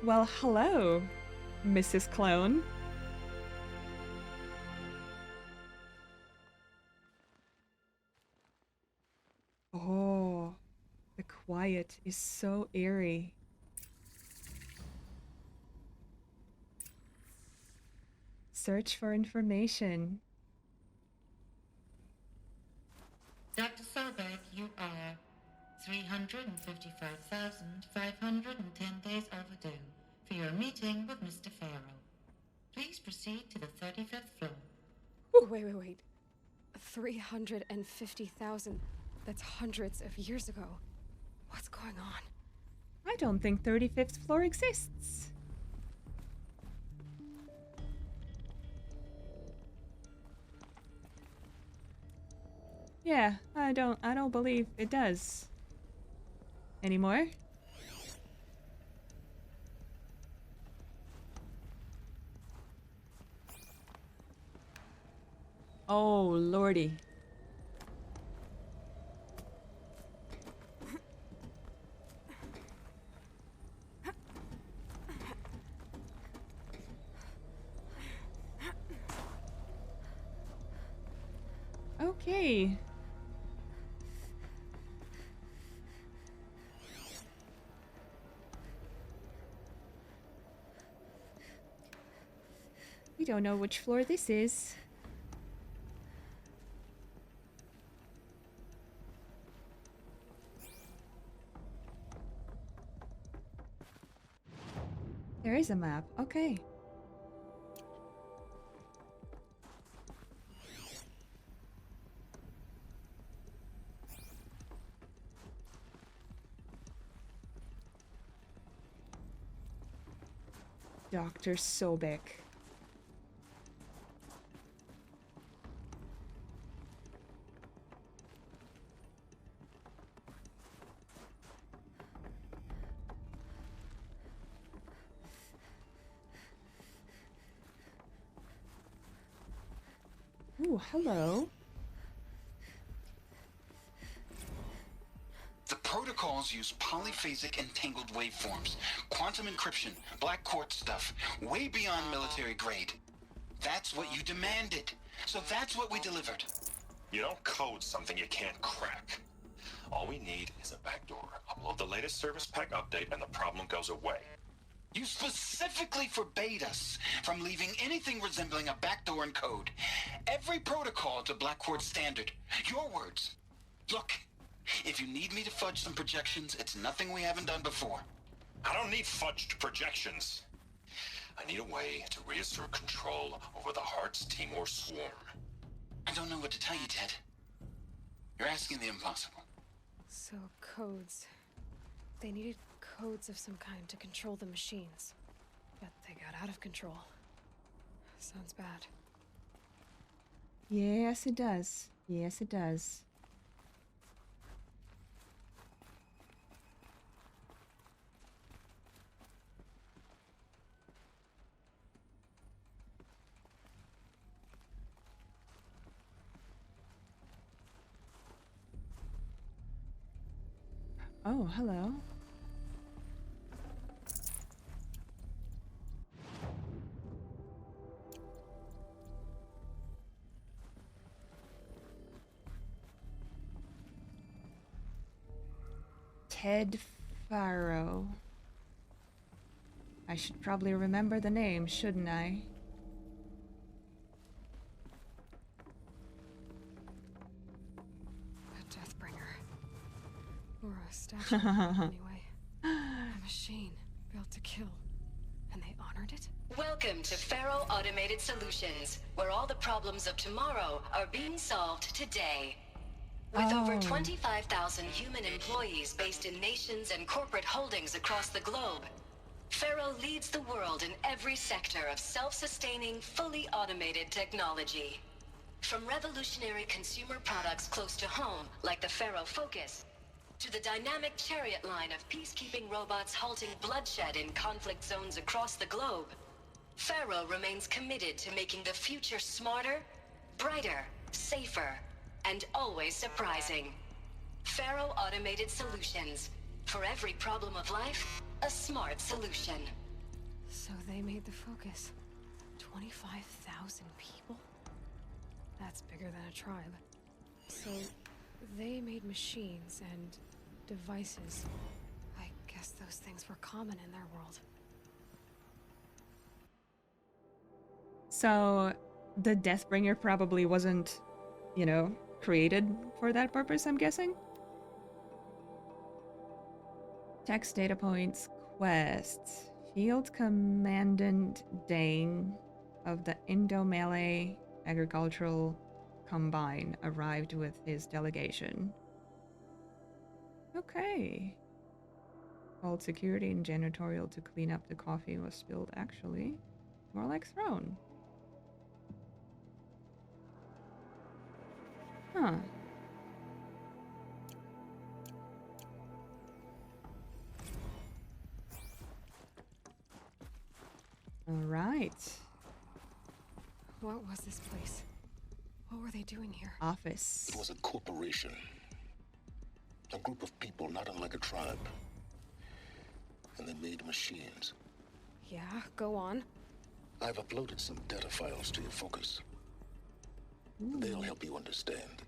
S1: Well, hello, Mrs. Clone. Oh, the quiet is so eerie. Search for information.
S8: Dr. Sobek, you are 355,510 days overdue for your meeting with Mr. Pharaoh. Please proceed to the 35th floor.
S2: Wait. 350,000. That's hundreds of years ago. What's going on?
S1: I don't think 35th floor exists. Yeah, I don't believe it does. Anymore? Oh, lordy. Okay. We don't know which floor this is. There is a map. Okay. Dr. Sobek. Ooh, hello.
S9: The protocols use polyphasic entangled waveforms, quantum encryption, black quartz stuff, way beyond military grade. That's what you demanded, so that's what we delivered.
S10: You don't code something you can't crack. All we need is a backdoor. Upload the latest service pack update and the problem goes away.
S9: You specifically forbade us from leaving anything resembling a backdoor in code. Every protocol to Black Quartz standard. Your words. Look, if you need me to fudge some projections, it's nothing we haven't done before.
S10: I don't need fudged projections. I need a way to reassert control over the Heart's Timor swarm.
S9: I don't know what to tell you, Ted. You're asking the impossible.
S2: So, codes. They needed codes of some kind to control the machines. But they got out of control. Sounds bad.
S1: Yes, it does. Yes, it does. Oh, hello. Ted Faro. I should probably remember the name, shouldn't I?
S2: A Deathbringer. Or a statue, anyway. A machine built to kill. And they honored it?
S11: Welcome to Faro Automated Solutions, where all the problems of tomorrow are being solved today. With over 25,000 human employees based in nations and corporate holdings across the globe, Faro leads the world in every sector of self-sustaining, fully automated technology. From revolutionary consumer products close to home, like the Faro Focus, To the dynamic chariot line of peacekeeping robots halting bloodshed in conflict zones across the globe, Pharaoh remains committed to making the future smarter, brighter, safer, and always surprising. Pharaoh Automated Solutions. For every problem of life, a smart solution.
S2: So they made the focus. 25,000 people? That's bigger than a tribe. So they made machines and devices. I guess those things were common in their world.
S1: So the Deathbringer probably wasn't, created for that purpose, I'm guessing? Text data points, quests. Field Commandant Dane of the Indo-Malay Agricultural Combine arrived with his delegation. Okay. Called security and janitorial to clean up the coffee was spilled, actually. More like thrown. Huh. All right.
S2: What was this place? What were they doing here?
S1: Office.
S4: It was a corporation. A group of people not unlike a tribe. And they made machines.
S2: Yeah, go on.
S4: I've uploaded some data files to your focus. They'll help you understand.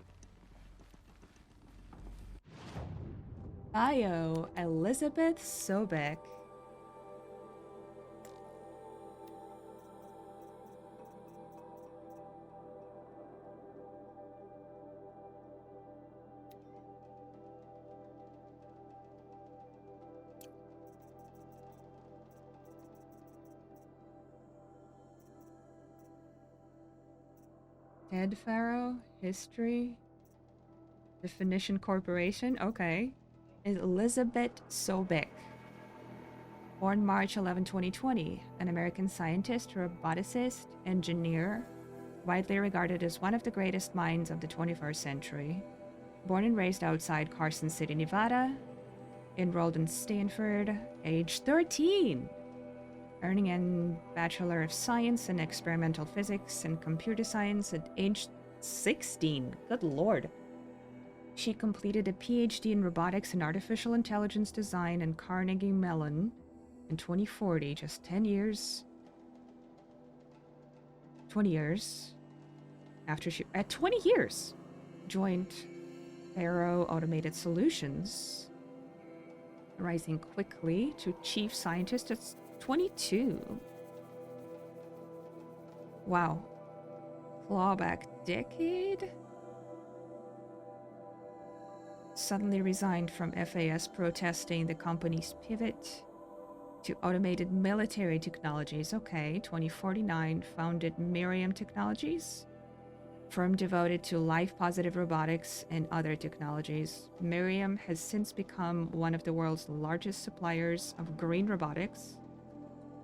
S1: Bio Elizabeth Sobek. Ted Pharaoh, history, definition corporation, okay. Elizabeth Sobek. Born March 11, 2020, an American scientist, roboticist, engineer, widely regarded as one of the greatest minds of the 21st century. Born and raised outside Carson City, Nevada, enrolled in Stanford, age 13. Earning a Bachelor of Science in Experimental Physics and Computer Science at age 16. Good lord. She completed a PhD in Robotics and Artificial Intelligence Design in Carnegie Mellon in 2040, just 10 years. 20 years after she, at 20 years, joined Pharaoh Automated Solutions, rising quickly to chief scientist at 22. Wow. Clawback decade? Suddenly resigned from FAS protesting the company's pivot to automated military technologies. Okay, 2049 founded Miriam Technologies, firm devoted to life-positive robotics and other technologies. Miriam has since become one of the world's largest suppliers of green robotics,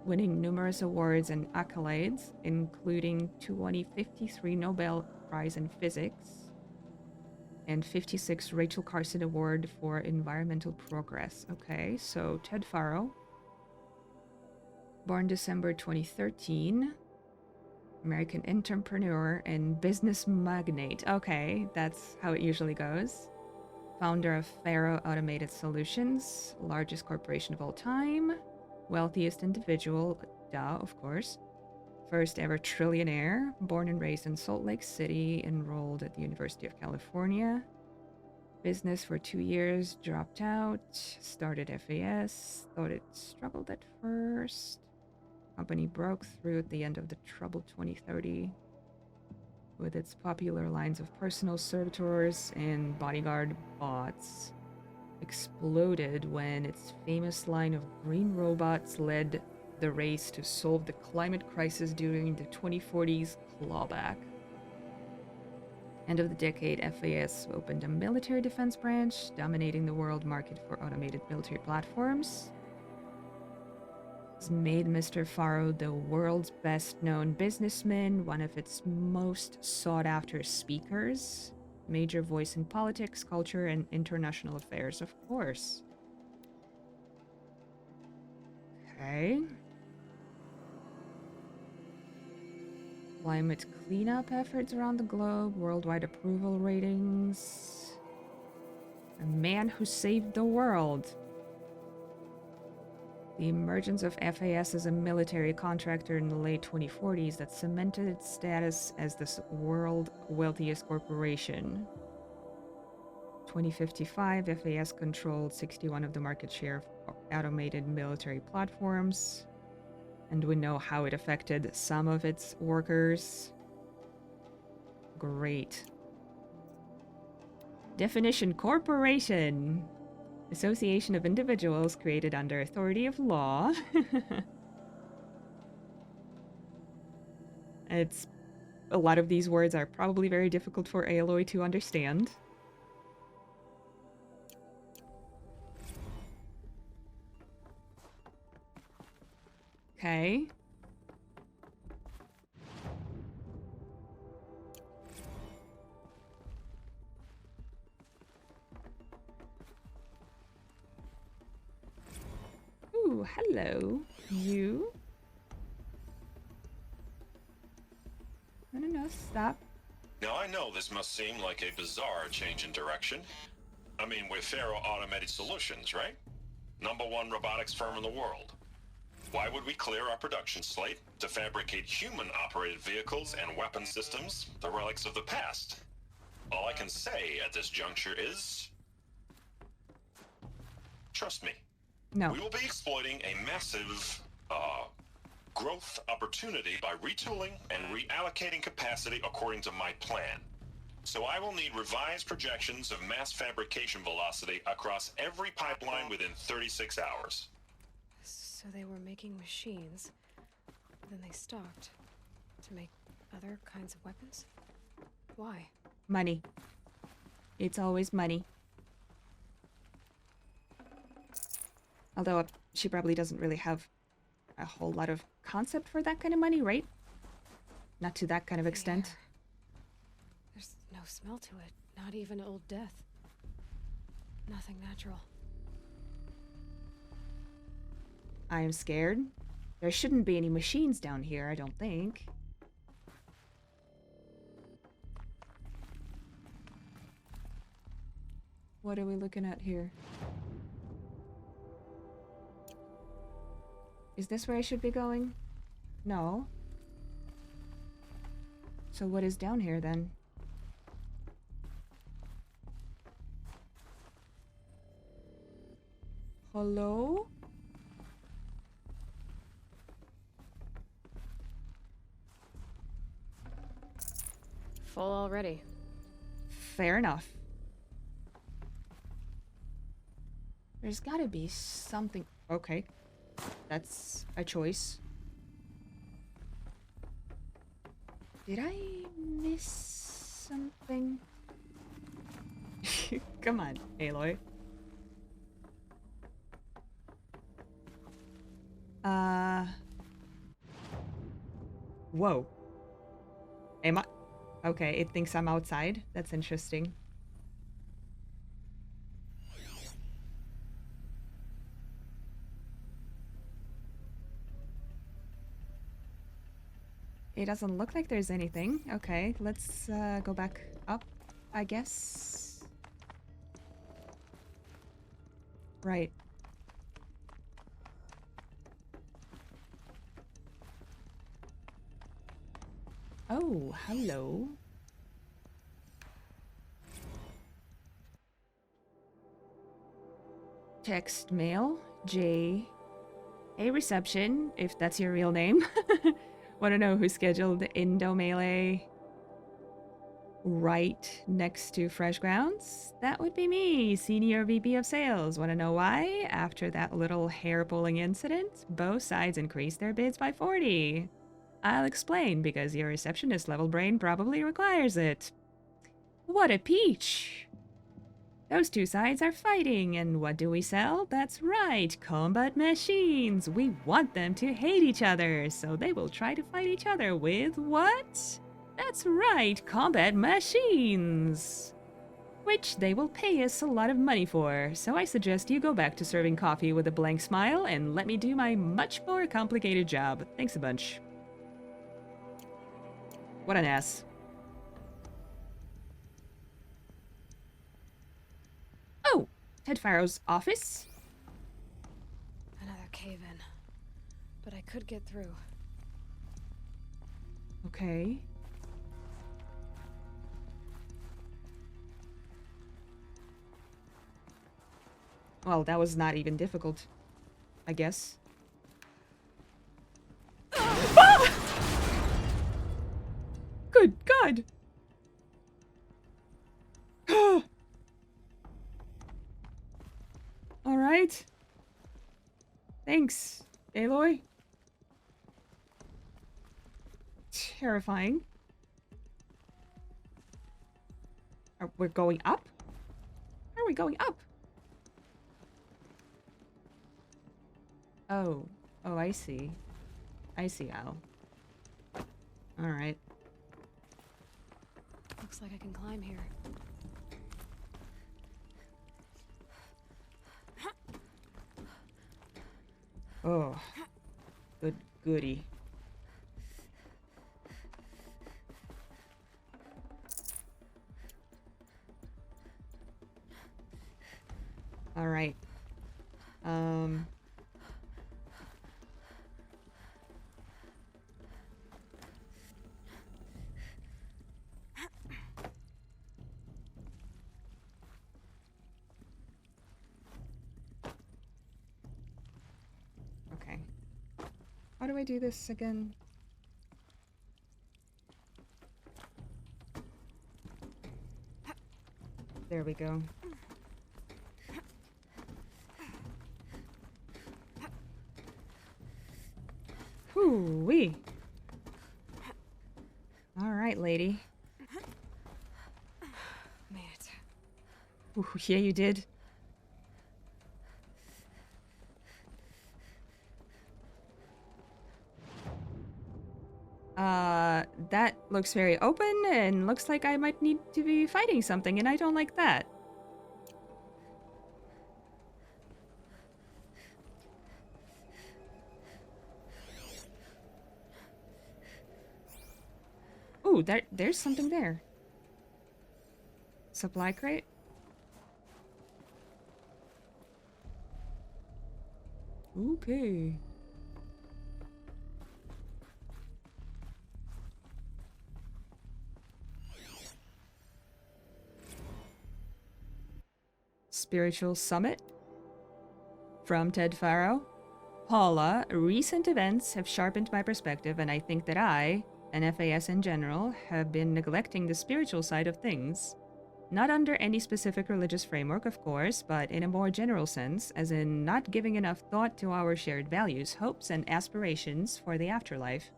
S1: winning numerous awards and accolades, including 2053 Nobel Prize in Physics and 56 Rachel Carson Award for Environmental Progress. Okay, so Ted Pharaoh, born December 2013, American entrepreneur and business magnate. Okay, that's how it usually goes. Founder of Pharaoh Automated Solutions, largest corporation of all time, wealthiest individual, duh, of course. First ever trillionaire, born and raised in Salt Lake City, enrolled at the University of California. Business for 2 years, dropped out, started FAS, thought it struggled at first. Company broke through at the end of the troubled 2030 with its popular lines of personal servitors and bodyguard bots. Exploded when its famous line of green robots led the race to solve the climate crisis during the 2040s clawback. End of the decade, FAS opened a military defense branch, dominating the world market for automated military platforms. It's made Mr. Pharaoh the world's best-known businessman, one of its most sought-after speakers, Major voice in politics, culture, and international affairs, of course. Okay. Climate cleanup efforts around the globe, worldwide approval ratings. A man who saved the world. The emergence of FAS as a military contractor in the late 2040s that cemented its status as the world's wealthiest corporation. 2055, FAS controlled 61% of the market share of automated military platforms. And we know how it affected some of its workers. Great. Definition: corporation. Association of individuals created under authority of law. It's a lot of these words are probably very difficult for Aloy to understand. Okay. Ooh, hello. You? No, stop.
S10: Now I know this must seem like a bizarre change in direction. I mean, we're Faro Automated Solutions, right? #1 robotics firm in the world. Why would we clear our production slate to fabricate human-operated vehicles and weapon systems, the relics of the past? All I can say at this juncture is... trust me.
S1: No.
S10: We will be exploiting a massive, growth opportunity by retooling and reallocating capacity according to my plan. So I will need revised projections of mass fabrication velocity across every pipeline within 36 hours.
S2: So they were making machines, then they stopped to make other kinds of weapons? Why?
S1: Money. It's always money. Although she probably doesn't really have a whole lot of concept for that kind of money, right? Not to that kind of extent.
S2: Yeah. There's no smell to it, not even old death. Nothing natural.
S1: I am scared. There shouldn't be any machines down here, I don't think. What are we looking at here? Is this where I should be going? No. So what is down here then? Hello?
S2: Full already.
S1: Fair enough. There's gotta be something... Okay. That's a choice. Did I miss something? Come on, Aloy. Whoa. Am I... Okay, it thinks I'm outside. That's interesting. It doesn't look like there's anything. Okay, let's go back up, I guess. Right. Oh, hello. Text mail, J. A reception, if that's your real name. Want to know who scheduled the Indo Melee right next to Fresh Grounds? That would be me, Senior VP of Sales. Want to know why? After that little hair-pulling incident, both sides increased their bids by 40. I'll explain, because your receptionist-level brain probably requires it. What a peach! Those two sides are fighting, and what do we sell? That's right, combat machines! We want them to hate each other, so they will try to fight each other with what? That's right, combat machines! which they will pay us a lot of money for, so I suggest you go back to serving coffee with a blank smile and let me do my much more complicated job. Thanks a bunch. What an ass. Oh! Ted Farrow's office?
S2: Another cave-in. But I could get through.
S1: Okay. Well, that was not even difficult, I guess. Ah! Good God! All right. Thanks, Aloy. Terrifying. We're going up? Are we going up? Oh. Oh, I see. I see, Al. Alright.
S2: Looks like I can climb here.
S1: Oh. Good goody. Alright. Okay. How do I do this again? There we go. Whoo-wee. Alright, lady.
S2: Made it.
S1: Ooh, yeah, you did. That looks very open and looks like I might need to be fighting something, and I don't like that. Ooh, there's something there. Supply crate? Okay. Spiritual Summit? From Ted Farrow? Paula, recent events have sharpened my perspective, and I think that I, and FAS in general, have been neglecting the spiritual side of things. Not under any specific religious framework, of course, but in a more general sense, as in not giving enough thought to our shared values, hopes, and aspirations for the afterlife.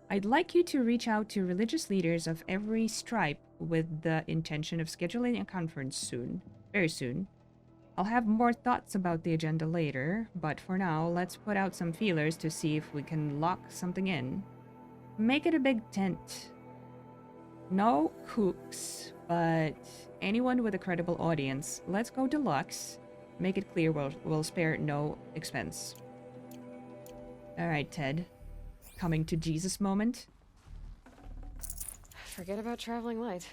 S1: I'd like you to reach out to religious leaders of every stripe with the intention of scheduling a conference soon. Very soon. I'll have more thoughts about the agenda later, but for now, let's put out some feelers to see if we can lock something in. Make it a big tent. No cooks, but anyone with a credible audience. Let's go deluxe. Make it clear we'll spare no expense. Alright, Ted. Coming to Jesus moment.
S2: Forget about traveling light.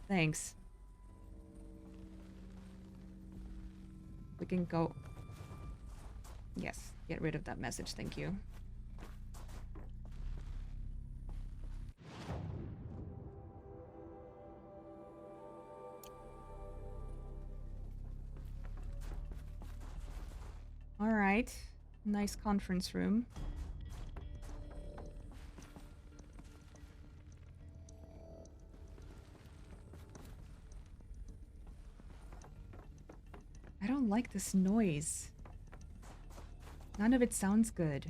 S1: Thanks. We can go... Yes, get rid of that message, thank you. Alright, nice conference room. I don't like this noise. None of it sounds good.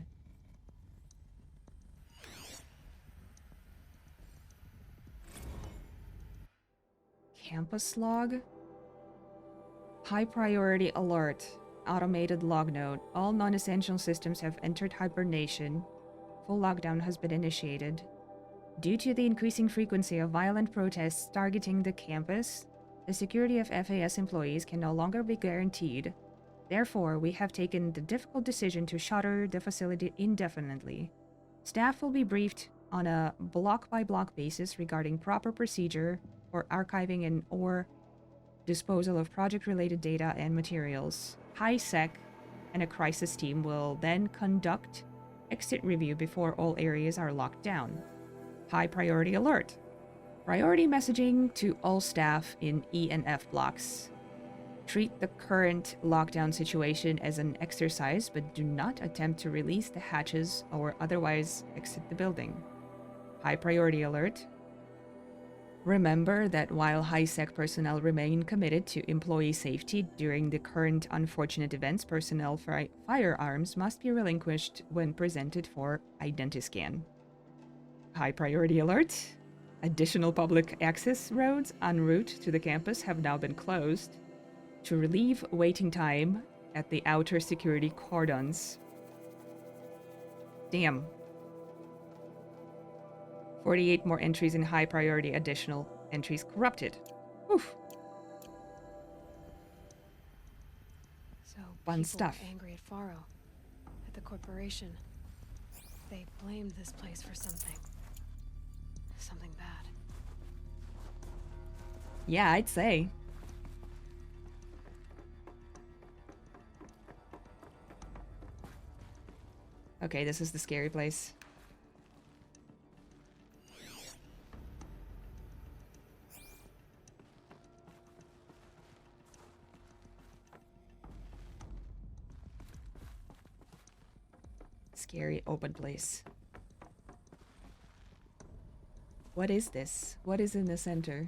S1: Campus log? High priority alert. Automated log note. All non-essential systems have entered hibernation. Full lockdown has been initiated. Due to the increasing frequency of violent protests targeting the campus, the security of FAS employees can no longer be guaranteed. Therefore, we have taken the difficult decision to shutter the facility indefinitely. Staff will be briefed on a block-by-block basis regarding proper procedure for archiving and/or disposal of project-related data and materials. HiSec and a crisis team will then conduct exit review before all areas are locked down. High priority alert. Priority messaging to all staff in E and F blocks. Treat the current lockdown situation as an exercise, but do not attempt to release the hatches or otherwise exit the building. High priority alert. Remember that while HiSec personnel remain committed to employee safety during the current unfortunate events, personnel firearms must be relinquished when presented for identiscan. High priority alert. Additional public access roads en route to the campus have now been closed to relieve waiting time at the outer security cordons. Damn. 48 more entries in high priority, additional entries corrupted. Oof.
S2: So
S1: Fun
S2: people
S1: stuff.
S2: were angry at Faro, at the corporation. They blamed this place for something. Something bad.
S1: Yeah, I'd say. Okay, this is the scary place. Scary open place. What is this? What is in the center?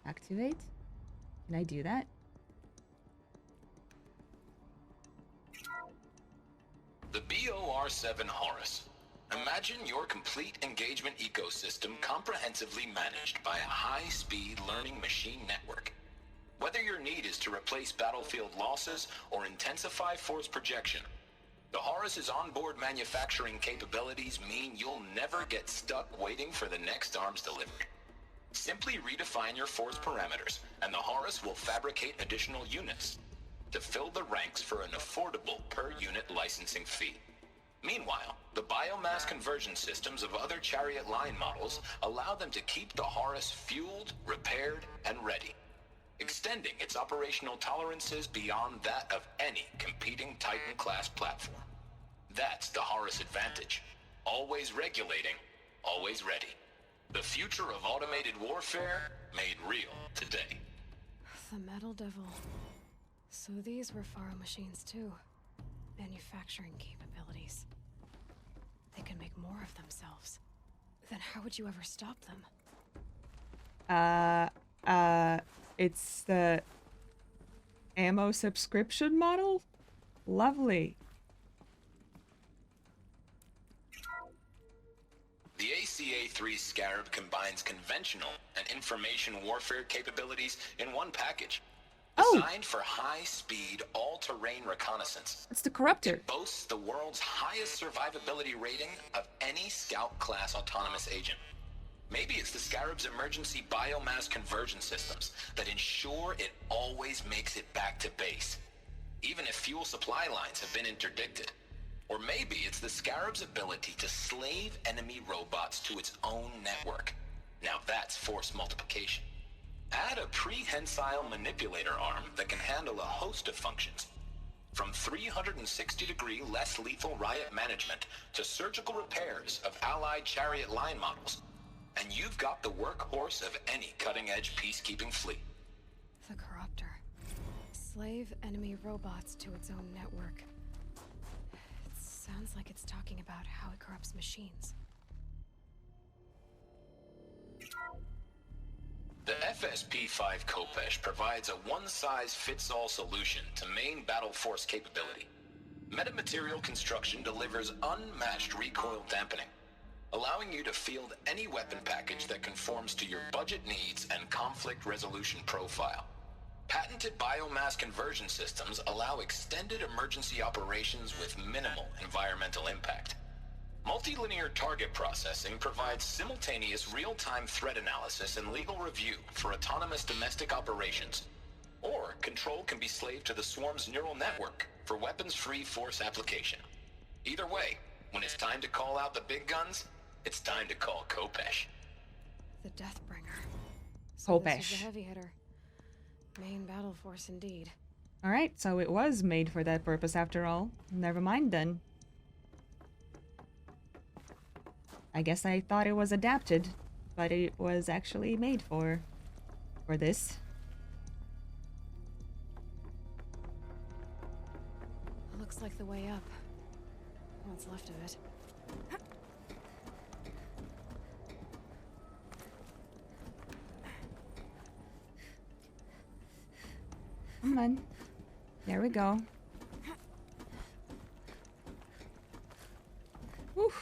S1: Activate? Can I do that?
S9: The BOR-7 Horus. Imagine your complete engagement ecosystem comprehensively managed by a high-speed learning machine network. Whether your need is to replace battlefield losses or intensify force projection, the Horus's onboard manufacturing capabilities mean you'll never get stuck waiting for the next arms delivery. Simply redefine your force parameters, and the Horus will fabricate additional units to fill the ranks for an affordable per-unit licensing fee. Meanwhile, the biomass conversion systems of other chariot line models allow them to keep the Horus fueled, repaired, and ready, extending its operational tolerances beyond that of any competing Titan-class platform. That's the Horus advantage. Always regulating, always ready. The future of automated warfare made real today.
S2: The Metal Devil. So these were Faro machines too. Manufacturing capabilities. They can make more of themselves. Then how would you ever stop them?
S1: It's the ammo subscription model? Lovely.
S9: The ACA-3 Scarab combines conventional and information warfare capabilities in one package. Designed for high-speed, all-terrain reconnaissance.
S1: It's the Corruptor.
S9: It boasts the world's highest survivability rating of any Scout-class autonomous agent. Maybe it's the Scarab's emergency biomass conversion systems that ensure it always makes it back to base, even if fuel supply lines have been interdicted. Or maybe it's the Scarab's ability to slave enemy robots to its own network. Now that's force multiplication. Add a prehensile manipulator arm that can handle a host of functions, from 360-degree less lethal riot management to surgical repairs of allied chariot line models, and you've got the workhorse of any cutting-edge peacekeeping fleet.
S2: The Corruptor. Slave enemy robots to its own network. It sounds like it's talking about how it corrupts machines.
S9: The FSP-5 Kopesh provides a one-size-fits-all solution to main battle force capability. Metamaterial construction delivers unmatched recoil dampening, allowing you to field any weapon package that conforms to your budget needs and conflict resolution profile. Patented biomass conversion systems allow extended emergency operations with minimal environmental impact. Multilinear target processing provides simultaneous real-time threat analysis and legal review for autonomous domestic operations. Or control can be slaved to the swarm's neural network for weapons-free force application. Either way, when it's time to call out the big guns, it's time to call Kopesh.
S2: The Deathbringer. So this was
S1: Kopesh.
S2: the heavy hitter. Main battle force indeed.
S1: Alright, so it was made for that purpose after all. Never mind then. I guess I thought it was adapted, but it was actually made for this.
S2: Looks like the way up. What's left of it.
S1: Come on. There we go. Whew.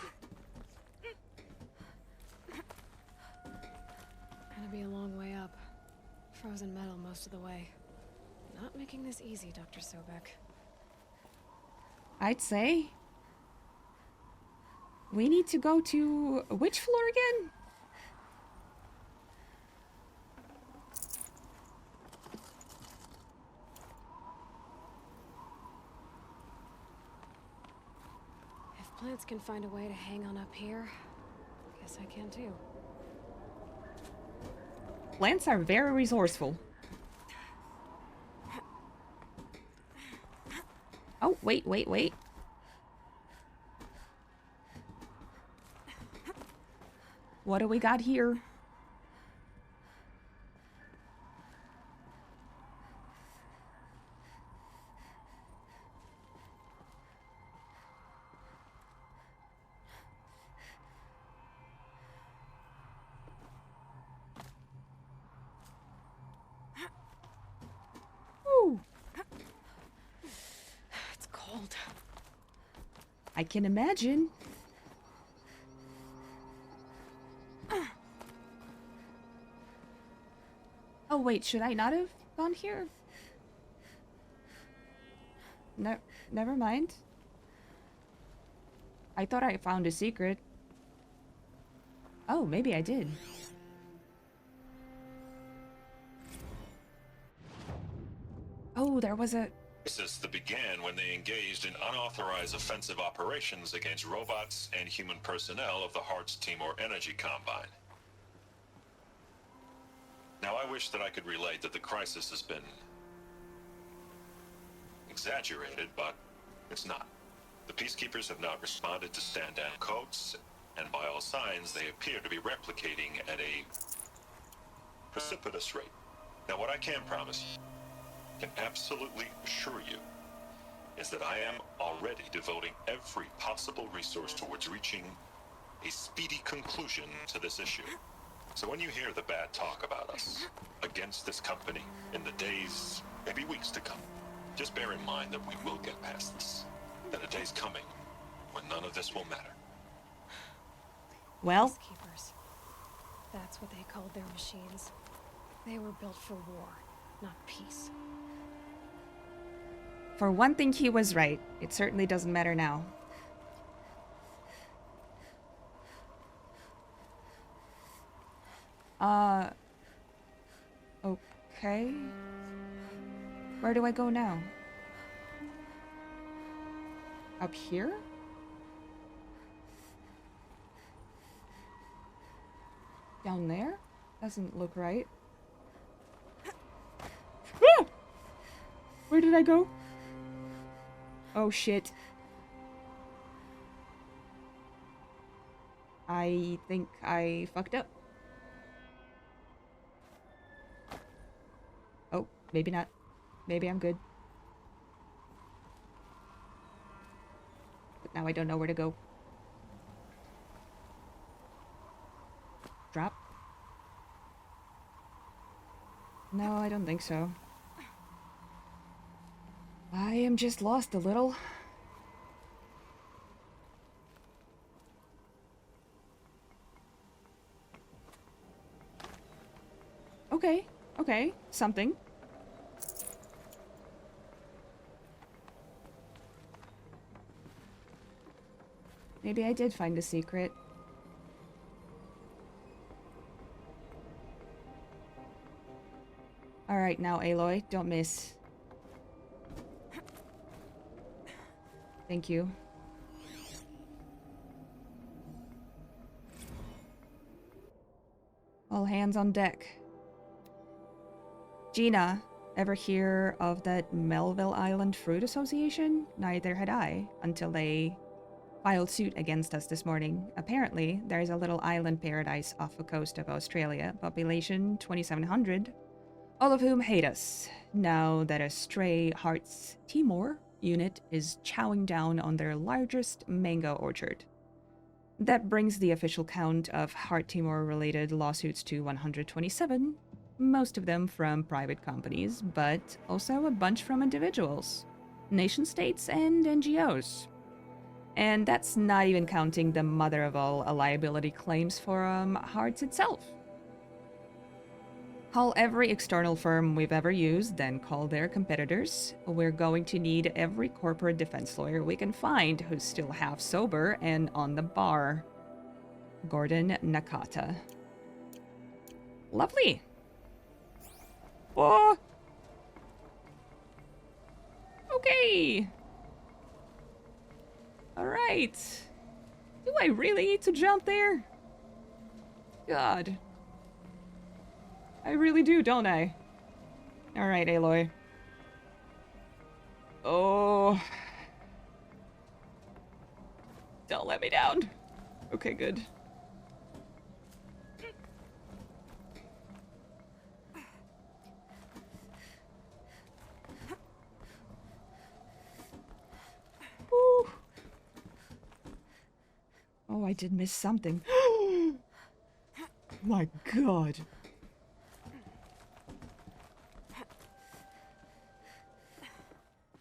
S2: Gonna be a long way up. Frozen metal most of the way. Not making this easy, Dr. Sobek.
S1: I'd say we need to go to which floor again?
S2: If plants can find a way to hang on up here, guess I can too.
S1: Plants are very resourceful. Oh, wait. What do we got here? Ooh.
S2: It's cold.
S1: I can imagine. Oh wait, should I not have gone here? No, never mind. I thought I found a secret. Oh, maybe I did. Oh, there was a...
S10: Crisis that began when they engaged in unauthorized offensive operations against robots and human personnel of the Hearts Timor Energy Combine. Now, I wish that I could relate that the crisis has been exaggerated, but it's not. The Peacekeepers have not responded to stand-down codes, and by all signs, they appear to be replicating at a precipitous rate. Now, what I can promise you, can absolutely assure you, is that I am already devoting every possible resource towards reaching a speedy conclusion to this issue. So when you hear the bad talk about us against this company in the days, maybe weeks to come, just bear in mind that we will get past this. That a day's coming when none of this will matter.
S1: Well,
S2: Peacekeepers. That's what they called their machines. They were built for war, not peace.
S1: for one thing, he was right. It certainly doesn't matter now. Okay. Where do I go now? Up here? Down there? Doesn't look right. Ah! Where did I go? Oh shit. I think I fucked up. Oh, maybe not. Maybe I'm good. But now I don't know where to go. Drop? No, I don't think so. I am just lost a little. Okay, okay, something. Maybe I did find a secret. Alright, now Aloy, don't miss. Thank you. All hands on deck. Gina, ever hear of that Melville Island Fruit Association? Neither had I, until they filed suit against us this morning. Apparently, there is a little island paradise off the coast of Australia, population 2,700, all of whom hate us, now that a Stray Hearts Timor unit is chowing down on their largest mango orchard. That brings the official count of Heart Timor-related lawsuits to 127, most of them from private companies, but also a bunch from individuals, nation-states, and NGOs. And that's not even counting the mother of all liability claims for Hearts itself. Call every external firm we've ever used, then call their competitors. We're going to need every corporate defense lawyer we can find who's still half sober and on the bar. Gordon Nakata. Lovely. Whoa. Okay. Alright. Do I really need to jump there? God. I really do, don't I? Alright, Aloy. Oh. Don't let me down. Okay, good. Ooh. Oh, I did miss something. My God.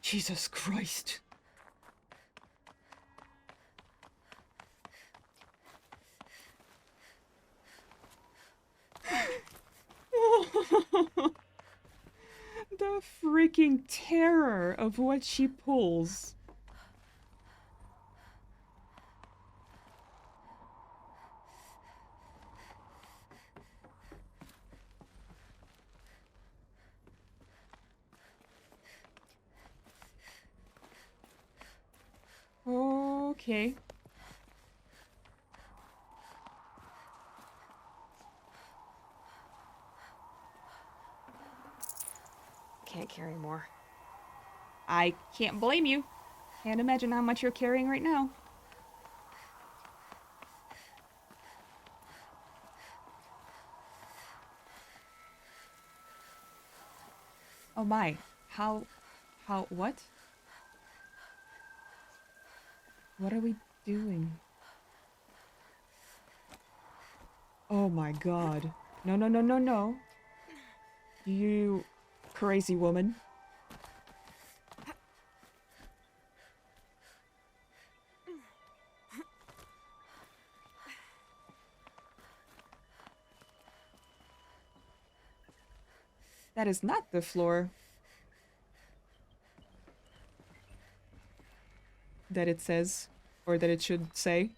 S1: Jesus Christ. The freaking terror of what she pulls. Okay.
S2: Can't carry more.
S1: I can't blame you. Can't imagine how much you're carrying right now. Oh my. What? What are we doing? Oh my God. No, no, no, no, no. You crazy woman. That is not the floor that it says, or that it should say.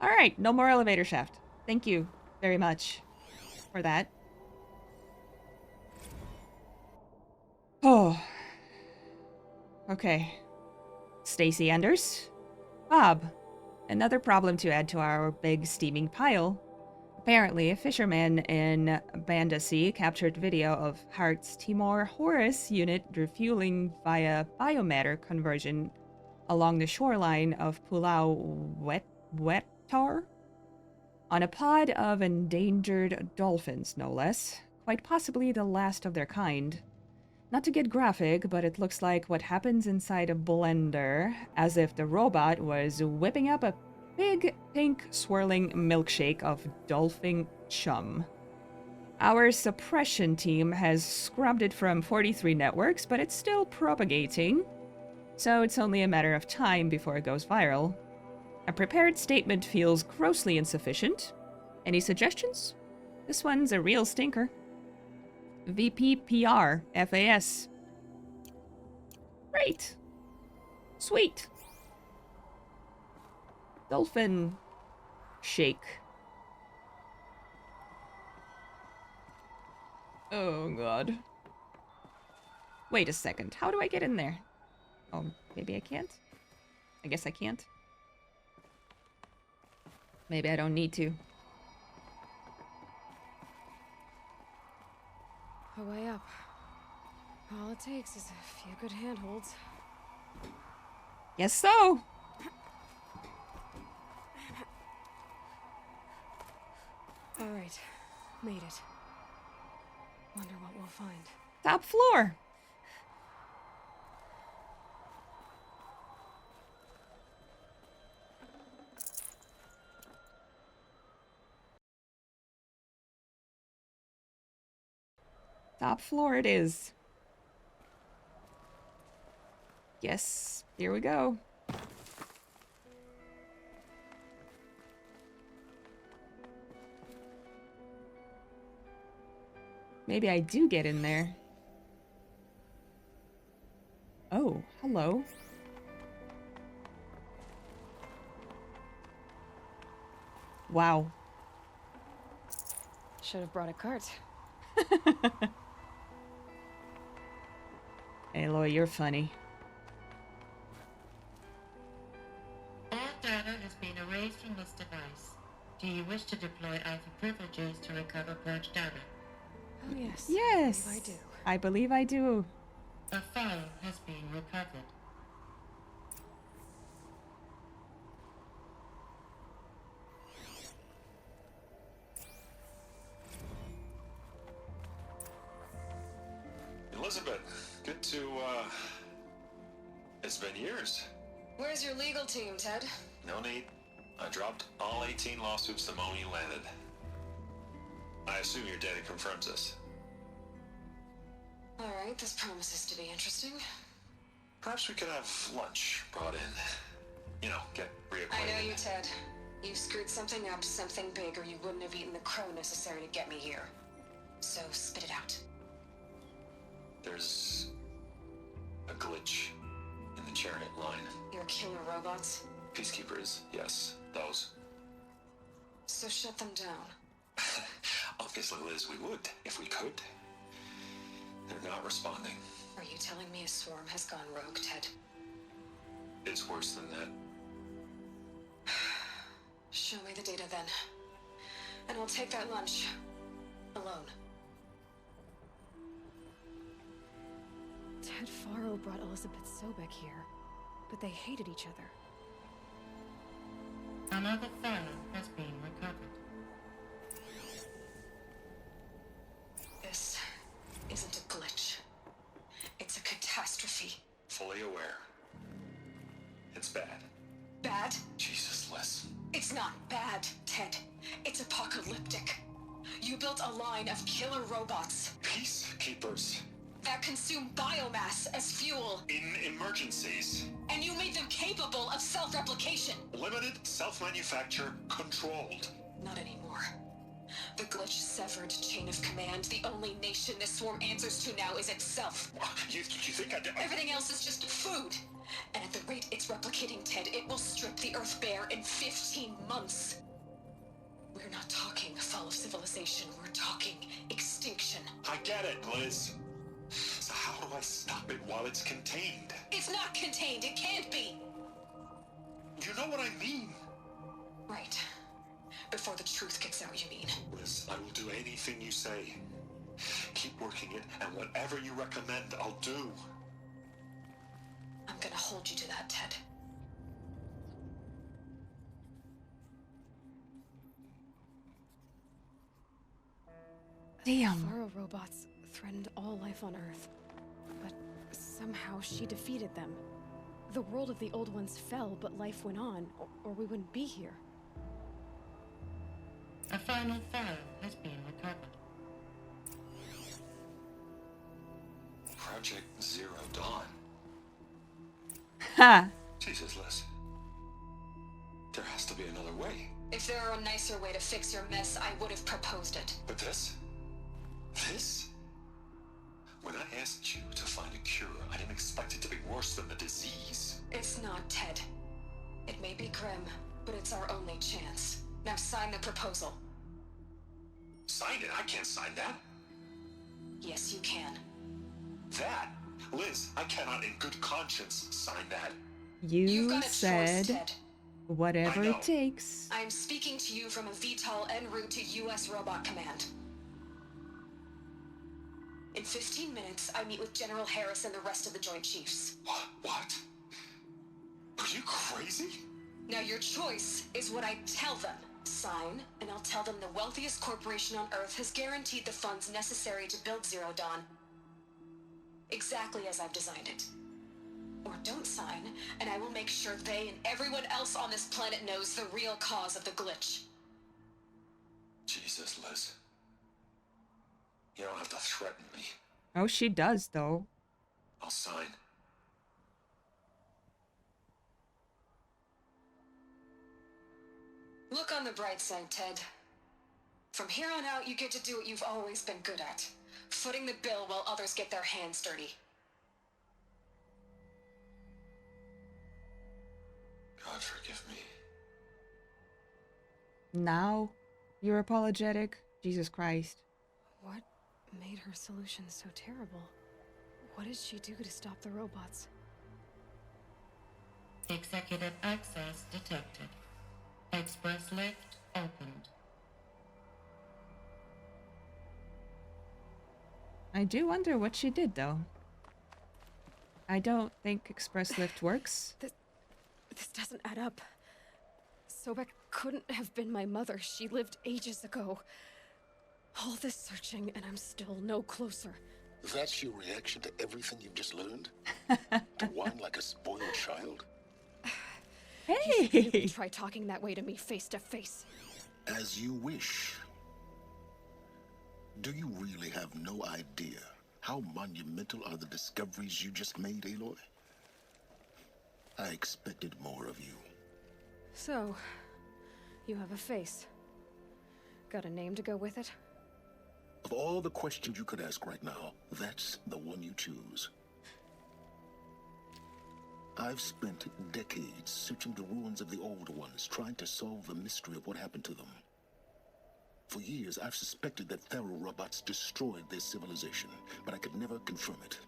S1: Alright, no more elevator shaft. Thank you very much for that. Oh. Okay. Stacy Anders. Bob. Another problem to add to our big steaming pile. Apparently, a fisherman in Banda Sea captured video of Hearts Timor Horus unit refueling via biomatter conversion along the shoreline of Pulau Wetar on a pod of endangered dolphins, no less. Quite possibly the last of their kind. Not to get graphic, but it looks like what happens inside a blender, as if the robot was whipping up a big, pink, swirling milkshake of dolphin chum. Our suppression team has scrubbed it from 43 networks, but it's still propagating. So it's only a matter of time before it goes viral. A prepared statement feels grossly insufficient. Any suggestions? This one's a real stinker. VP PR, FAS. Great. Sweet. Dolphin shake. Oh god. Wait a second. How do I get in there? Oh, maybe I can't? I guess I can't. Maybe I don't need to.
S2: A way up. All it takes is a few good handholds.
S1: Yes, so.
S2: All right, made it. Wonder what we'll find.
S1: Top floor. Top floor it is. Yes, here we go. Maybe I do get in there. Oh, hello. Wow.
S2: Should have brought a cart.
S1: Aloy, you're funny.
S8: All data has been erased from this device. Do you wish to deploy Alpha privileges to recover purged data?
S2: Oh yes.
S1: Yes.
S2: I believe I do.
S1: I believe I do.
S8: A file has been recovered.
S10: Elizabeth, good to, it's been years.
S11: Where's your legal team, Ted?
S10: No need. I dropped all 18 lawsuits the moment you landed. I assume your data confirms this.
S11: All right, this promises to be interesting.
S10: Perhaps we could have lunch brought in. You know, get reacquainted.
S11: I know you, Ted. You screwed something up, something big, or you wouldn't have eaten the crow necessary to get me here. So spit it out.
S10: There's a glitch in the chariot line.
S11: Your killer robots?
S10: Peacekeepers, yes, those.
S11: So shut them down.
S10: Obviously, Liz, we would, if we could. They're not responding.
S11: Are you telling me a swarm has gone rogue, Ted?
S10: It's worse than that.
S11: Show me the data then. And I'll take that lunch. Alone.
S2: Ted Faro brought Elizabeth Sobek here, but they hated each other.
S8: Another file has been recovered.
S11: This isn't a glitch. It's a catastrophe.
S10: Fully aware. It's bad.
S11: Bad?
S10: Jesus, Liz.
S11: It's not bad, Ted. It's apocalyptic. You built a line of killer robots.
S10: Peacekeepers.
S11: That consume biomass as fuel.
S10: In emergencies.
S11: And you made them capable of self-replication.
S10: Limited, self-manufacture, controlled.
S11: Not anymore. The glitch severed chain of command. The only nation this swarm answers to now is itself.
S10: You think I did?
S11: Everything else is just food. And at the rate it's replicating, Ted, it will strip the Earth bare in 15 months. We're not talking fall of civilization. We're talking extinction.
S10: I get it, Liz. So how do I stop it while it's contained?
S11: It's not contained. It can't be.
S10: You know what I mean?
S11: Right. Before the truth gets out, you mean?
S10: Liz, I will do anything you say. Keep working it, and whatever you recommend, I'll do.
S11: I'm gonna hold you to that, Ted.
S1: Damn.
S2: Faro robots threatened all life on Earth, but somehow she defeated them. The world of the old ones fell, but life went on, or we wouldn't be here.
S8: A final file has been recovered.
S3: Project Zero Dawn.
S1: Ha!
S3: Jesus, Liz. There has to be another way.
S2: If there were a nicer way to fix your mess, I would have proposed it.
S3: But this? This? When I asked you to find a cure, I didn't expect it to be worse than the disease.
S2: It's not, Ted. It may be grim, but it's our only chance. Now sign the proposal.
S3: Sign it? I can't sign that.
S2: Yes, you can.
S3: That? Liz, I cannot in good conscience sign that.
S2: You've
S1: You
S2: got a
S1: said
S2: choice, Ted.
S1: whatever
S3: I know.
S1: it takes.
S2: I'm speaking to you from a VTOL en route to U.S. Robot Command. In 15 minutes, I meet with General Harris and the rest of the Joint Chiefs.
S3: What? Are you crazy?
S2: Now your choice is what I tell them. Sign, and I'll tell them the wealthiest corporation on Earth has guaranteed the funds necessary to build Zero Dawn. Exactly as I've designed it. Or don't sign, and I will make sure they and everyone else on this planet knows the real cause of the glitch.
S3: Jesus, Liz. You don't have to threaten me.
S1: Oh, she does, though.
S3: I'll sign.
S2: Look on the bright side, Ted. From here on out, you get to do what you've always been good at. Footing the bill while others get their hands dirty.
S3: God forgive me.
S1: Now you're apologetic? Jesus Christ.
S2: What made her solution so terrible? What did she do to stop the robots?
S8: Executive access detected. Express lift opened.
S1: I do wonder what she did, though. I don't think Express Lift works.
S2: This doesn't add up. Sobek couldn't have been my mother. She lived ages ago. All this searching, and I'm still no closer.
S4: That's your reaction to everything you've just learned? To whine like a spoiled child?
S2: You should really try talking that way to me face to face.
S4: As you wish. Do you really have no idea how monumental are the discoveries you just made, Aloy? I expected more of you.
S2: So, you have a face. Got a name to go with it?
S4: Of all the questions you could ask right now, that's the one you choose. I've spent decades searching the ruins of the old ones, trying to solve the mystery of what happened to them. For years, I've suspected that Pharaoh robots destroyed their civilization, but I could never confirm it.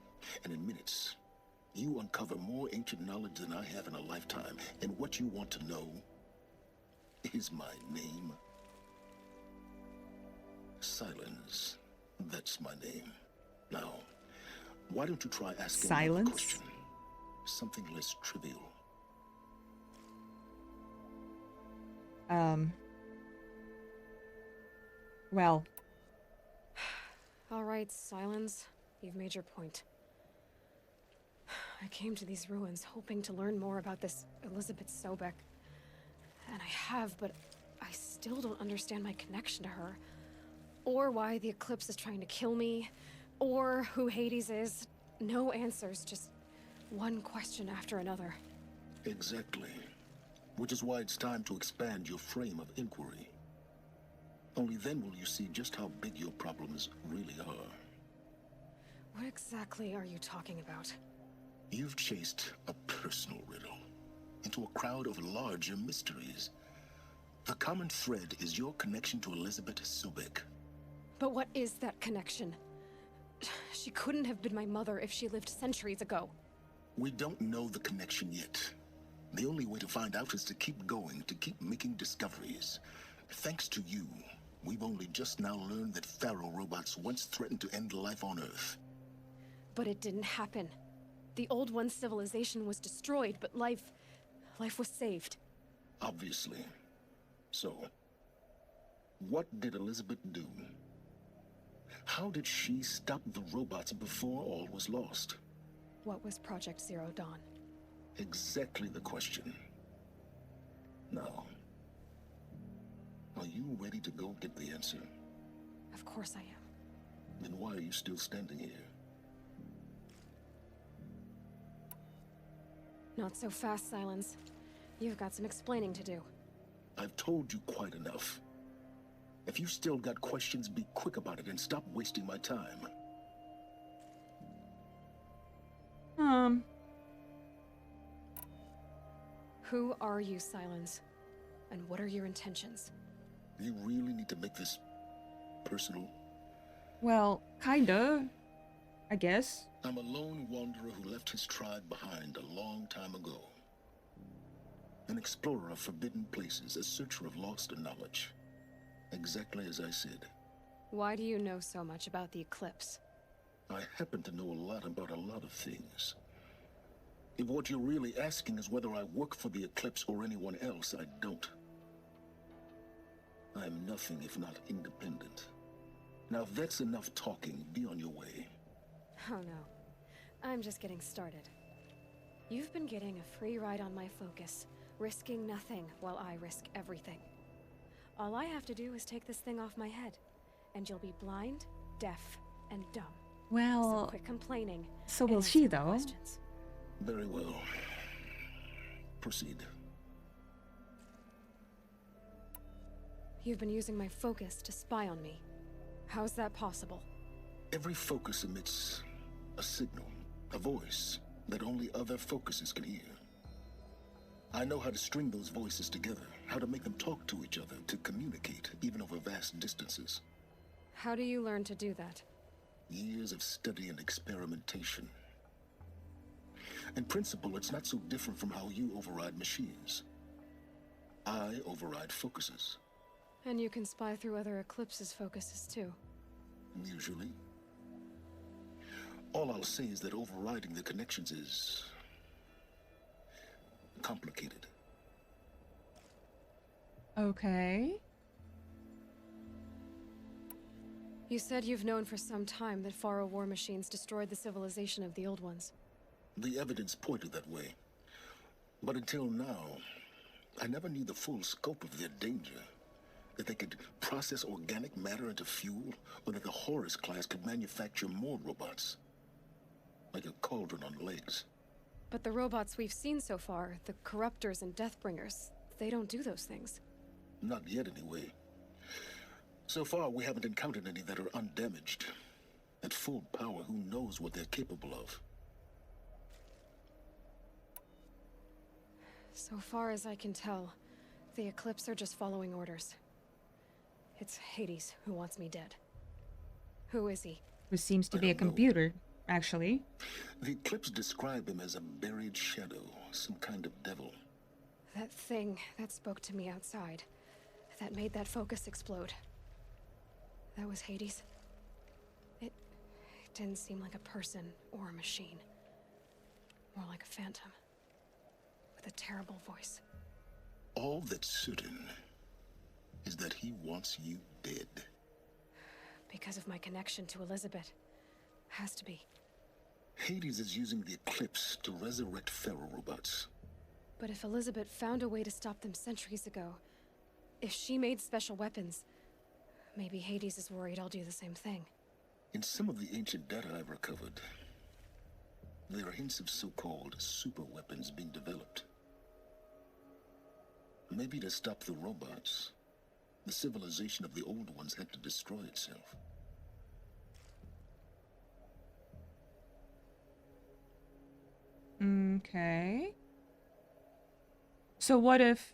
S4: And in minutes, you uncover more ancient knowledge than I have in a lifetime. And what you want to know is my name. Silence. That's my name. Now, why don't you try asking another
S1: Silence?
S4: question? Something less trivial.
S1: Well.
S2: All right, Silence. You've made your point. I came to these ruins hoping to learn more about this Elizabeth Sobek. And I have, but I still don't understand my connection to her. Or why the Eclipse is trying to kill me. Or who Hades is. No answers, just one question after another.
S4: Exactly. Which is why it's time to expand your frame of inquiry. Only then will you see just how big your problems really are.
S2: What exactly are you talking about?
S4: You've chased a personal riddle into a crowd of larger mysteries. The common thread is your connection to Elizabeth Sobek.
S2: But what is that connection? She couldn't have been my mother if she lived centuries ago.
S4: We don't know the connection yet. The only way to find out is to keep going, to keep making discoveries. Thanks to you, we've only just now learned that Pharaoh robots once threatened to end life on Earth.
S2: But it didn't happen. The Old One's civilization was destroyed, but life was saved.
S4: Obviously. So, what did Elizabeth do? How did she stop the robots before all was lost?
S2: What was Project Zero Dawn?
S4: Exactly the question. Now, are you ready to go get the answer?
S2: Of course I am.
S4: Then why are you still standing here?
S2: Not so fast, Silence. You've got some explaining to do.
S4: I've told you quite enough. If you still got questions, be quick about it and stop wasting my time.
S2: Who are you, Silence? And what are your intentions?
S4: You really need to make this personal?
S1: Well, kinda, I guess.
S4: I'm a lone wanderer who left his tribe behind a long time ago. An explorer of forbidden places, a searcher of lost knowledge. Exactly as I said.
S2: Why do you know so much about the eclipse?
S4: I happen to know a lot about a lot of things. If what you're really asking is whether I work for the Eclipse or anyone else, I don't. I am nothing if not independent. Now if that's enough talking, be on your way.
S2: Oh no. I'm just getting started. You've been getting a free ride on my focus, risking nothing while I risk everything. All I have to do is take this thing off my head, and you'll be blind, deaf, and dumb.
S1: Well,
S2: So quit complaining.
S1: so
S2: and
S1: will she,
S2: answer my
S1: though.
S2: questions.
S4: Very well. Proceed.
S2: You've been using my focus to spy on me. How's that possible?
S4: Every focus emits a signal, a voice that only other focuses can hear. I know how to string those voices together, how to make them talk to each other, to communicate, even over vast distances.
S2: How do you learn to do that?
S4: Years of study and experimentation. In principle, it's not so different from how you override machines. I override focuses.
S2: And you can spy through other Eclipse's focuses too.
S4: Usually. All I'll say is that overriding the connections is complicated.
S1: Okay.
S2: You said you've known for some time that Faro war machines destroyed the civilization of the old ones.
S4: The evidence pointed that way. But until now, I never knew the full scope of their danger. That they could process organic matter into fuel, or that the Horus class could manufacture more robots. Like a cauldron on legs.
S2: But the robots we've seen so far, the Corruptors and Deathbringers, they don't do those things.
S4: Not yet, anyway. So far, we haven't encountered any that are undamaged. At full power, who knows what they're capable of?
S2: So far as I can tell, the Eclipse are just following orders. It's Hades who wants me dead. Who is he?
S1: Who seems to
S4: I
S1: be a
S4: don't know.
S1: computer, actually.
S4: The Eclipse describe him as a buried shadow, some kind of devil.
S2: That thing that spoke to me outside, that made that focus explode. That was Hades. It didn't seem like a person or a machine. More like a phantom. With a terrible voice.
S4: All that's certain is that he wants you dead.
S2: Because of my connection to Elizabeth. Has to be.
S4: Hades is using the Eclipse to resurrect Pharaoh robots.
S2: But if Elizabeth found a way to stop them centuries ago, if she made special weapons, maybe Hades is worried I'll do the same thing.
S4: In some of the ancient data I've recovered, there are hints of so-called super weapons being developed. Maybe to stop the robots, the civilization of the old ones had to destroy itself.
S1: Okay. So what if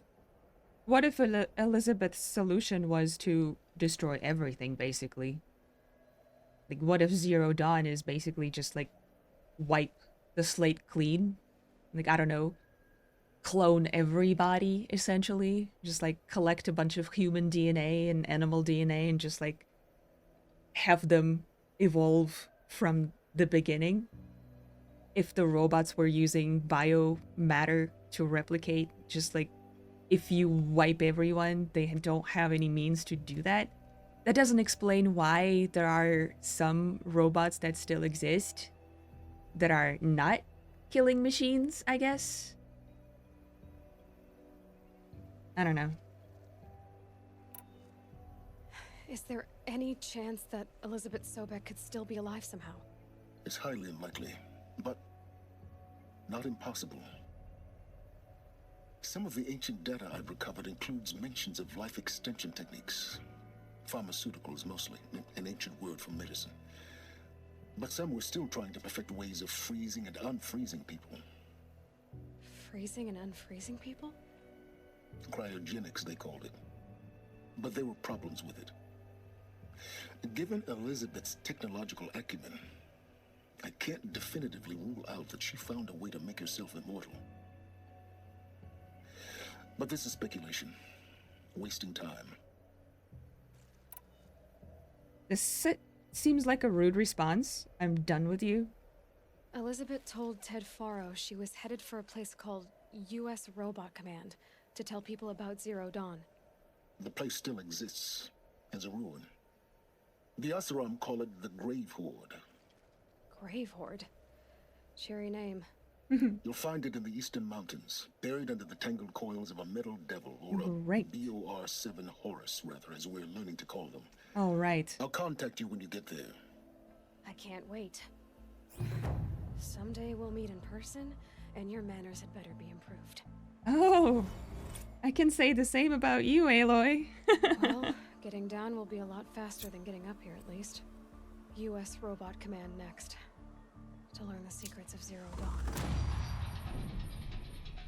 S1: Elizabeth's solution was to destroy everything, basically? Like, what if Zero Dawn is basically just, like, wipe the slate clean? Like, I don't know, clone everybody, essentially? Just, like, collect a bunch of human DNA and animal DNA and just, like, have them evolve from the beginning? If the robots were using biomatter to replicate, just, like, if you wipe everyone, they don't have any means to do that. That doesn't explain why there are some robots that still exist that are not killing machines, I guess. I don't know.
S2: Is there any chance that Elizabeth Sobek could still be alive somehow?
S4: It's highly unlikely, but not impossible. Some of the ancient data I've recovered includes mentions of life extension techniques. Pharmaceuticals mostly, an ancient word for medicine. But some were still trying to perfect ways of freezing and unfreezing people.
S2: Freezing and unfreezing people?
S4: Cryogenics, they called it. But there were problems with it. Given Elizabeth's technological acumen, I can't definitively rule out that she found a way to make herself immortal. But this is speculation. Wasting time.
S1: This seems like a rude response. I'm done with you.
S2: Elizabeth told Ted Faro she was headed for a place called U.S. Robot Command to tell people about Zero Dawn.
S4: The place still exists as a ruin. The Asaram call it the Grave Horde.
S2: Grave Horde? Cheery name.
S4: You'll find it in the Eastern Mountains, buried under the tangled coils of a metal devil, or a BOR-7 Horus, rather, as we're learning to call them.
S1: All right.
S4: I'll contact you when you get there.
S2: I can't wait. Someday we'll meet in person, and your manners had better be improved.
S1: Oh, I can say the same about you, Aloy.
S2: Well, getting down will be a lot faster than getting up here, at least. U.S. Robot Command next. To learn the secrets of Zero Dawn.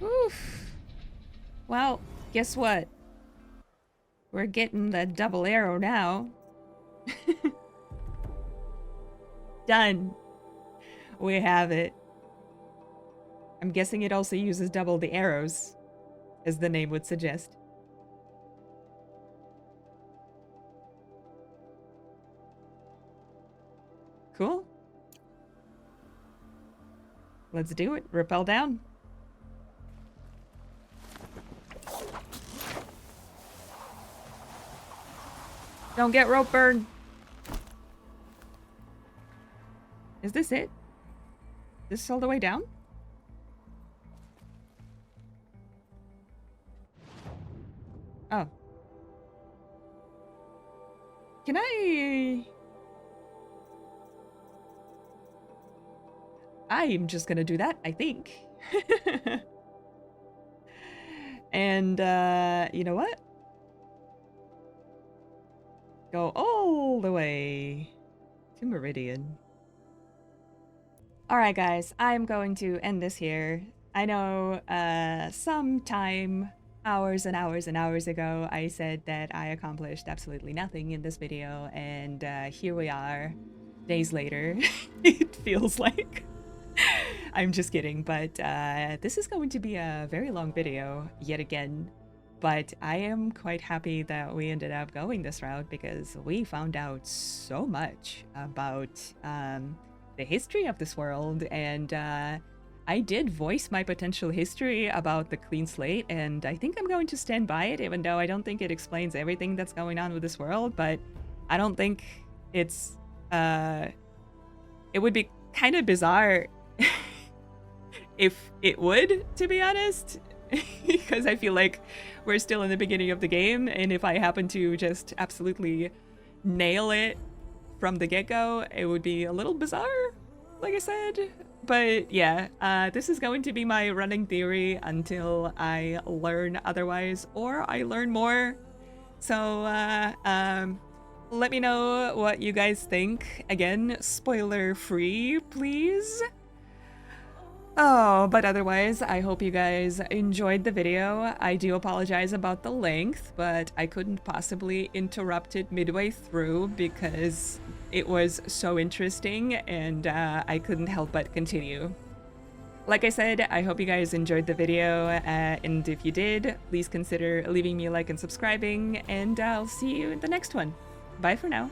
S1: Oof. Well, guess what? We're getting the double arrow now. Done. We have it. I'm guessing it also uses double the arrows, as the name would suggest. Cool. Let's do it. Rappel down. Don't get rope burn. Is this it? This is all the way down? Oh. Can I'm just gonna do that, I think. And, you know what? Go all the way to Meridian. Alright guys, I'm going to end this here. I know, sometime, hours and hours and hours ago, I said that I accomplished absolutely nothing in this video, and here we are, days later. It feels like. I'm just kidding, but this is going to be a very long video, yet again. But I am quite happy that we ended up going this route because we found out so much about the history of this world, and I did voice my potential history about the clean slate, and I think I'm going to stand by it, even though I don't think it explains everything that's going on with this world, but I don't think it's, it would be kind of bizarre if it would, to be honest, because I feel like we're still in the beginning of the game, and if I happen to just absolutely nail it from the get-go, it would be a little bizarre, like I said. But yeah, this is going to be my running theory until I learn otherwise, or I learn more. So let me know what you guys think. Again, spoiler free, please. Oh, but otherwise, I hope you guys enjoyed the video. I do apologize about the length, but I couldn't possibly interrupt it midway through because it was so interesting and I couldn't help but continue. Like I said, I hope you guys enjoyed the video, and if you did, please consider leaving me a like and subscribing, and I'll see you in the next one. Bye for now.